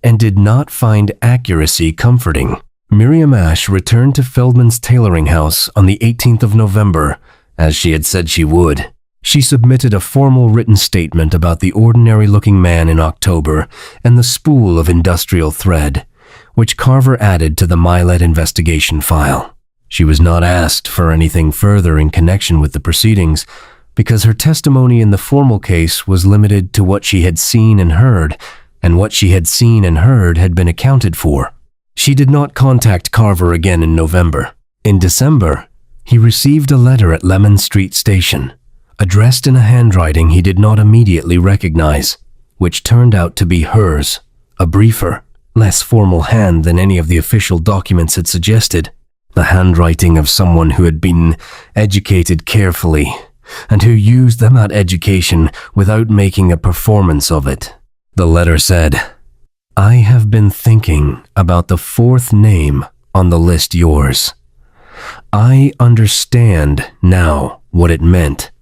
and did not find accuracy comforting. Miriam Ashe returned to Feldman's tailoring house on the 18th of November, as she had said she would. She submitted a formal written statement about the ordinary-looking man in October and the spool of industrial thread, which Carver added to the Milet investigation file. She was not asked for anything further in connection with the proceedings, because her testimony in the formal case was limited to what she had seen and heard, and what she had seen and heard had been accounted for. She did not contact Carver again in November. In December, he received a letter at Lemon Street Station, addressed in a handwriting he did not immediately recognize, which turned out to be hers, a briefer, less formal hand than any of the official documents had suggested, the handwriting of someone who had been educated carefully, and who used that education without making a performance of it. The letter said, "I have been thinking about the fourth name on the list, yours. I understand now what it meant.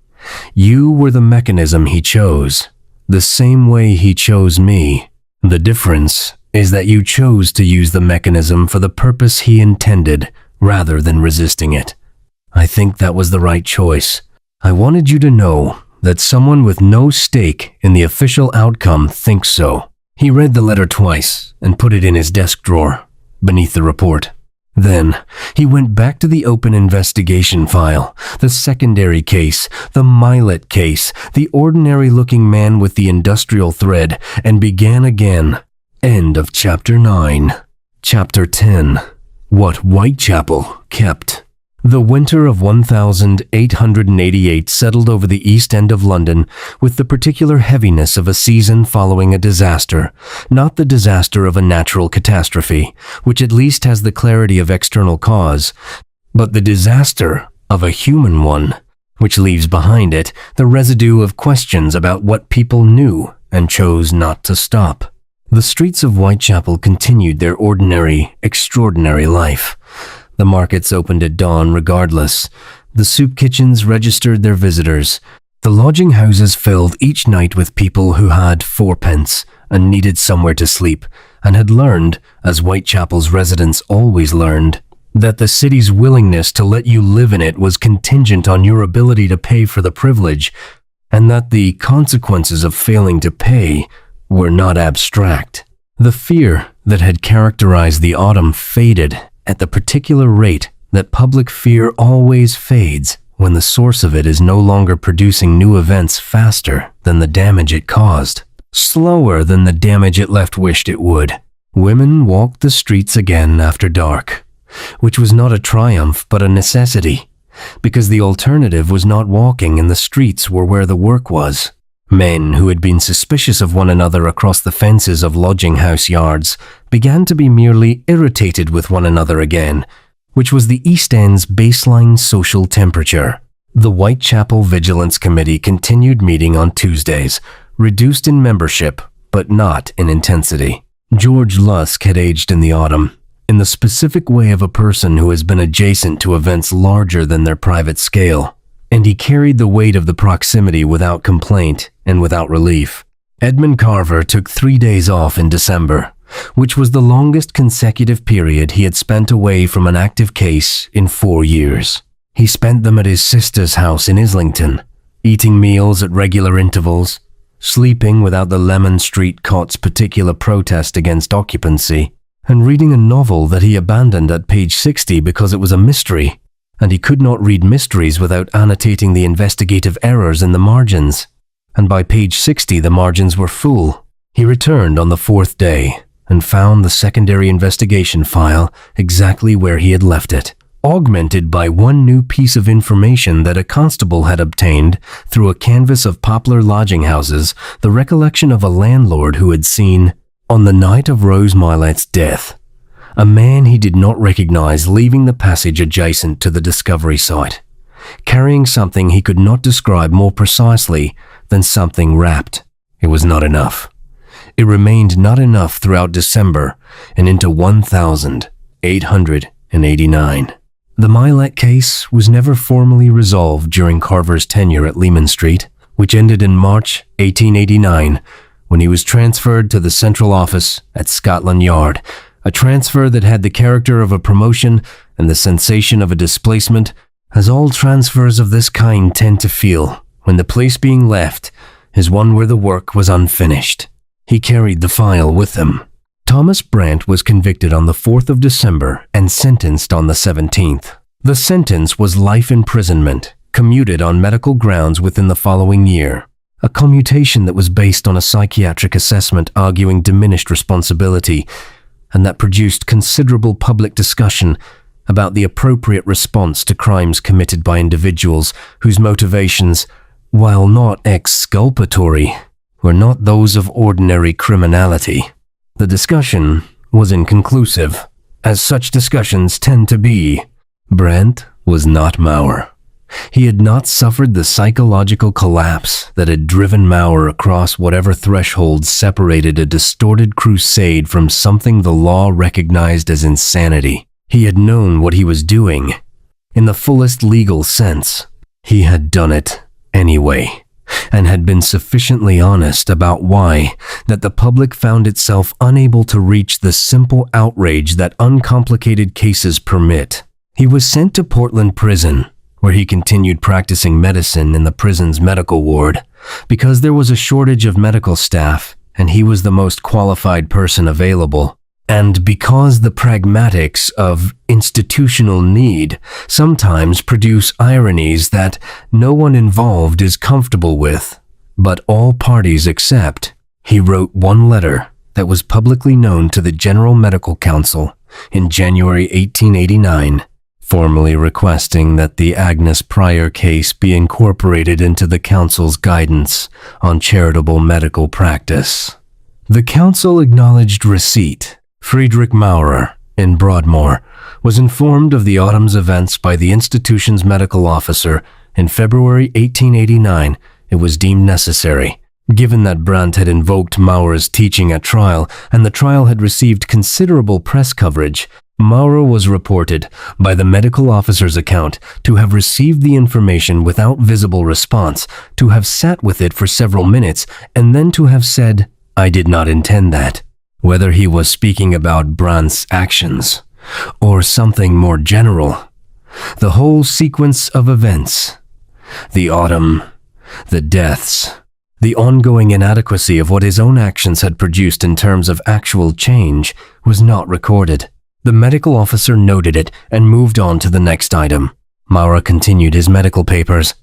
You were the mechanism he chose, the same way he chose me. The difference is that you chose to use the mechanism for the purpose he intended rather than resisting it. I think that was the right choice. I wanted you to know that someone with no stake in the official outcome thinks so." He read the letter twice and put it in his desk drawer, beneath the report. Then, he went back to the open investigation file, the secondary case, the Milet case, the ordinary-looking man with the industrial thread, and began again. End of Chapter 9. Chapter 10. What Whitechapel Kept. The winter of 1888 settled over the East End of London with the particular heaviness of a season following a disaster, not the disaster of a natural catastrophe, which at least has the clarity of external cause, but the disaster of a human one, which leaves behind it the residue of questions about what people knew and chose not to stop. The streets of Whitechapel continued their ordinary, extraordinary life. The markets opened at dawn regardless. The soup kitchens registered their visitors. The lodging houses filled each night with people who had fourpence and needed somewhere to sleep, and had learned, as Whitechapel's residents always learned, that the city's willingness to let you live in it was contingent on your ability to pay for the privilege, and that the consequences of failing to pay were not abstract. The fear that had characterized the autumn faded at the particular rate that public fear always fades when the source of it is no longer producing new events faster than the damage it caused, slower than the damage it left wished it would. Women walked the streets again after dark, which was not a triumph but a necessity, because the alternative was not walking and the streets were where the work was. Men who had been suspicious of one another across the fences of lodging-house yards began to be merely irritated with one another again, which was the East End's baseline social temperature. The Whitechapel Vigilance Committee continued meeting on Tuesdays, reduced in membership, but not in intensity. George Lusk had aged in the autumn, in the specific way of a person who has been adjacent to events larger than their private scale, and he carried the weight of the proximity without complaint and without relief. Edmund Carver took 3 days off in December, which was the longest consecutive period he had spent away from an active case in 4 years. He spent them at his sister's house in Islington, eating meals at regular intervals, sleeping without the Lemon Street cot's particular protest against occupancy, and reading a novel that he abandoned at page 60 because it was a mystery, and he could not read mysteries without annotating the investigative errors in the margins, and by page 60 the margins were full. He returned on the 4th day and found the secondary investigation file exactly where he had left it, augmented by one new piece of information that a constable had obtained through a canvass of Poplar lodging houses, the recollection of a landlord who had seen, on the night of Rose Milet's death, a man he did not recognize leaving the passage adjacent to the discovery site, carrying something he could not describe more precisely than something wrapped. It was not enough. It remained not enough throughout December and into 1889. The Milet case was never formally resolved during Carver's tenure at Leman Street, which ended in March 1889 when he was transferred to the central office at Scotland Yard, a transfer that had the character of a promotion and the sensation of a displacement, as all transfers of this kind tend to feel when the place being left is one where the work was unfinished. He carried the file with him. Thomas Brandt was convicted on the 4th of December and sentenced on the 17th. The sentence was life imprisonment, commuted on medical grounds within the following year, a commutation that was based on a psychiatric assessment arguing diminished responsibility, and that produced considerable public discussion about the appropriate response to crimes committed by individuals whose motivations, while not exculpatory, were not those of ordinary criminality. The discussion was inconclusive, as such discussions tend to be. Brandt was not Maurer. He had not suffered the psychological collapse that had driven Maurer across whatever threshold separated a distorted crusade from something the law recognized as insanity. He had known what he was doing. In the fullest legal sense, he had done it anyway, and had been sufficiently honest about why that the public found itself unable to reach the simple outrage that uncomplicated cases permit. He was sent to Portland Prison, where he continued practicing medicine in the prison's medical ward, because there was a shortage of medical staff and he was the most qualified person available, and because the pragmatics of institutional need sometimes produce ironies that no one involved is comfortable with, but all parties accept. He wrote one letter that was publicly known to the General Medical Council in January 1889, formally requesting that the Agnes Pryor case be incorporated into the Council's guidance on charitable medical practice. The Council acknowledged receipt. Friedrich Maurer, in Broadmoor, was informed of the autumn's events by the institution's medical officer. In February 1889, it was deemed necessary. Given that Brandt had invoked Maurer's teaching at trial, and the trial had received considerable press coverage, Maurer was reported, by the medical officer's account, to have received the information without visible response, to have sat with it for several minutes, and then to have said, "I did not intend that." Whether he was speaking about Brandt's actions, or something more general, the whole sequence of events, the autumn, the deaths, the ongoing inadequacy of what his own actions had produced in terms of actual change, was not recorded. The medical officer noted it and moved on to the next item. Maurer continued his medical papers.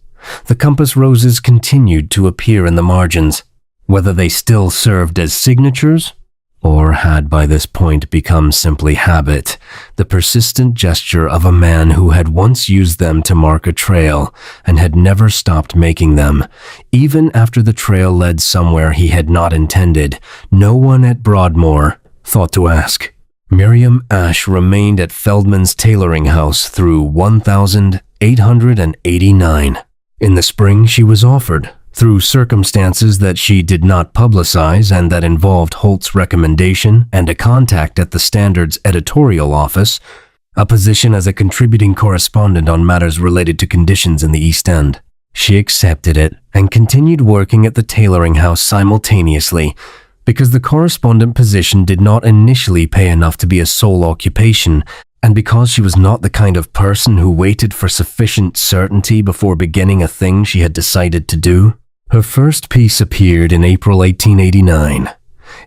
The compass roses continued to appear in the margins. Whether they still served as signatures, or had by this point become simply habit, the persistent gesture of a man who had once used them to mark a trail and had never stopped making them, even after the trail led somewhere he had not intended, no one at Broadmoor thought to ask. Miriam Ashe remained at Feldman's tailoring house through 1889. In the spring, she was offered, through circumstances that she did not publicize and that involved Holt's recommendation and a contact at the Standard's editorial office, a position as a contributing correspondent on matters related to conditions in the East End. She accepted it and continued working at the tailoring house simultaneously, because the correspondent position did not initially pay enough to be a sole occupation, and because she was not the kind of person who waited for sufficient certainty before beginning a thing she had decided to do. Her first piece appeared in April 1889.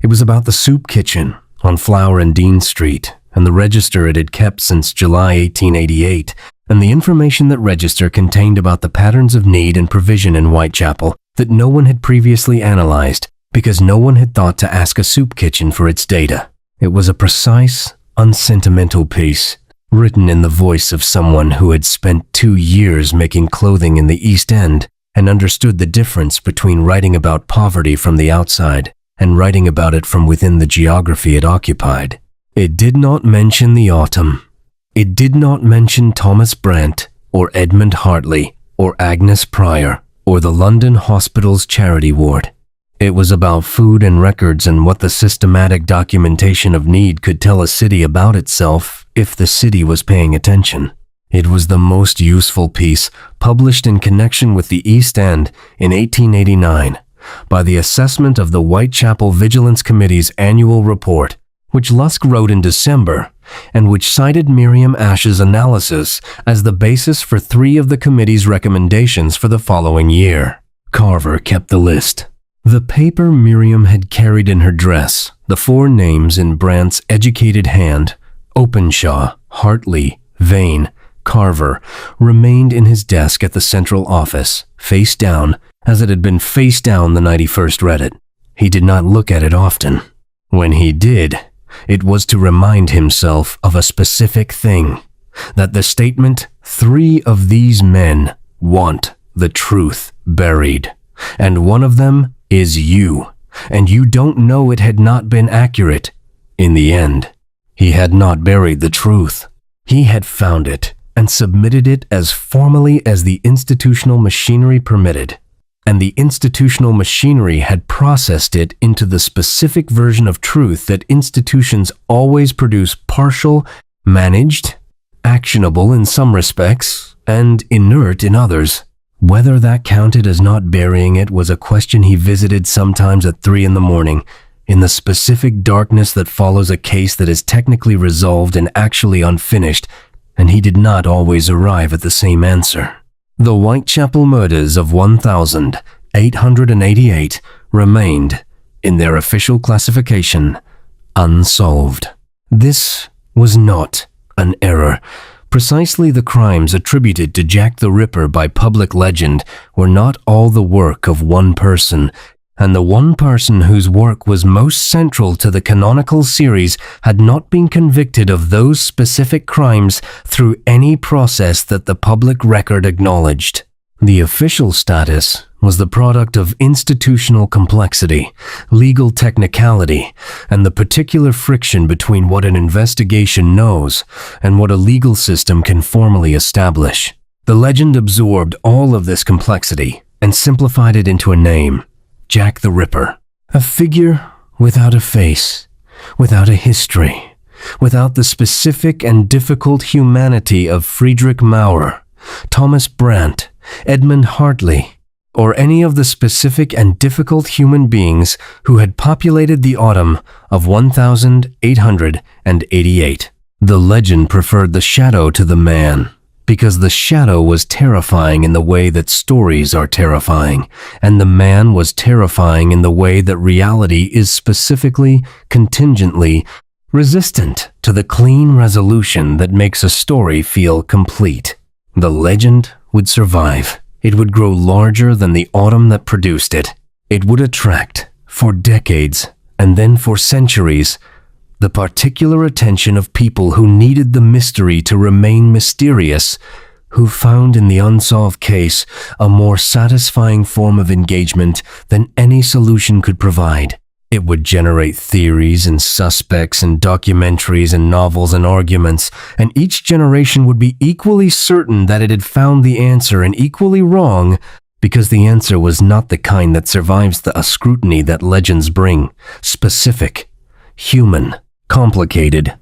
It was about the soup kitchen on Flower and Dean Street, and the register it had kept since July 1888, and the information that register contained about the patterns of need and provision in Whitechapel that no one had previously analyzed, because no one had thought to ask a soup kitchen for its data. It was a precise, unsentimental piece, written in the voice of someone who had spent 2 years making clothing in the East End and understood the difference between writing about poverty from the outside and writing about it from within the geography it occupied. It did not mention the autumn. It did not mention Thomas Brandt or Edmund Hartley or Agnes Pryor or the London Hospital's charity ward. It was about food and records and what the systematic documentation of need could tell a city about itself if the city was paying attention. It was the most useful piece published in connection with the East End in 1889 by the assessment of the Whitechapel Vigilance Committee's annual report, which Lusk wrote in December, and which cited Miriam Ashe's analysis as the basis for 3 of the committee's recommendations for the following year. Carver kept the list. The paper Miriam had carried in her dress, the 4 names in Brandt's educated hand, Openshaw, Hartley, Vane, Carver, remained in his desk at the central office, face down, as it had been face down the night he first read it. He did not look at it often. When he did, it was to remind himself of a specific thing, that the statement, 3 of these men want the truth buried, and one of them is you, and you don't know it had not been accurate. In the end, he had not buried the truth. He had found it and submitted it as formally as the institutional machinery permitted, and the institutional machinery had processed it into the specific version of truth that institutions always produce: partial, managed, actionable in some respects, and inert in others. Whether that counted as not burying it was a question he visited sometimes at 3 in the morning, in the specific darkness that follows a case that is technically resolved and actually unfinished, and he did not always arrive at the same answer. The Whitechapel murders of 1888 remained, in their official classification, unsolved. This was not an error. Precisely the crimes attributed to Jack the Ripper by public legend were not all the work of one person, and the one person whose work was most central to the canonical series had not been convicted of those specific crimes through any process that the public record acknowledged. The official status was the product of institutional complexity, legal technicality, and the particular friction between what an investigation knows and what a legal system can formally establish. The legend absorbed all of this complexity and simplified it into a name: Jack the Ripper. A figure without a face, without a history, without the specific and difficult humanity of Friedrich Maurer, Thomas Brandt, Edmund Hartley, or any of the specific and difficult human beings who had populated the autumn of 1888. The legend preferred the shadow to the man, because the shadow was terrifying in the way that stories are terrifying, and the man was terrifying in the way that reality is specifically, contingently, resistant to the clean resolution that makes a story feel complete. The legend would survive. It would grow larger than the autumn that produced it. It would attract, for decades, and then for centuries, the particular attention of people who needed the mystery to remain mysterious, who found in the unsolved case a more satisfying form of engagement than any solution could provide. It would generate theories and suspects and documentaries and novels and arguments, and each generation would be equally certain that it had found the answer and equally wrong, because the answer was not the kind that survives the scrutiny that legends bring: specific, human, complicated,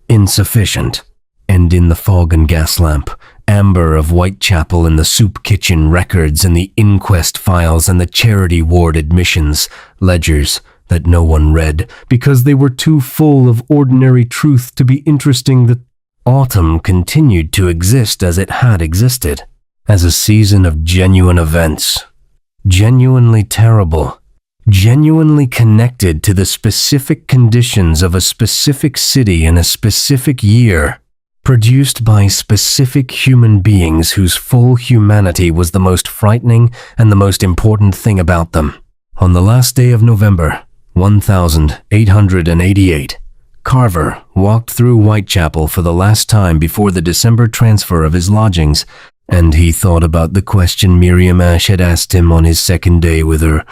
insufficient. And in the fog and gas lamp, amber of Whitechapel and the soup kitchen records and the inquest files and the charity ward admissions, ledgers that no one read because they were too full of ordinary truth to be interesting, that autumn continued to exist as it had existed, as a season of genuine events, genuinely terrible, genuinely connected to the specific conditions of a specific city in a specific year, produced by specific human beings whose full humanity was the most frightening and the most important thing about them. On the last day of November, 1888, Carver walked through Whitechapel for the last time before the December transfer of his lodgings, and he thought about the question Miriam Ashe had asked him on his second day with her: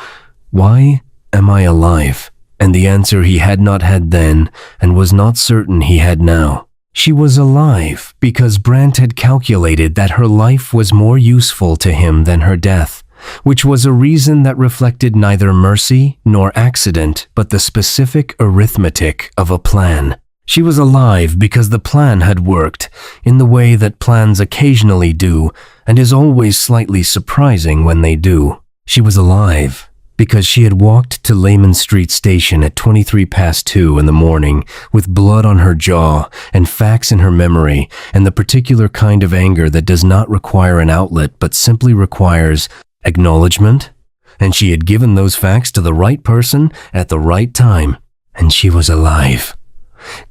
"Why am I alive?" And the answer he had not had then, and was not certain he had now. She was alive because Brandt had calculated that her life was more useful to him than her death, which was a reason that reflected neither mercy nor accident, but the specific arithmetic of a plan. She was alive because the plan had worked, in the way that plans occasionally do, and is always slightly surprising when they do. She was alive because she had walked to Layman Street Station at 2 in the morning, with blood on her jaw and facts in her memory, and the particular kind of anger that does not require an outlet but simply requires acknowledgement, and she had given those facts to the right person at the right time, and she was alive.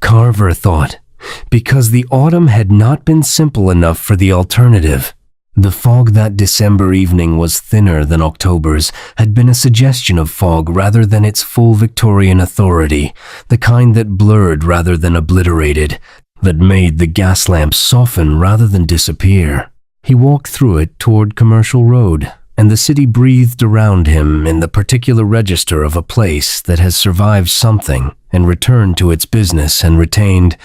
Carver thought, because the autumn had not been simple enough for the alternative. The fog that December evening was thinner than October's, had been a suggestion of fog rather than its full Victorian authority, the kind that blurred rather than obliterated, that made the gas lamps soften rather than disappear. He walked through it toward Commercial Road, and the city breathed around him in the particular register of a place that has survived something and returned to its business and retained,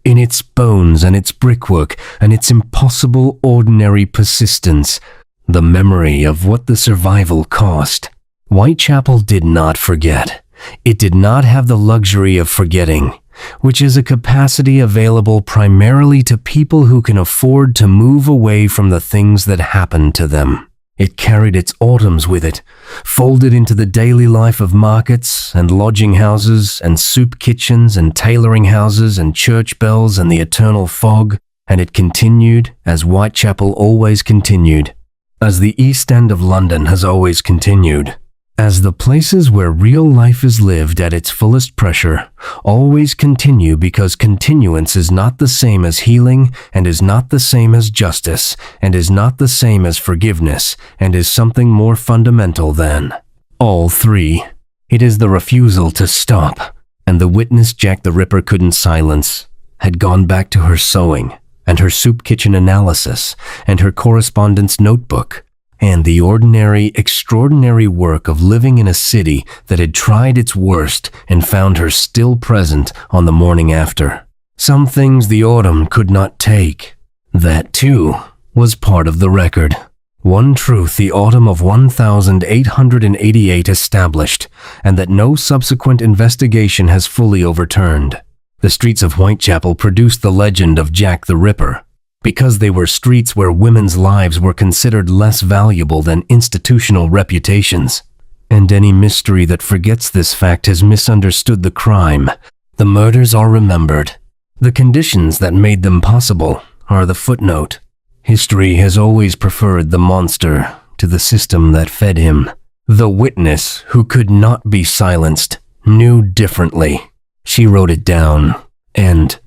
in its bones and its brickwork and its impossible ordinary persistence, the memory of what the survival cost. Whitechapel did not forget. It did not have the luxury of forgetting, which is a capacity available primarily to people who can afford to move away from the things that happen to them. It carried its autumns with it, folded into the daily life of markets and lodging houses and soup kitchens and tailoring houses and church bells and the eternal fog, and it continued as Whitechapel always continued, as the East End of London has always continued, as the places where real life is lived at its fullest pressure always continue, because continuance is not the same as healing, and is not the same as justice, and is not the same as forgiveness, and is something more fundamental than all three. It is the refusal to stop, and the witness Jack the Ripper couldn't silence had gone back to her sewing, and her soup kitchen analysis, and her correspondence notebook, and the ordinary, extraordinary work of living in a city that had tried its worst and found her still present on the morning after. Some things the autumn could not take. That, too, was part of the record. One truth the autumn of 1888 established, and that no subsequent investigation has fully overturned. The streets of Whitechapel produced the legend of Jack the Ripper, because they were streets where women's lives were considered less valuable than institutional reputations. And any mystery that forgets this fact has misunderstood the crime. The murders are remembered. The conditions that made them possible are the footnote. History has always preferred the monster to the system that fed him. The witness, who could not be silenced, knew differently. She wrote it down, and